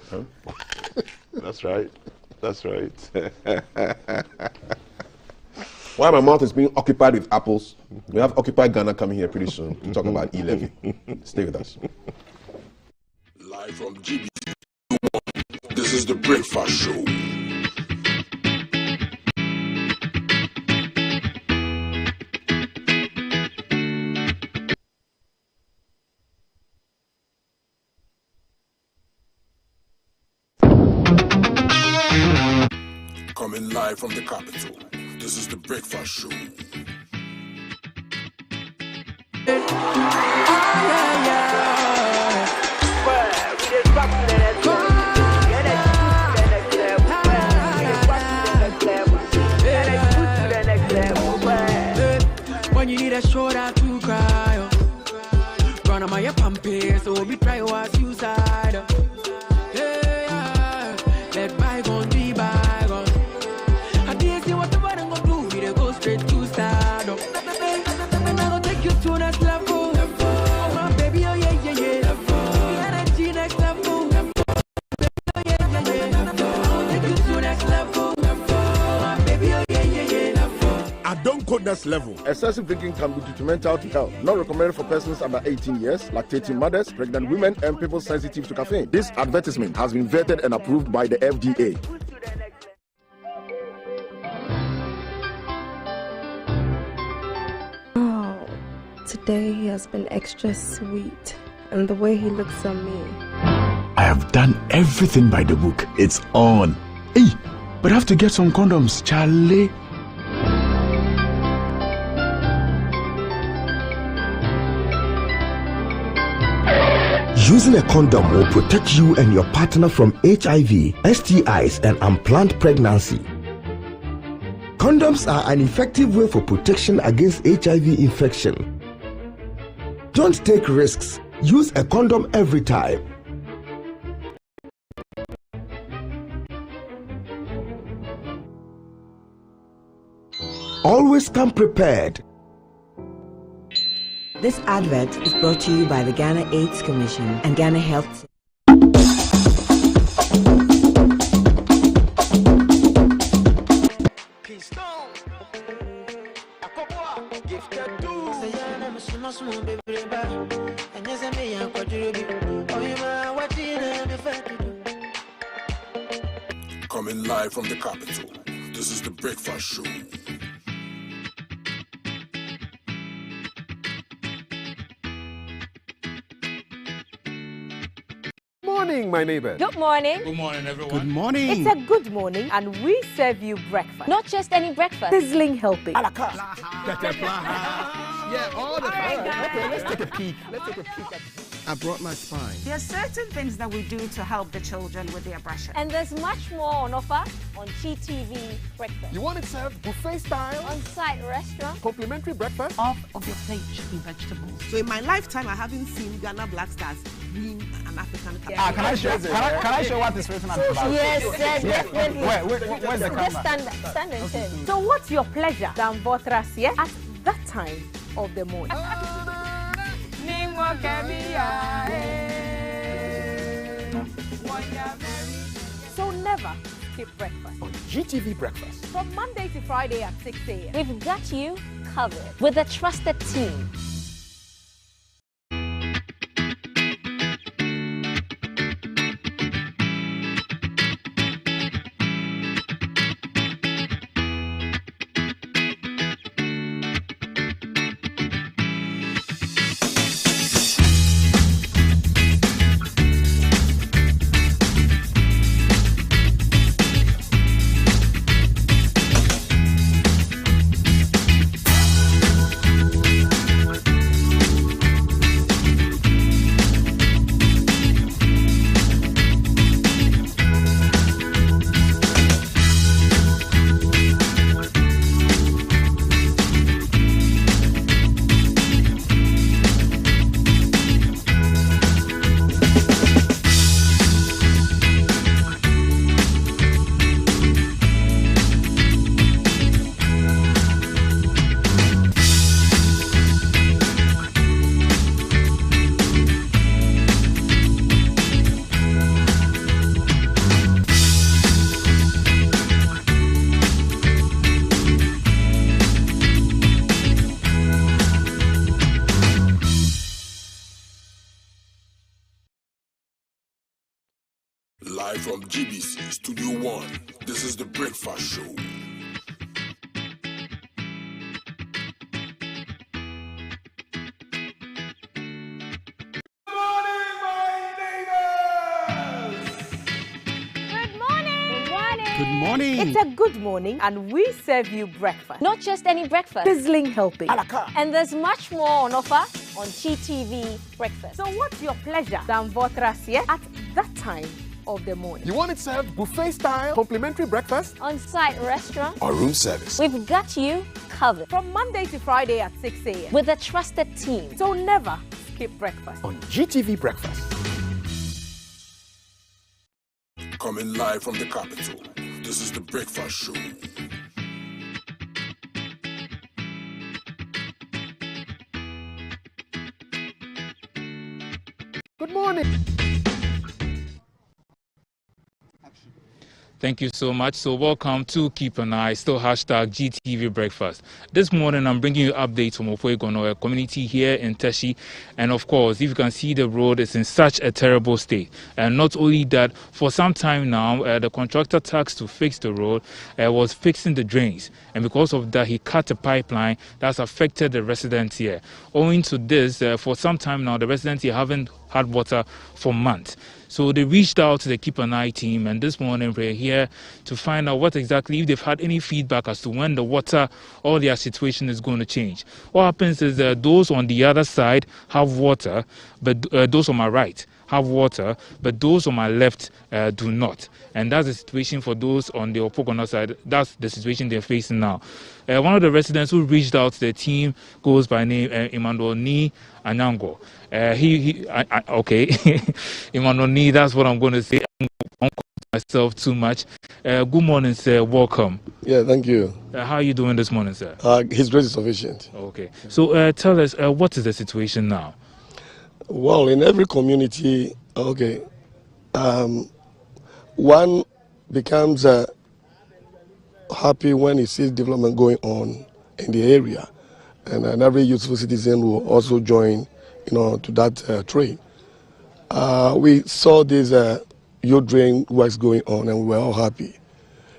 That's right. That's right. While my mouth is being occupied with apples, we have Occupy Ghana coming here pretty soon to talk about E-levy. Stay with us. Live from GB. This is the Breakfast Show. Coming live from the capital. This is the Breakfast Show. When you need a shoulder to cry, run on my pampers, so we try our suicide. Let bygone be bygone. I didn't see what the bottom gonna do. We go straight to stardom. And I'll take you to next level. Oh my baby, oh yeah, yeah, yeah. The energy next level. Baby, oh yeah, yeah, yeah. I'll take you to next level. Oh my baby, oh yeah, yeah, yeah. I don't code next level. Excessive drinking can be detrimental to health. Not recommended for persons under 18 years, lactating mothers, pregnant women, and people sensitive to caffeine. This advertisement has been vetted and approved by the FDA. Oh, today he has been extra sweet, and the way he looks at me. I have done everything by the book. It's on. Hey, but I have to get some condoms, Charlie. Using a condom will protect you and your partner from HIV, STIs, and unplanned pregnancy. Condoms are an effective way for protection against HIV infection. Don't take risks. Use a condom every time. Always come prepared. This advert is brought to you by the Ghana AIDS Commission and Ghana Health. Coming live from the capital. This is the Breakfast Show. Morning, my neighbor. Good morning. Good morning, everyone. Good morning. It's a good morning, and we serve you breakfast. Not just any breakfast. Sizzling helping. Yeah, all the time. Okay, let's take a peek. I brought my spine. There are certain things that we do to help the children with their brushing. And there's much more on offer on GTV Breakfast. You want it served buffet style? On-site restaurant. Complimentary breakfast? Half of your plate should be vegetables. So in my lifetime, I haven't seen Ghana Black Stars being an African. Yeah. Can I show what is written on the bag? Yes, definitely. Where's the camera? Just stand and turn. So what's your pleasure than Botras, yeah? At that time of the morning. So never skip breakfast. On GTV Breakfast. From Monday to Friday at 6 a.m. We've got you covered with a trusted team. Live from GBC Studio 1, this is the Breakfast Show. Good morning. It's a good morning, and we serve you breakfast. Not just any breakfast. Sizzling helping. And there's much more on offer on GTV Breakfast. So what's your pleasure than votras at that time of the morning? You want it served buffet style, complimentary breakfast? On-site restaurant. Or room service? We've got you covered. From Monday to Friday at 6 a.m. With a trusted team. So never skip breakfast. On GTV Breakfast. Coming live from the capital, this is the Breakfast Show. Good morning. Thank you so much. So welcome to Keep an Eye, still hashtag GTV Breakfast. This morning I'm bringing you updates from Ofoegono, a community here in Teshi. And of course, if you can see, the road is in such a terrible state. And not only that, for some time now, the contractor tasked to fix the road was fixing the drains. And because of that, he cut a pipeline that's affected the residents here. Owing to this, for some time now, the residents here haven't had water for months. So they reached out to the Keep an Eye team, and this morning we're here to find out what exactly, if they've had any feedback as to when the water or their situation is going to change. What happens is those on the other side have water, but those on my right have water, but those on my left do not. And that's the situation for those on the Opogono side. That's the situation they're facing now. One of the residents who reached out to the team goes by name Emmanuel Ni Anyango. Okay, Emmanuel Ni, that's what I'm going to say. I won't call myself too much. Good morning, sir. Welcome. Yeah, thank you. How are you doing this morning, sir? His grace is sufficient. Okay. So tell us, what is the situation now? Well, in every community, okay, one becomes happy when he sees development going on in the area, and every useful citizen will also join, to that train. We saw this youth drain works going on, and we were all happy.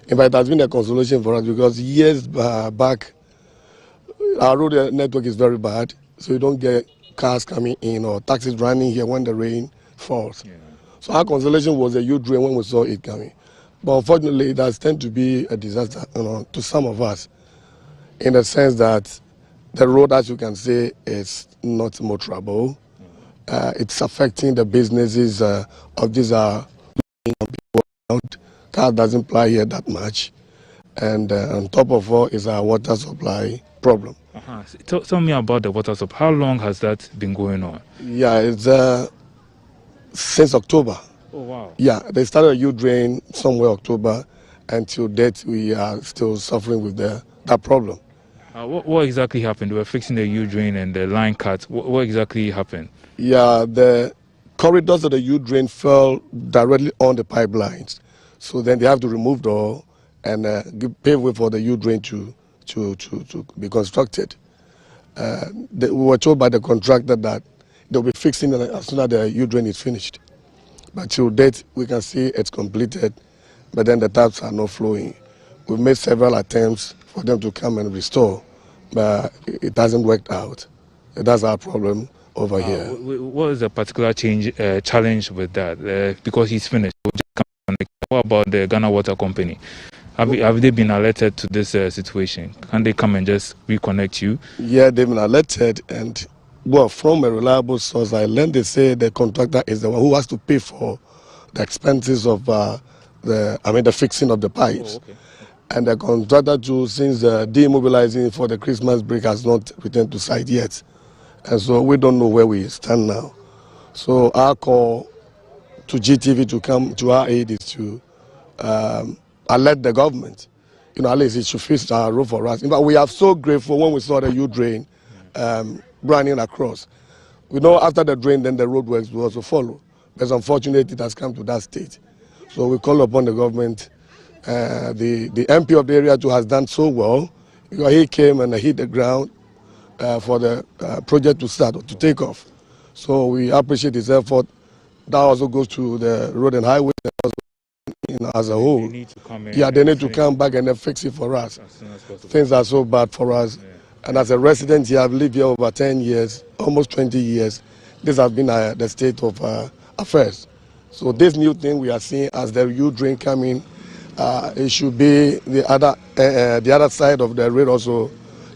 In fact, it has been a consolation for us because years back, our road network is very bad, so you don't get cars coming in or taxis running here when the rain falls. Yeah. So our consolation was a huge drain when we saw it coming. But unfortunately, it has tended to be a disaster, to some of us, in the sense that the road, as you can see, is not motorable. It's affecting the businesses of these people around. Car doesn't ply here that much. And on top of all is our water supply problem. Tell me about the water supply. How long has that been going on? Yeah, it's since October. Oh, wow. Yeah, they started a youth drain somewhere October, and till date we are still suffering with that problem. What exactly happened? They were fixing the youth drain and the line cut. What exactly happened? Yeah, the corridors of the youth drain fell directly on the pipelines. So then they have to remove the all and pave way for the youth drain to be constructed. We were told by the contractor that they'll be fixing it as soon as the youth drain is finished. But till date, we can see it's completed, but then the taps are not flowing. We've made several attempts for them to come and restore, but it hasn't worked out. That's our problem over here. What is the particular challenge with that? Because he's finished. What about the Ghana Water Company? Have they been alerted to this situation? Can they come and just reconnect you? Yeah, they've been alerted, and well, from a reliable source, I learned they say the contractor is the one who has to pay for the expenses of the fixing of the pipes. Oh, okay. And the contractor too, since demobilizing for the Christmas break, has not returned to site yet. And so we don't know where we stand now. So our call to GTV to come to our aid is to alert the government. At least it should fix our road for us. In fact, we are so grateful when we saw the youth drain running across. We know after the drain, then the roadworks will also follow. But unfortunately, it has come to that state. So we call upon the government. The MP of the area too has done so well because he came and hit the ground for the project to start or to take off. So we appreciate his effort. That also goes to the road and highway, and also as a whole. They need to come in. Yeah, they need to come back and then fix it for us. As soon as possible. Things are so bad for us. Yeah. And as a resident here, I've lived here over 10 years, almost 20 years. This has been the state of affairs. So this new thing we are seeing as the youth drain coming, it should be the other side of the road also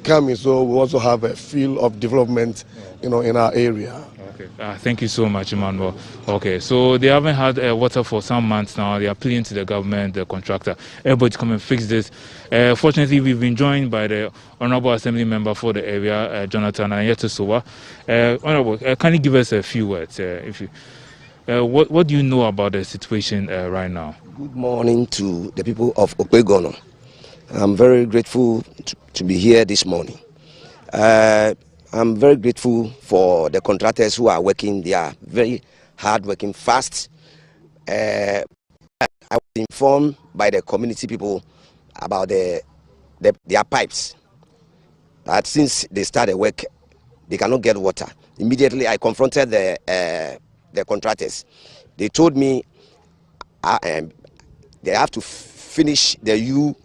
coming. So we also have a feel of development, in our area. Okay. Thank you so much, Emmanuel. Okay, so they haven't had water for some months now. They are pleading to the government, the contractor, everybody to come and fix this. Fortunately, we've been joined by the Honorable Assembly Member for the area, Jonathan Ayetosowa. Honorable, can you give us a few words? What do you know about the situation right now? Good morning to the people of Okwegono. I'm very grateful to be here this morning. I'm very grateful for the contractors who are working. They are very hard working, fast. I was informed by the community people about their pipes. But since they started work, they cannot get water. Immediately, I confronted the contractors. They told me they have to finish the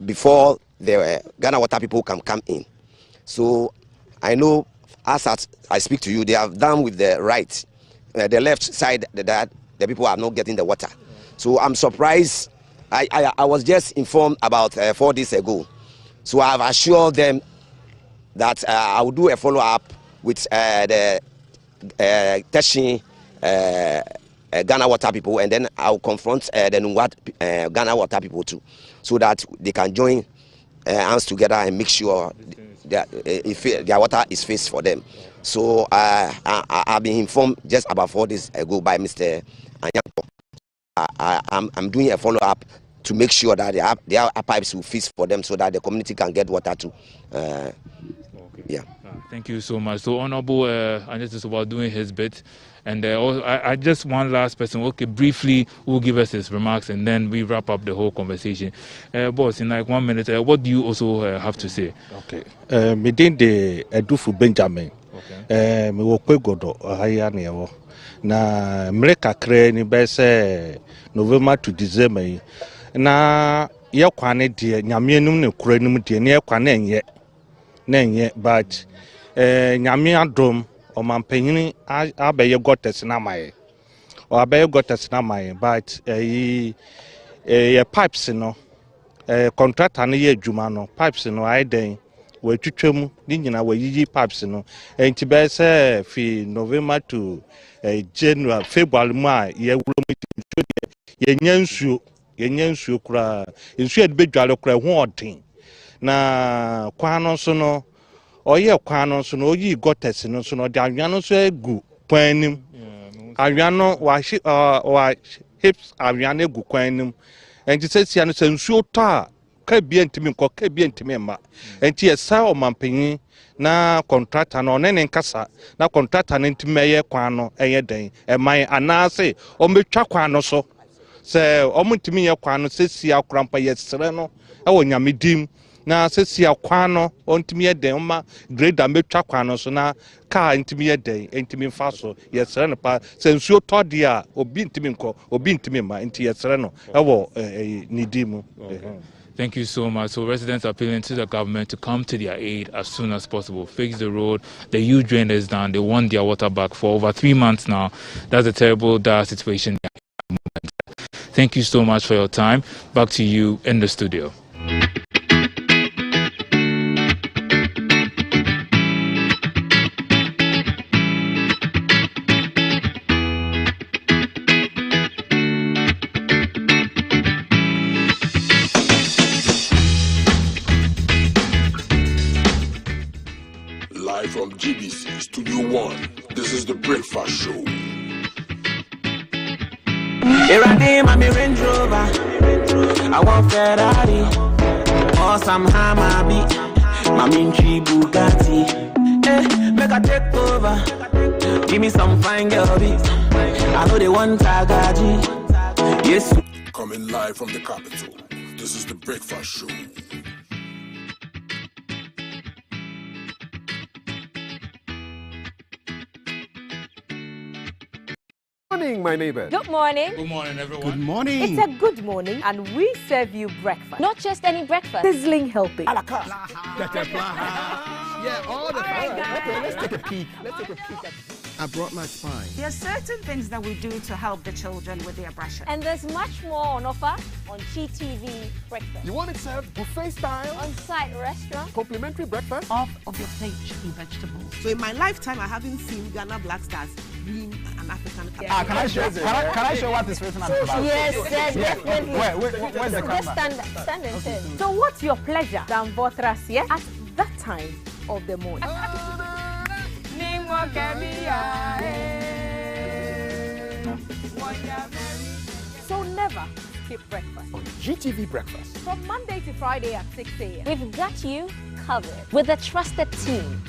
before the Ghana Water people can come in. So I know as I speak to you, they have done with the right, the left side that the people are not getting the water. So I'm surprised. I was just informed about 4 days ago. So I have assured them that I will do a follow-up with the Teshi Ghana Water people, and then I'll confront the Nungwat Ghana Water people too, so that they can join hands together and make sure that their water is fixed for them. So I've been informed just about 4 days ago by Mr. Anyanko. I'm doing a follow-up to make sure that their pipes will fix for them so that the community can get water too. Yeah. Thank you so much. So Honorable Anyanko is about doing his bit. And I just one last person. Okay, briefly, will give us his remarks, and then we wrap up the whole conversation. Boss, in like 1 minute, what do you also have to say? Okay. Me den de Edufu Benjamin. Okay. Me wo Kwegodo haya ne wo. Na mreka kre ni be se November to December. Na ye kwane de nyame enum ne kura enum de ne ye kwane enye. Na enye but nyame adom o mampanyini abeye gotes na maye. O abeye gotes na maye but ye pipes no contractor na ye adwuma no pipes no aiden we twetwam ni nyina we yiyi pipes no enti be se fi November to January February ma ye wuro ye nyansuo kura nsuo de bedwale kura ho odin na kwano so no oye kwano so no oyi gotes no so no de anwano so egu kwanim anwano wa hips anwano egu kwanim enti sesia no sensuo to ka bia ntimi nko ka bia ntimi ma enti esa o mampanyi na contractor no ne nkasa na contractor ne ntimi ye kwano eye den eman anase o metwa kwano so se o ntimi ye kwano sesia krampa ye sere no e wo nyamedim na sesia kwano ontimi ye den ma grade metwa kwano so na ka ntimi ye den ntimi mfa so ye sere no pa sensuo to de a obi ntimi nko obi ntimi ma enti ye sere no e wo nidimu. Thank you so much. So residents are appealing to the government to come to their aid as soon as possible. Fix the road. The huge drain is down. They want their water back for over 3 months now. That's a terrible, dire situation. Thank you so much for your time. Back to you in the studio. From GBC Studio 1, this is the Breakfast Show. Here I am, I'm a Range Rover. I want Ferrari. Or some Hammer beat. My Minchi Bugatti. Make a take over. Give me some fine girl beat. I know they want Tagaji. Yes. Coming live from the capital, this is the Breakfast Show. morning, my neighbors. Good morning. Good morning, everyone. Good morning. It's a good morning, and we serve you breakfast. Not just any breakfast. Sizzling healthy. A la carte. Yeah, all the time. Okay, let's take a peek. I brought my spine. There are certain things that we do to help the children with their brushing. And there's much more on offer on GTV Breakfast. You want it served buffet style? On-site restaurant. Complimentary breakfast? Off of your plate should be vegetables. So in my lifetime, I haven't seen Ghana Black Stars win an African Cup. Can I show? Can I show what is written on the box? Yes, definitely. Where's the camera? Just stand and turn. So what's your pleasure than Votras, yeah? At that time of the morning. So never skip breakfast. On GTV Breakfast. From Monday to Friday at 6 a.m. We've got you covered with a trusted team.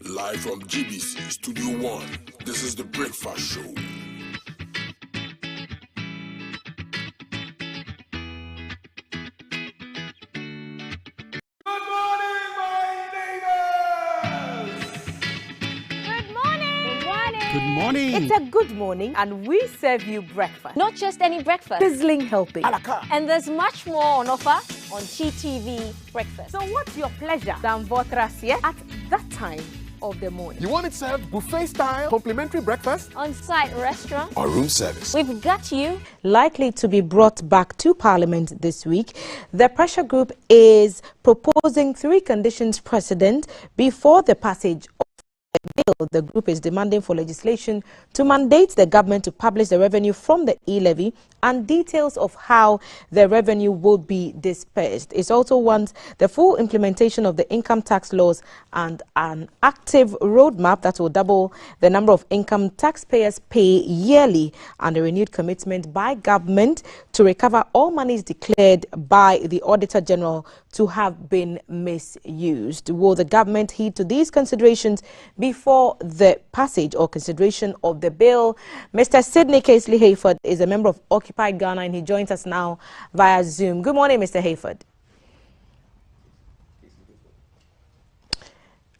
Live from GBC Studio 1, this is the Breakfast Show. Good morning. It's a good morning, and we serve you breakfast. Not just any breakfast. Sizzling healthy. A la carte. And there's much more on offer on GTV Breakfast. So what's your pleasure than Votras, yeah? At that time of the morning. You want it served buffet style? Complimentary breakfast? On-site restaurant. Or room service? We've got you. Likely to be brought back to Parliament this week, the pressure group is proposing 3 conditions precedent before the passage of the bill. The group is demanding for legislation to mandate the government to publish the revenue from the E-levy and details of how the revenue will be dispersed. It also wants the full implementation of the income tax laws and an active roadmap that will double the number of income taxpayers pay yearly, and a renewed commitment by government to recover all monies declared by the Auditor General to have been misused. Will the government heed to these considerations before the passage or consideration of the bill? Mr. Sidney Casely Hayford is a member of Occupy Ghana, and he joins us now via Zoom. Good morning, Mr. Hayford.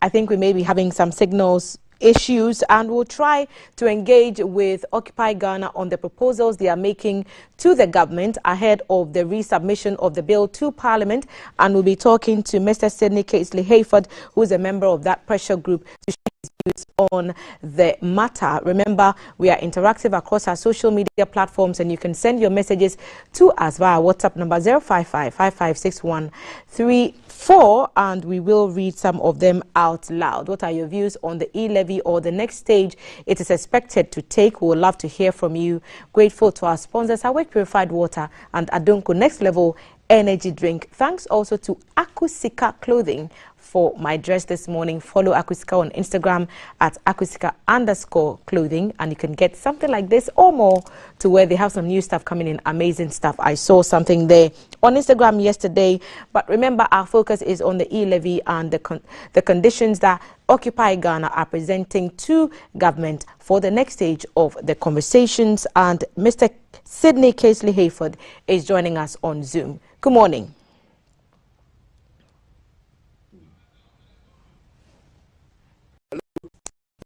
I think we may be having some signals issues, and we'll try to engage with Occupy Ghana on the proposals they are making to the government ahead of the resubmission of the bill to Parliament. And we'll be talking to Mr. Sidney Casely Hayford, who is a member of that pressure group, to share his views on the matter. Remember, we are interactive across our social media platforms, and you can send your messages to us via WhatsApp number 055-5561-34, and we will read some of them out loud. What are your views on the E-levy or the next stage it is expected to take? We would love to hear from you. Grateful to our sponsors, Awake Purified Water and Adonko Next Level Energy Drink. Thanks also to Akusika Clothing for my dress this morning. Follow Akusika on Instagram at Akusika_clothing, and you can get something like this or more to wear. They have some new stuff coming in, amazing stuff. I saw something there on Instagram yesterday. But remember, our focus is on the E-levy and the conditions that Occupy Ghana are presenting to government for the next stage of the conversations. And Mr. Sidney Casely Hayford is joining us on Zoom. Good morning.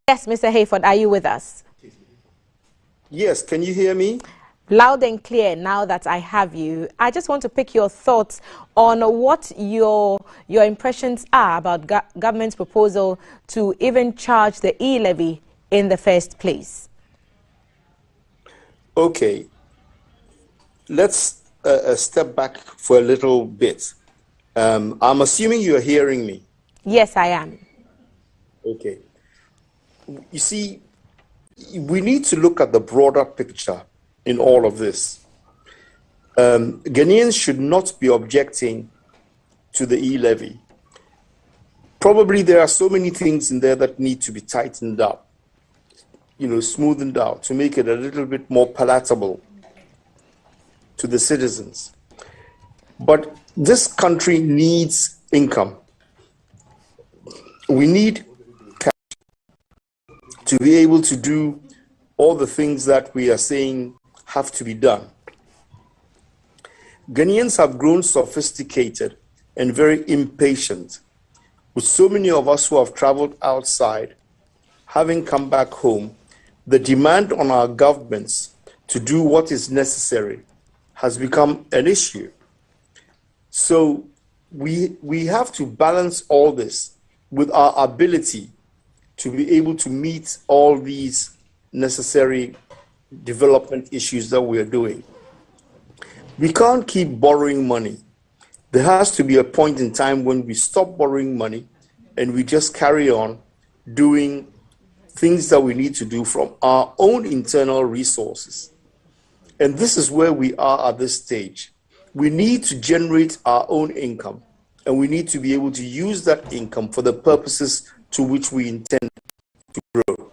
Yes, Mr. Hayford, are you with us? Yes, can you hear me? Loud and clear now that I have you. I just want to pick your thoughts on what your impressions are about government's proposal to even charge the E-levy in the first place. Okay, let's step back for a little bit. I'm assuming you're hearing me. Yes, I am. Okay. You see, we need to look at the broader picture in all of this. Ghanaians should not be objecting to the E-levy. Probably there are so many things in there that need to be tightened up, smoothened out to make it a little bit more palatable to the citizens. But this country needs income. We need cash to be able to do all the things that we are saying have to be done. Ghanaians have grown sophisticated and very impatient, with so many of us who have traveled outside, having come back home. The demand on our governments to do what is necessary has become an issue. So we have to balance all this with our ability to be able to meet all these necessary development issues that we are doing. We can't keep borrowing money. There has to be a point in time when we stop borrowing money and we just carry on doing things that we need to do from our own internal resources. And this is where we are at this stage. We need to generate our own income, and we need to be able to use that income for the purposes to which we intend to grow.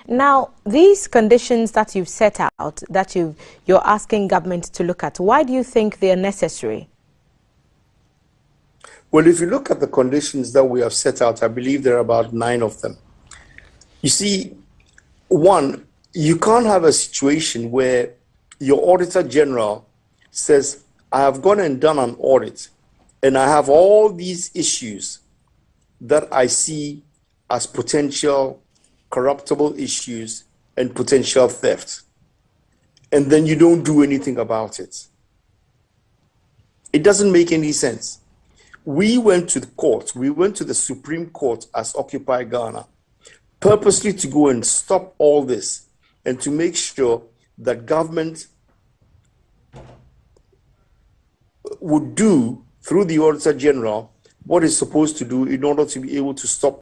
Now, these conditions that you've set out, that you're asking government to look at, why do you think they are necessary? Well, if you look at the conditions that we have set out, I believe there are about 9 of them. You see, one, you can't have a situation where your Auditor General says, I have gone and done an audit, and I have all these issues that I see as potential corruptible issues and potential theft, and then you don't do anything about it. It doesn't make any sense. We went to the court, we went to the Supreme Court as Occupy Ghana, purposely to go and stop all this and to make sure that government would do, through the Auditor General, what it's supposed to do in order to be able to stop.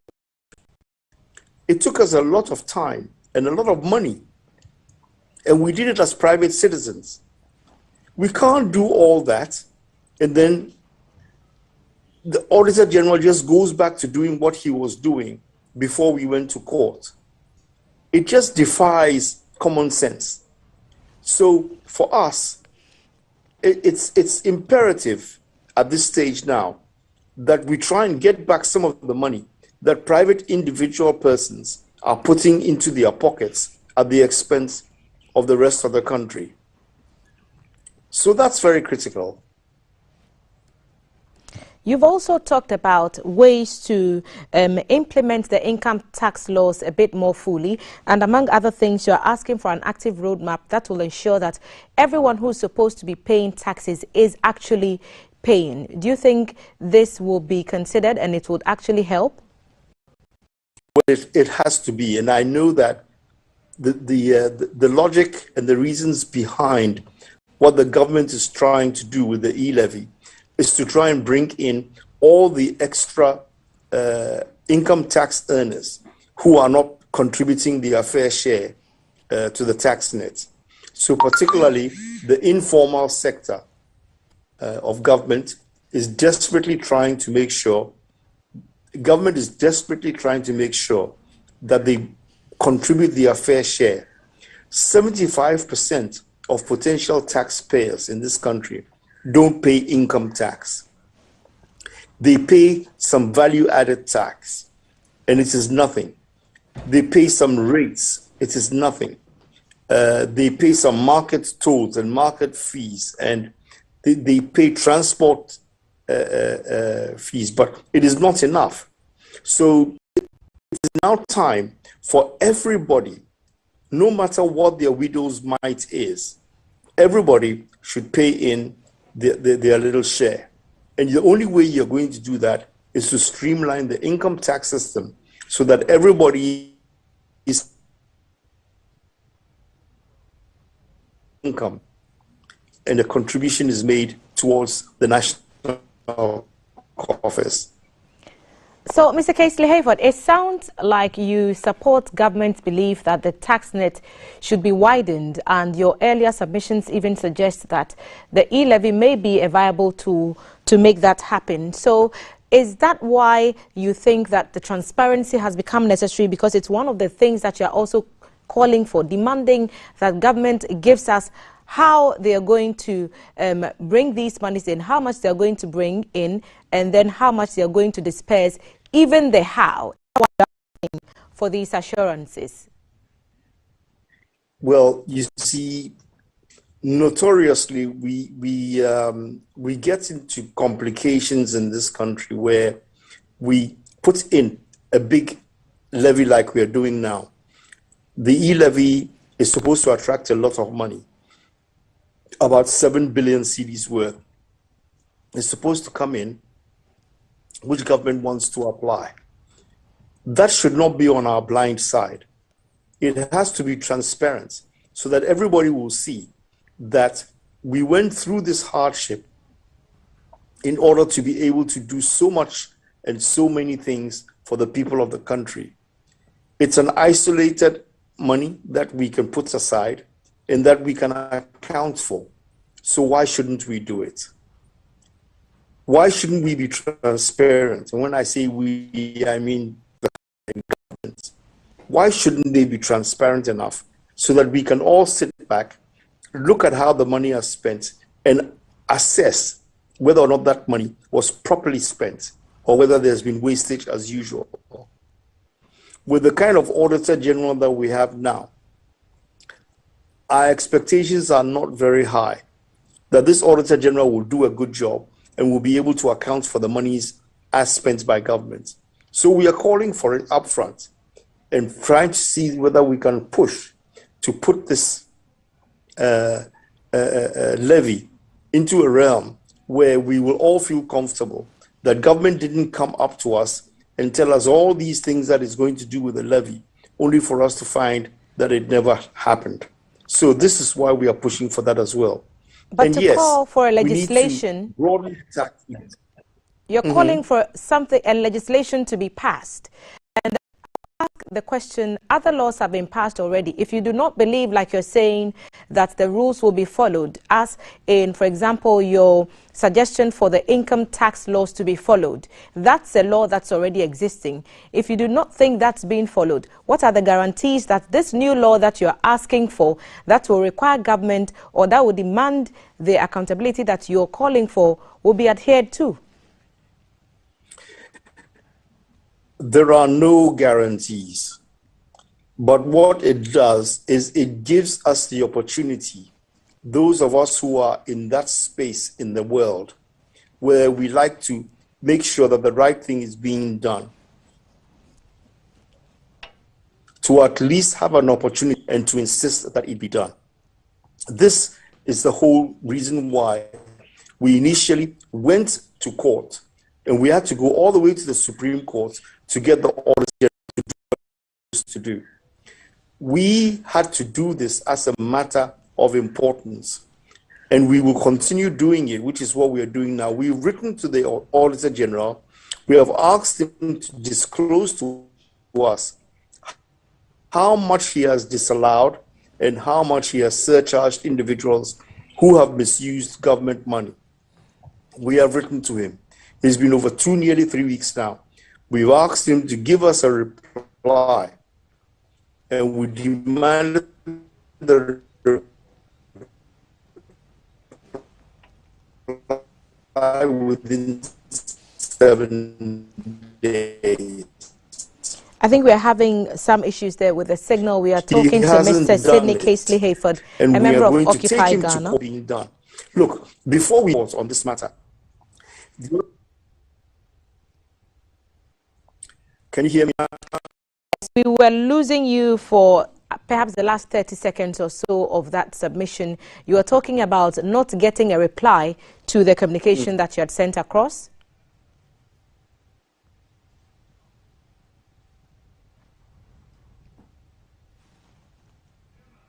It took us a lot of time and a lot of money, and we did it as private citizens. We can't do all that and then the Auditor General just goes back to doing what he was doing before we went to court. It just defies common sense. So for us, it's imperative at this stage now that we try and get back some of the money that private individual persons are putting into their pockets at the expense of the rest of the country. So that's very critical. You've also talked about ways to implement the income tax laws a bit more fully. And among other things, you're asking for an active roadmap that will ensure that everyone who's supposed to be paying taxes is actually paying. Do you think this will be considered and it would actually help? Well, it has to be. And I know that the logic and the reasons behind what the government is trying to do with the E-levy is to try and bring in all the extra income tax earners who are not contributing their fair share to the tax net. So particularly the informal sector of government is desperately trying to make sure, government is desperately trying to make sure that they contribute their fair share. 75% of potential taxpayers in this country don't pay income tax. They pay some value-added tax, and it is nothing. They pay some rates, it is nothing. They pay some market tolls and market fees, and they pay transport fees, but it is not enough. So is now time for everybody, no matter what their widow's mite is, everybody should pay in their little share. And the only way you're going to do that is to streamline the income tax system so that everybody is income and a contribution is made towards the national office. So, Mr. Casely Hayford, it sounds like you support government's belief that the tax net should be widened, and your earlier submissions even suggest that the E-levy may be a viable tool to make that happen. So, is that why you think that the transparency has become necessary? Because it's one of the things that you're also calling for, demanding that government gives us how they are going to bring these monies in, how much they are going to bring in, and then how much they are going to disperse, even the how for these assurances. Well, you see, notoriously, we get into complications in this country where we put in a big levy like we are doing now. The E-levy is supposed to attract a lot of money, about 7 billion cedis worth. It's supposed to come in, which government wants to apply. That should not be on our blind side. It has to be transparent so that everybody will see that we went through this hardship in order to be able to do so much and so many things for the people of the country. It's an isolated money that we can put aside and that we can account for. So why shouldn't we do it? Why shouldn't we be transparent? And when I say we, I mean the government. Why shouldn't they be transparent enough so that we can all sit back, look at how the money is spent, and assess whether or not that money was properly spent or whether there's been wastage as usual? With the kind of Auditor General that we have now, our expectations are not very high that this Auditor General will do a good job and will be able to account for the monies as spent by government. So we are calling for it up front and trying to see whether we can push to put this levy into a realm where we will all feel comfortable that government didn't come up to us and tell us all these things that it's going to do with the levy, only for us to find that it never happened. So this is why we are pushing for that as well. But and to yes, call for a legislation, you're calling for something, a legislation to be passed. And I ask the question, other laws have been passed already. If you do not believe, like you're saying, that the rules will be followed, as in, for example, your suggestion for the income tax laws to be followed, that's a law that's already existing. If you do not think that's being followed, what are the guarantees that this new law that you're asking for, that will require government or that will demand the accountability that you're calling for, will be adhered to? There are no guarantees. But what it does is it gives us the opportunity, those of us who are in that space in the world, where we like to make sure that the right thing is being done, to at least have an opportunity and to insist that it be done. This is the whole reason why we initially went to court, and we had to go all the way to the Supreme Court to get the order to do what it was to do. We had to do this as a matter of importance, and we will continue doing it, which is what we are doing now. We've written to the Auditor General. We have asked him to disclose to us how much he has disallowed and how much he has surcharged individuals who have misused government money. We have written to him. It's been over nearly 3 weeks now. We've asked him to give us a reply, and we demanded the reply within 7 days. I think we're having some issues there with the signal. We are talking to Mr. Sidney Casely Hayford, a member of Occupy Ghana. Being done. Look, before we vote on this matter, can you hear me? We were losing you for perhaps the last 30 seconds or so of that submission. You were talking about not getting a reply to the communication that you had sent across.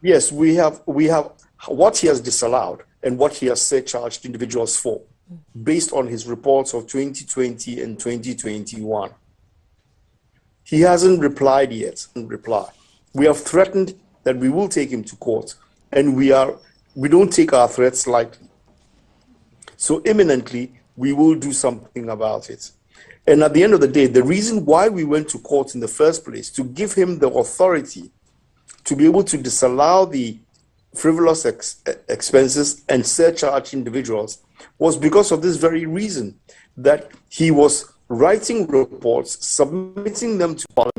Yes, we have what he has disallowed and what he has surcharged individuals for, based on his reports of 2020 and 2021. He hasn't replied yet. We have threatened that we will take him to court, and we don't take our threats lightly. So imminently, we will do something about it. And at the end of the day, the reason why we went to court in the first place, to give him the authority to be able to disallow the frivolous expenses and surcharge individuals, was because of this very reason, that he was writing reports, submitting them to Parliament,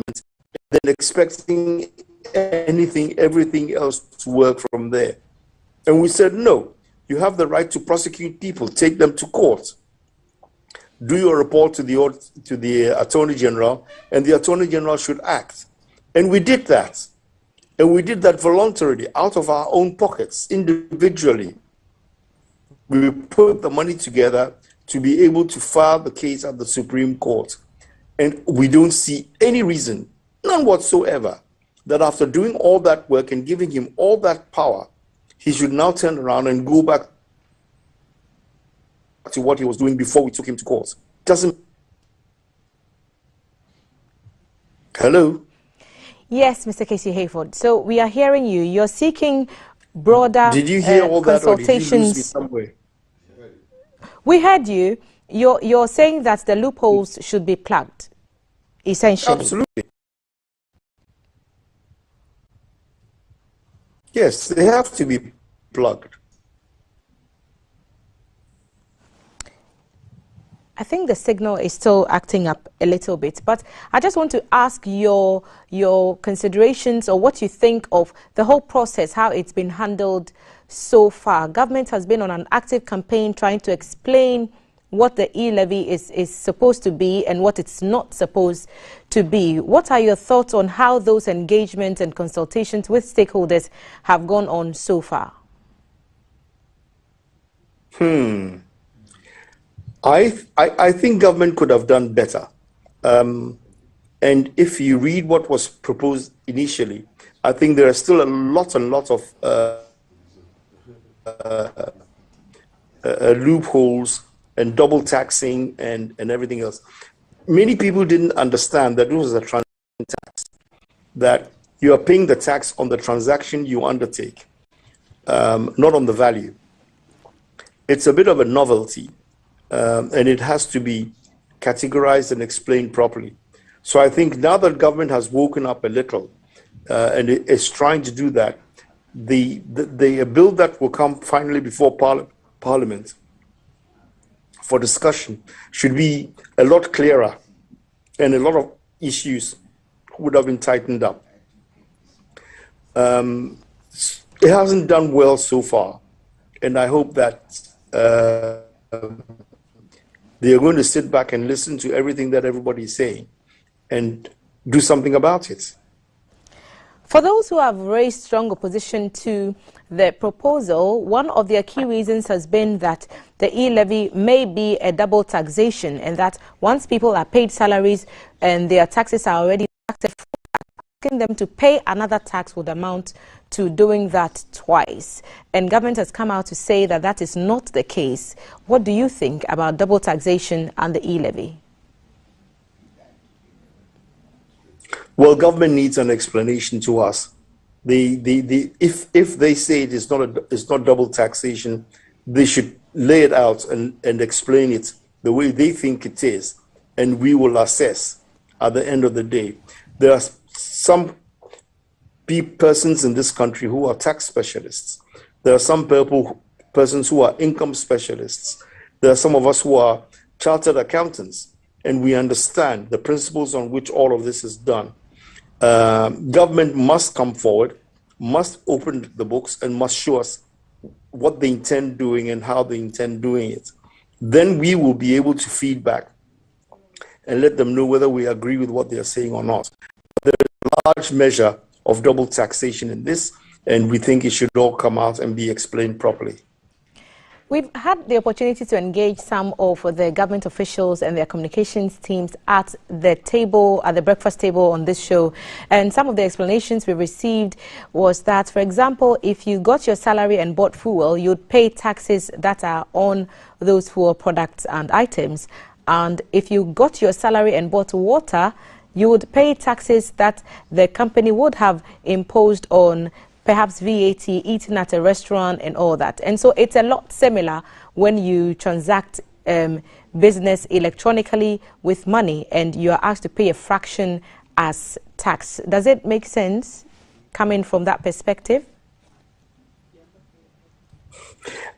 and then expecting everything else to work from there. And we said, no, you have the right to prosecute people, take them to court. Do your report to the Attorney General, and the Attorney General should act. And we did that. And we did that voluntarily, out of our own pockets, individually. We put the money together to be able to file the case at the Supreme Court. And we don't see any reason, none whatsoever, that after doing all that work and giving him all that power, he should now turn around and go back to what he was doing before we took him to court. Doesn't. Hello? Yes, Mr. Casey Hayford. So we are hearing you. You're seeking broader Did you hear all that, or did you lose me somewhere? We heard you. You're saying that the loopholes should be plugged, essentially. Absolutely. Yes, they have to be plugged. I think the signal is still acting up a little bit, but I just want to ask your considerations or what you think of the whole process, how it's been handled so far. Government has been on an active campaign trying to explain what the E-levy is supposed to be and what it's not supposed to be. What are your thoughts on how those engagements and consultations with stakeholders have gone on so far? I think government could have done better. And if you read what was proposed initially, I think there are still a lot of loopholes and double taxing and everything else. Many people didn't understand that this was a transaction tax, that you are paying the tax on the transaction you undertake, not on the value. It's a bit of a novelty, and it has to be categorized and explained properly. So I think now that government has woken up a little and it is trying to do that, the bill that will come finally before Parliament for discussion should be a lot clearer, and a lot of issues would have been tightened up. It hasn't done well so far, and I hope that they are going to sit back and listen to everything that everybody is saying and do something about it. For those who have raised strong opposition to the proposal, one of their key reasons has been that the E-levy may be a double taxation, and that once people are paid salaries and their taxes are already taxed, asking them to pay another tax would amount to doing that twice. And government has come out to say that that is not the case. What do you think about double taxation and the E-levy? Well, government needs an explanation to us. If they say it's not double taxation, they should lay it out and explain it the way they think it is, and we will assess at the end of the day. There are some persons in this country who are tax specialists. There are some persons who are income specialists. There are some of us who are chartered accountants, and we understand the principles on which all of this is done. Government must come forward, must open the books, and must show us what they intend doing and how they intend doing it. Then we will be able to feedback and let them know whether we agree with what they are saying or not. There is a large measure of double taxation in this, and we think it should all come out and be explained properly. We've had the opportunity to engage some of the government officials and their communications teams at the table, at the breakfast table on this show. And some of the explanations we received was that, for example, if you got your salary and bought fuel, you'd pay taxes that are on those fuel products and items. And if you got your salary and bought water, you would pay taxes that the company would have imposed on perhaps VAT, eating at a restaurant and all that. And so it's a lot similar when you transact business electronically with money and you are asked to pay a fraction as tax. Does it make sense coming from that perspective?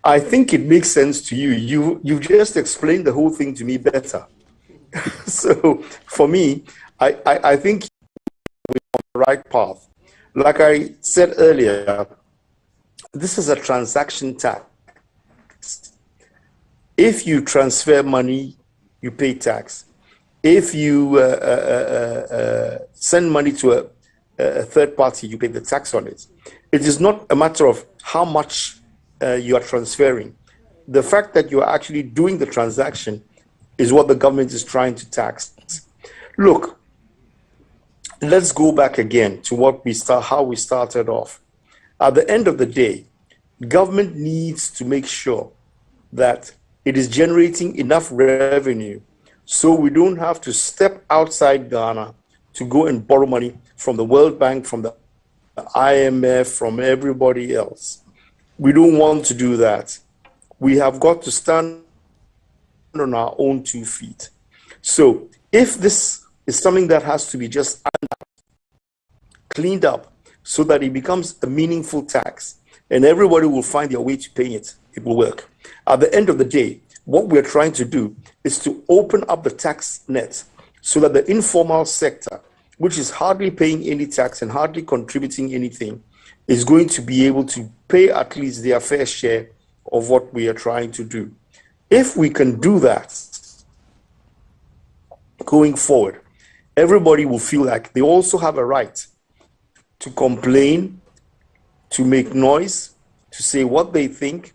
I think it makes sense to you. You've just explained the whole thing to me better. So for me, I think we're on the right path. Like I said earlier, this is a transaction tax. If you transfer money, you pay tax. If you send money to a third party, you pay the tax on it. It is not a matter of how much you are transferring. The fact that you are actually doing the transaction is what the government is trying to tax. Look, let's go back again to how we started off. At the end of the day, government needs to make sure that it is generating enough revenue so we don't have to step outside Ghana to go and borrow money from the World Bank, from the IMF, from everybody else. We don't want to do that. We have got to stand on our own 2 feet. So if this is something that has to be just cleaned up so that it becomes a meaningful tax and everybody will find their way to paying it, it will work. At the end of the day, what we're trying to do is to open up the tax net so that the informal sector, which is hardly paying any tax and hardly contributing anything, is going to be able to pay at least their fair share of what we are trying to do. If we can do that going forward, everybody will feel like they also have a right to complain, to make noise, to say what they think,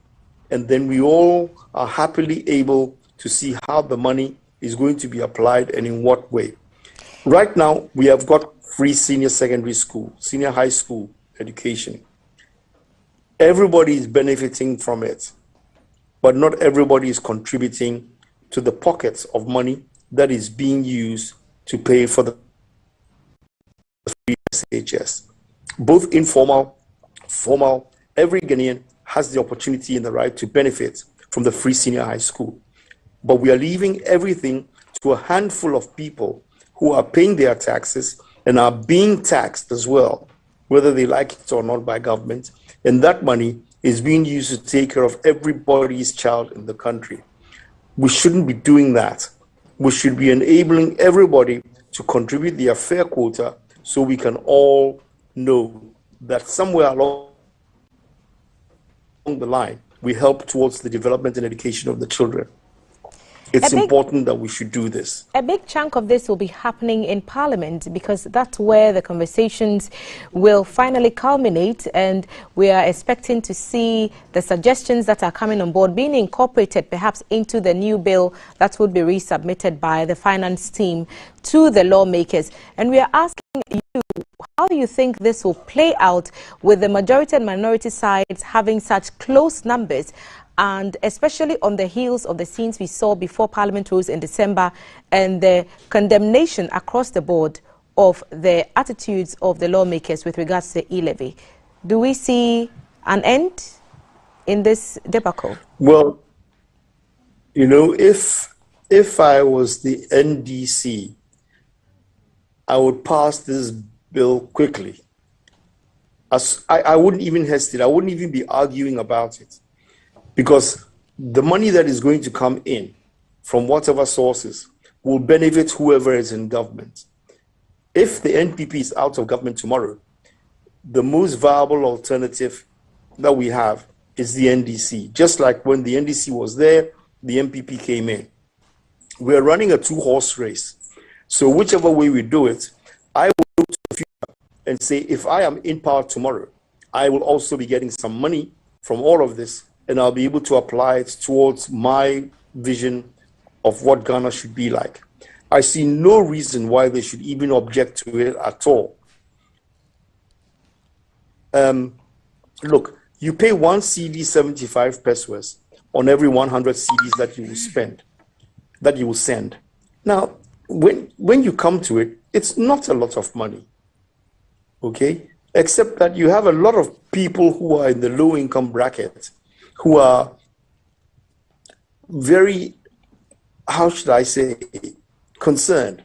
and then we all are happily able to see how the money is going to be applied and in what way. Right now, we have got free senior secondary school, senior high school education. Everybody is benefiting from it, but not everybody is contributing to the pockets of money that is being used to pay for the free SHS. Both informal, formal, every Ghanaian has the opportunity and the right to benefit from the free senior high school. But we are leaving everything to a handful of people who are paying their taxes and are being taxed as well, whether they like it or not by government. And that money is being used to take care of everybody's child in the country. We shouldn't be doing that. We should be enabling everybody to contribute their fair quota so we can all know that somewhere along the line, we help towards the development and education of the children. It's important that we should do this. A big chunk of this will be happening in Parliament because that's where the conversations will finally culminate, and we are expecting to see the suggestions that are coming on board being incorporated perhaps into the new bill that would be resubmitted by the finance team to the lawmakers. And we are asking you, how do you think this will play out with the majority and minority sides having such close numbers, and especially on the heels of the scenes we saw before Parliament rose in December and the condemnation across the board of the attitudes of the lawmakers with regards to the E-levy? Do we see an end in this debacle? Well, you know, if I was the NDC, I would pass this bill quickly. I wouldn't even hesitate. I wouldn't even be arguing about it. Because the money that is going to come in from whatever sources will benefit whoever is in government. If the NPP is out of government tomorrow, the most viable alternative that we have is the NDC. Just like when the NDC was there, the MPP came in. We're running a two-horse race. So whichever way we do it, I will look to the future and say, if I am in power tomorrow, I will also be getting some money from all of this, and I'll be able to apply it towards my vision of what Ghana should be like. I see no reason why they should even object to it at all. Look, you pay 1 CD 75 pesos on every 100 CDs that you will spend, that you will send. Now, when you come to it, it's not a lot of money, okay? Except that you have a lot of people who are in the low income bracket who are very, how should I say, concerned.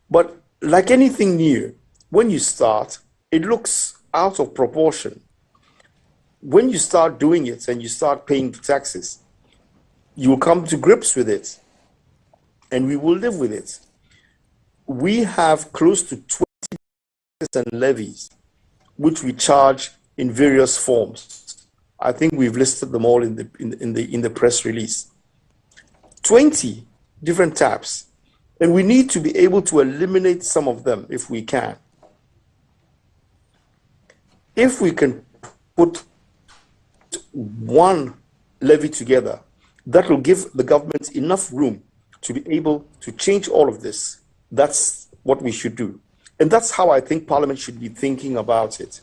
But like anything new, when you start, it looks out of proportion. When you start doing it and you start paying the taxes, you will come to grips with it, and we will live with it. We have close to 20% levies, which we charge in various forms. I think we've listed them all in the press release. 20 different taps, and we need to be able to eliminate some of them if we can. If we can put one levy together, that will give the government enough room to be able to change all of this. That's what we should do. And that's how I think Parliament should be thinking about it.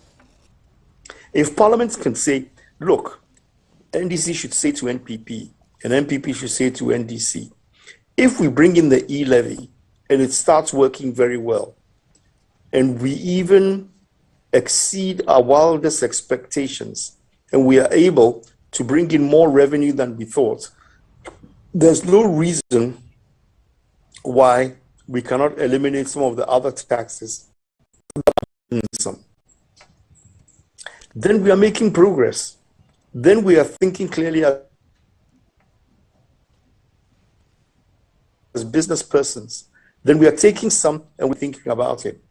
If Parliament can say, look, NDC should say to NPP, and NPP should say to NDC, if we bring in the E-levy and it starts working very well, and we even exceed our wildest expectations, and we are able to bring in more revenue than we thought, there's no reason why we cannot eliminate some of the other taxes. Then we are making progress. Then we are thinking clearly as business persons. Then we are taking some and we're thinking about it.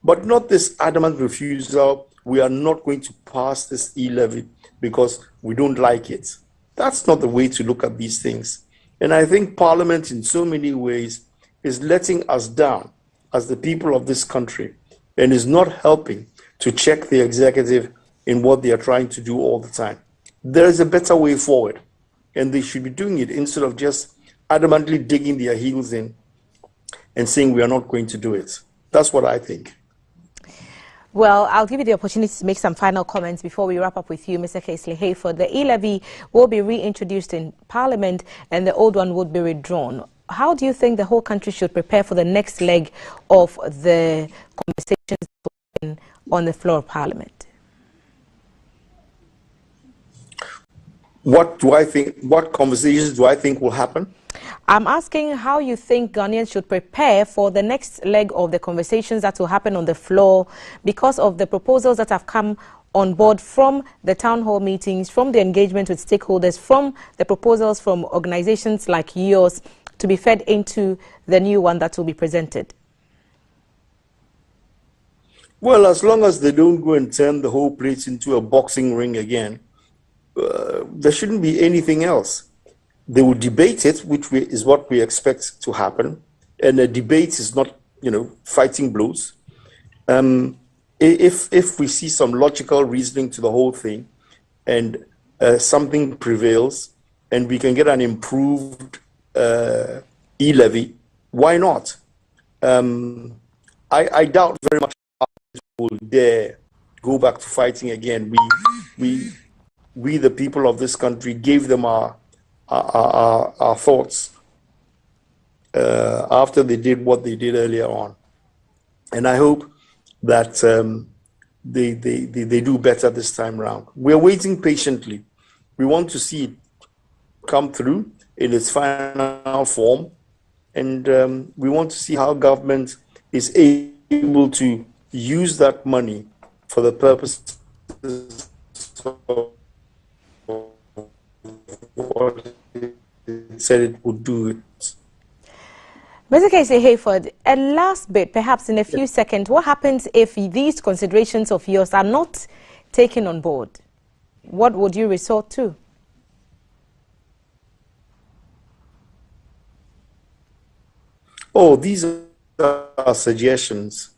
But not this adamant refusal, we are not going to pass this E-levy because we don't like it. That's not the way to look at these things. And I think Parliament in so many ways is letting us down as the people of this country and is not helping to check the executive in what they are trying to do all the time. There is a better way forward, and they should be doing it instead of just adamantly digging their heels in and saying we are not going to do it. That's what I think. Well, I'll give you the opportunity to make some final comments before we wrap up with you, Mr. Casely Hayford. The E-levy will be reintroduced in Parliament and the old one would be withdrawn. How do you think the whole country should prepare for the next leg of the conversations on the floor of Parliament? What do I think? What conversations do I think will happen? I'm asking how you think Ghanaians should prepare for the next leg of the conversations that will happen on the floor because of the proposals that have come on board from the town hall meetings, from the engagement with stakeholders, from the proposals from organizations like yours to be fed into the new one that will be presented. Well, as long as they don't go and turn the whole place into a boxing ring again, there shouldn't be anything else. They will debate it, which is what we expect to happen. And a debate is not, fighting blows. If we see some logical reasoning to the whole thing and something prevails and we can get an improved E-levy, why not? I doubt very much will dare go back to fighting again. We the people of this country, gave them our thoughts after they did what they did earlier on, and I hope that they do better this time around. We're waiting patiently. We want to see it come through in its final form, and we want to see how government is able to use that money for the purposes of what it said it would do it. Mr. Casey Hayford, a last bit, perhaps in a few seconds, what happens if these considerations of yours are not taken on board? What would you resort to? Oh, these are suggestions.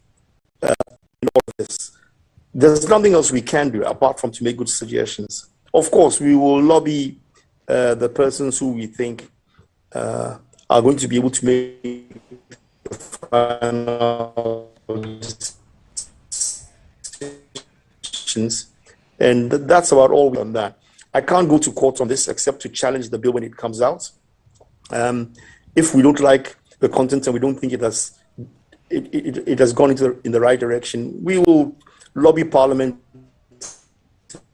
there's nothing else we can do apart from to make good suggestions. Of course, we will lobby the persons who we think are going to be able to make the final decisions. And that's about all on that. I can't go to court on this except to challenge the bill when it comes out. If we don't like the content and we don't think it has gone in the right direction, we will lobby Parliament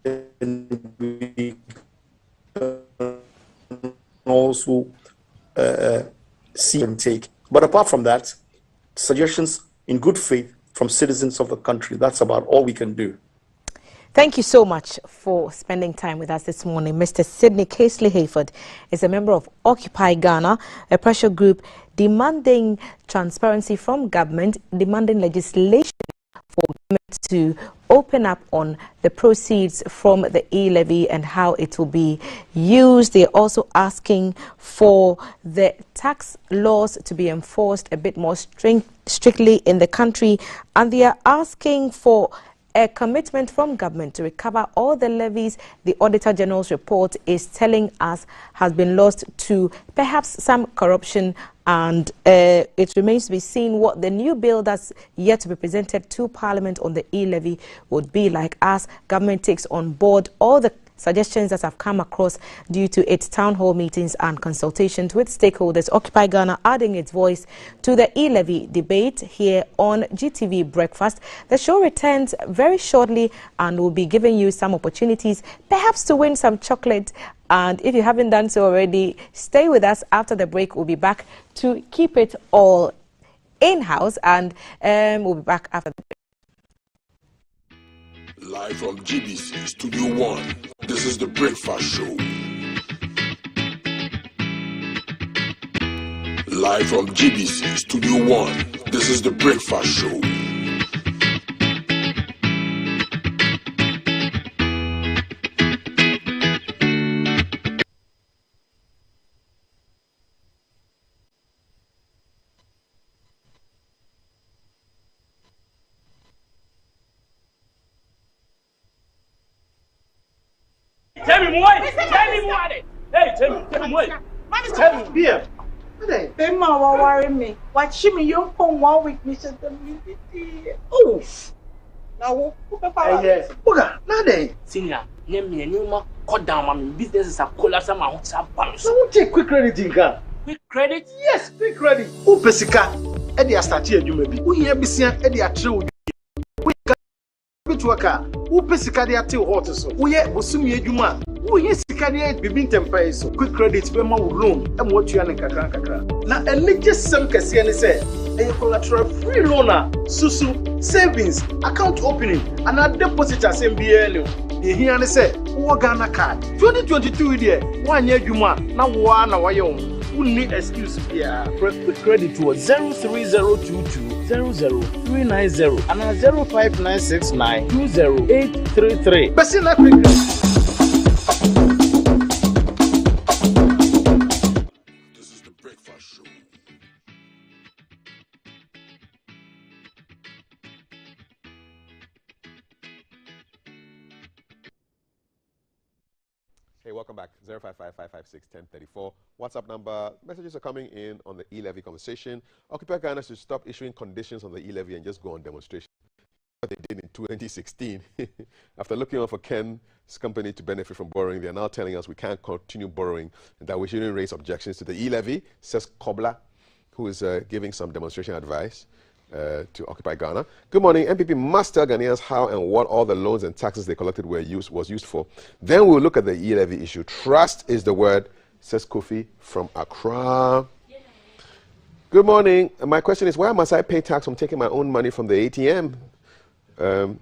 and we also see and take. But apart from that, suggestions in good faith from citizens of the country, that's about all we can do. Thank you so much for spending time with us this morning. Mr. Sidney Casely Hayford is a member of Occupy Ghana, a pressure group demanding transparency from government, demanding legislation for government to open up on the proceeds from the E-levy and how it will be used. They're also asking for the tax laws to be enforced a bit more strictly in the country, and they are asking for a commitment from government to recover all the levies the Auditor General's report is telling us has been lost to perhaps some corruption, and it remains to be seen what the new bill that's yet to be presented to Parliament on the E-levy would be like, as government takes on board all the suggestions that have come across due to its town hall meetings and consultations with stakeholders. Occupy Ghana adding its voice to the E-levy debate here on GTV Breakfast. The show returns very shortly and will be giving you some opportunities perhaps to win some chocolate. And if you haven't done so already, stay with us. After the break, we'll be back to keep it all in-house, and we'll be back after the break. Live from GBC Studio 1, this is the Breakfast Show. Live from GBC Studio 1, this is the Breakfast Show. Tell me more. Tell me more. Hey, tell me more. Tell me, beer. They ma worry me. Watch me, you come 1 week, Mr. Oh, now who yes. Boga, nade. Senior, name me and you ma cut down my business is a collapse. I'm out of balance. So who take quick credit in Ghana? Quick credit? Yes, quick credit. Who pesika? Eddie start here, you may be. Who here be seeing Eddie a true? Who pesika they are till hot so? Who here Bosumi Juma? Who here Sikadia Bibin Tempe so? Quick credit, Bema loan, and what you are in Kakra. Now, a little some Cassian say, a collateral free loaner, Susu, savings, account opening, and a deposit as MBL. The here say, who Ghana card 2022 year, 1 year Juma, now one hour young. Who need excuse here? Quick credit to 03022 00390 and 05969 20833. But see that quick credit. This is the Breakfast Show. Hey, welcome back. 055-556-1034. WhatsApp number. Messages are coming in on the E-levy conversation. Occupy Ghana should stop issuing conditions on the E-levy and just go on demonstration. What they did in 2016. After looking out for Ken's company to benefit from borrowing, they are now telling us we can't continue borrowing and that we shouldn't raise objections to the E-levy, says Kobla, who is giving some demonstration advice to Occupy Ghana. Good morning. MPP must tell Ghanaians how and what all the loans and taxes they collected was used for. Then we'll look at the E-levy issue. Trust is the word, says Kofi from Accra. Yeah. Good morning. My question is, why must I pay tax from taking my own money from the ATM?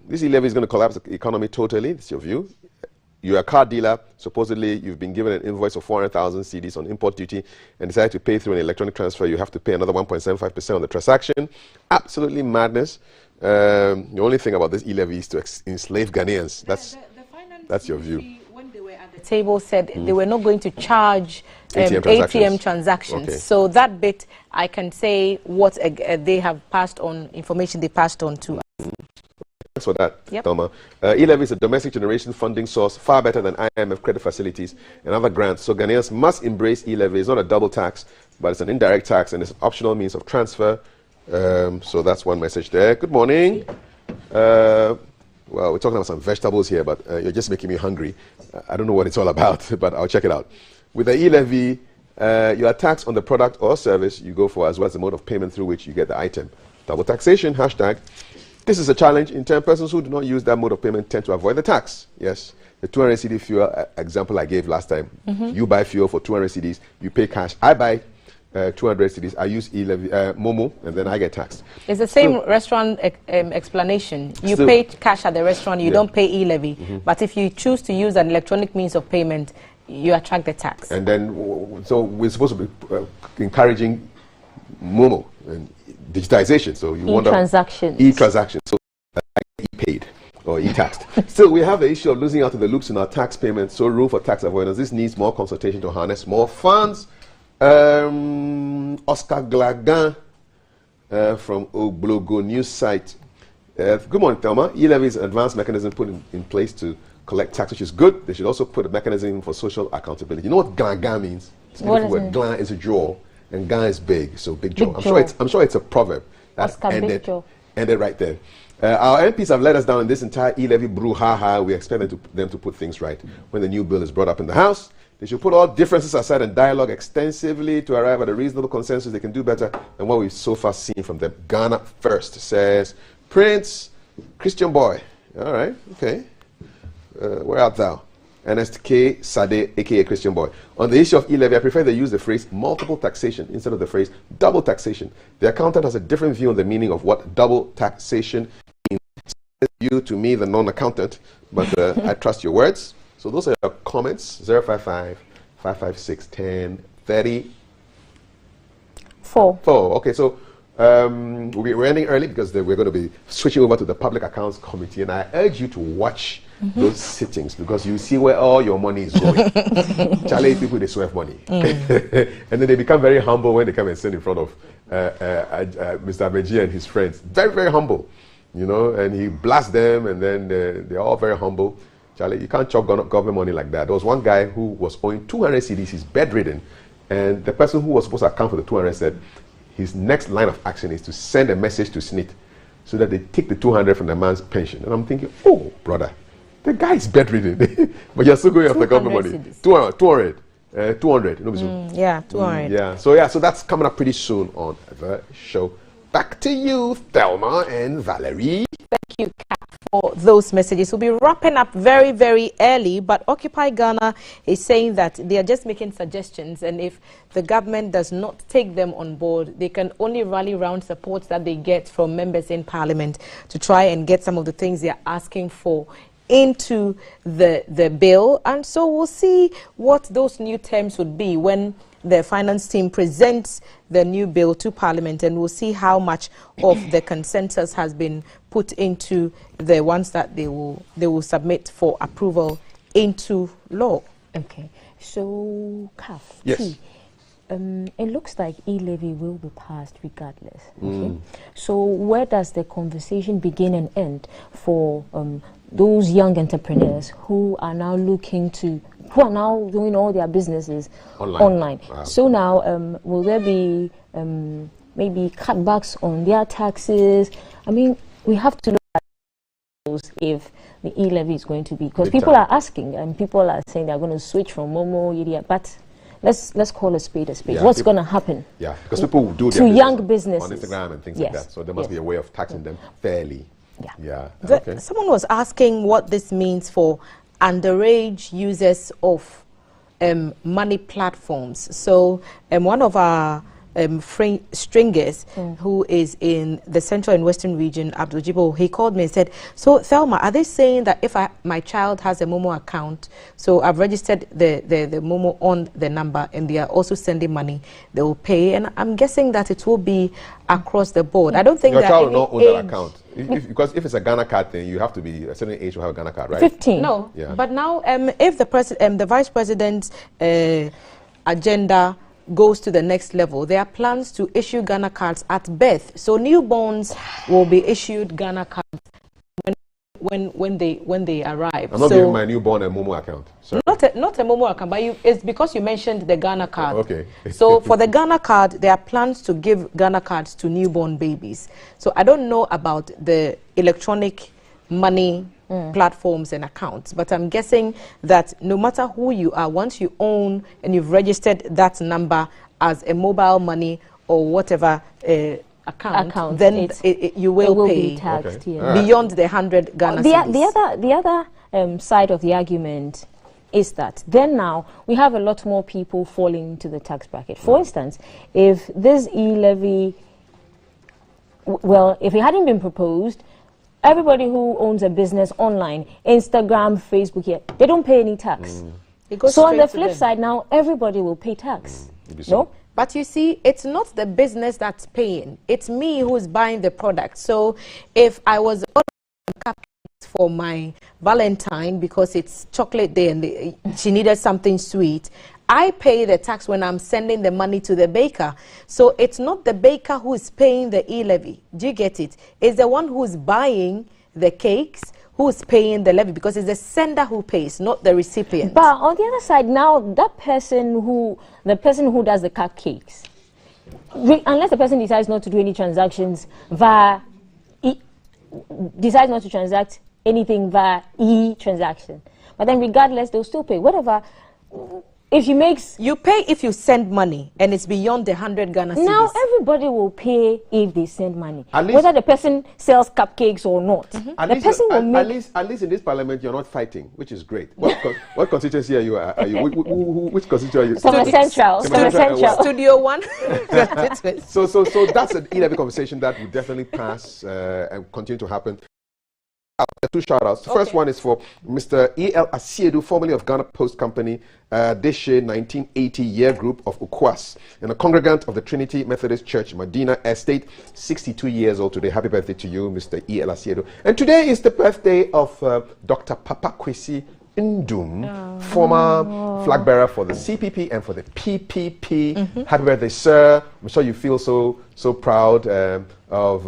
This E-levy is going to collapse the economy totally. That's your view. You're a car dealer. Supposedly, you've been given an invoice of 400,000 cedis on import duty and decide to pay through an electronic transfer. You have to pay another 1.75% on the transaction. Absolutely madness. The only thing about this E-levy is to enslave Ghanaians. That's your view. When they were at the table, said they were not going to charge ATM transactions. Okay. So that bit, I can say what they have passed on, information they passed on to us. Thanks for that, Yep. Thelma. E-levy is a domestic generation funding source, far better than IMF credit facilities and other grants. So Ghanaians must embrace e-levy. It's not a double tax, but it's an indirect tax, and it's an optional means of transfer. So that's one message there. Good morning. Well, we're talking about some vegetables here, but you're just making me hungry. I don't know what it's all about, but I'll check it out. With the e-levy, you are taxed on the product or service you go for, as well as the mode of payment through which you get the item. Double taxation, hashtag. This is a challenge. In turn, persons who do not use that mode of payment tend to avoid the tax. Yes. The 200 CD fuel example I gave last time. You buy fuel for 200 CDs, you pay cash. I buy 200 CDs, I use e-levy, Momo, and then I get taxed. It's the same restaurant explanation. You pay cash at the restaurant, you don't pay e-levy. But if you choose to use an electronic means of payment, you attract the tax. And then, so we're supposed to be encouraging Momo and digitization. So you want e-transactions. So e-paid or e-taxed. Still, we have the issue of losing out of the loops in our tax payments. So room for tax avoidance. This needs more consultation to harness more funds. Oscar Glagan from Oblogo News site. Good morning, Thelma. E-levy is an advanced mechanism put in place to collect tax, which is good. They should also put a mechanism for social accountability. You know what Glagan means? It's a beautiful word. Glan is a jaw, and Gan is big, so big jaw. I'm sure it's a proverb that ended right there. Our MPs have let us down in this entire e-levy brouhaha. We expect them to put things right. When the new bill is brought up in the House, they should put all differences aside and dialogue extensively to arrive at a reasonable consensus. They can do better than what we've so far seen from them. Ghana first, says Prince Christian Boy. All right, okay. Where art thou? Ernest K. Sade, a.k.a. Christian Boy. On the issue of e-levy, I prefer they use the phrase multiple taxation instead of the phrase double taxation. The accountant has a different view on the meaning of what double taxation means. You to me, the non-accountant, but I trust your words. So those are your comments. 055 556 1030. 4. Okay, so we're ending early because we're going to be switching over to the Public Accounts Committee, and I urge you to watch those sittings because you see where all your money is going. Charlie, people, they swear money. And then they become very humble when they come and sit in front of Mr. Abeji and his friends. Very, very humble, you know, and he blasts them, and then they're all very humble. Charlie, you can't chop government money like that. There was one guy who was owing 200 CDs, he's bedridden, and the person who was supposed to account for the 200 said his next line of action is to send a message to SNIT so that they take the 200 from the man's pension. And I'm thinking, oh, brother, the guy is bedridden, but you're still going after government money. 200. Yeah, 200. Yeah, so that's coming up pretty soon on the show. Back to you, Thelma and Valerie. Thank you, Kat, for those messages. We'll be wrapping up very, very early, but Occupy Ghana is saying that they are just making suggestions, and if the government does not take them on board, they can only rally around support that they get from members in Parliament to try and get some of the things they are asking for into the bill. And so we'll see what those new terms would be when the finance team presents the new bill to Parliament, and we'll see how much of the consensus has been put into the ones that they will submit for approval into law. Okay, so Kaf, yes. It looks like e-levy will be passed regardless. Okay? So where does the conversation begin and end for those young entrepreneurs who are now doing all their businesses online? Wow. So now, will there be maybe cutbacks on their taxes? I mean, we have to look at those if the e-levy is going to be, because people are asking and people are saying they're going to switch from Momo, but let's call a spade a spade. What's going to happen? Yeah, because people do to young businesses on Instagram and things like that. So there must be a way of taxing them fairly. Yeah. Someone was asking what this means for underage users of money platforms. So one of our stringers who is in the central and western region, Abdul Jibo, he called me and said, so Thelma, are they saying that if my child has a Momo account, so I've registered the Momo on the number and they are also sending money, they will pay? And I'm guessing that it will be across the board. I don't think your that child will not own that account. Because if it's a Ghana card thing, you have to be a certain age to have a Ghana card, right? 15. No, but now if the vice president's agenda goes to the next level, there are plans to issue Ghana cards at birth. So newborns will be issued Ghana cards when when they arrive. I'm not giving my newborn a Momo account. Sorry. Not a Momo account, but it's because you mentioned the Ghana card. Okay. So for the Ghana card, there are plans to give Ghana cards to newborn babies. So I don't know about the electronic money platforms and accounts, but I'm guessing that no matter who you are, once you own and you've registered that number as a mobile money or whatever account, then you will pay be taxed, beyond the 100 Ghana cedis. The other side of the argument is that then now we have a lot more people falling into the tax bracket. For instance, if this E-levy, well, if it hadn't been proposed, everybody who owns a business online, Instagram, Facebook, here, they don't pay any tax. It goes so on the straight to flip them. side, now everybody will pay tax. No? But you see, it's not the business that's paying. It's me who's buying the product. So if I was ordering cupcakes for my Valentine because it's chocolate day and she needed something sweet, I pay the tax when I'm sending the money to the baker. So it's not the baker who's paying the E-levy. Do you get it? It's the one who's buying the cakes who's paying the levy, because it's the sender who pays, not the recipient. But on the other side, now the person who does the cupcakes, unless the person decides not to do any transactions decides not to transact anything via e-transaction, but then regardless, they'll still pay whatever. If you pay if you send money and it's beyond the 100 Ghana cedis. Now everybody will pay if they send money, whether the person sells cupcakes or not. At least in this parliament you're not fighting, which is great. What constituency are you? Which constituency are you? Summer Central. Studio 1. So that's an E-levy conversation that will definitely pass and continue to happen. Two shout-outs. The first one is for Mr. E.L. Asiedu, formerly of Ghana Post Company, Deshe 1980 year group of Ukwas, and a congregant of the Trinity Methodist Church, Medina Estate, 62 years old today. Happy birthday to you, Mr. E.L. Asiedu. And today is the birthday of Dr. Papa Kwesi Ndum, former flag bearer for the CPP and for the PPP. Happy birthday, sir. I'm sure you feel so proud of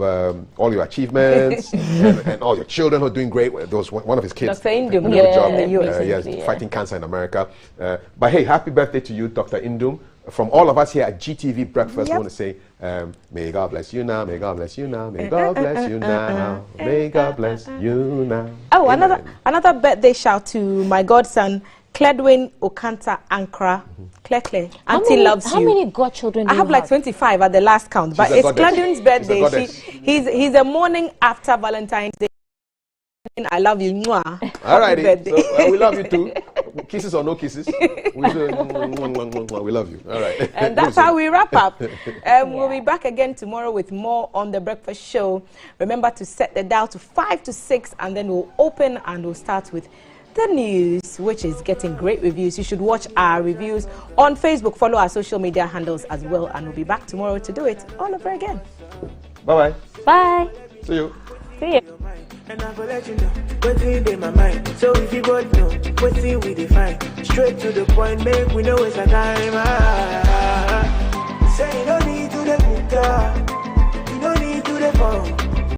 all your achievements and all your children who are doing great. There was one of his kids. Dr. Indum, fighting cancer in America. But hey, happy birthday to you, Dr. Indum. From all of us here at GTV Breakfast, I want to say, may God bless you now, may God bless you now, may God bless you now, may God bless you now. Oh, another birthday shout to my godson, Cledwin Okanta Ankara. Claire, Auntie loves you. How many godchildren do you have? Like 25 at the last count, but it's Cledwin's birthday. He's a morning after Valentine's Day. I love you. All right. So, we love you too. Kisses or no kisses. We love you. All right. And that's how we wrap up. We'll be back again tomorrow with more on The Breakfast Show. Remember to set the dial to 5 to 6, and then we'll open and we'll start with the news, which is getting great reviews. You should watch our reviews on Facebook. Follow our social media handles as well, and we'll be back tomorrow to do it all over again. Bye-bye. Bye. See you. See you. And I will let you know what's in my mind. So if you both know what's in we define, straight to the point, make we know it's a time. Say you don't need to the book, you don't need to the phone.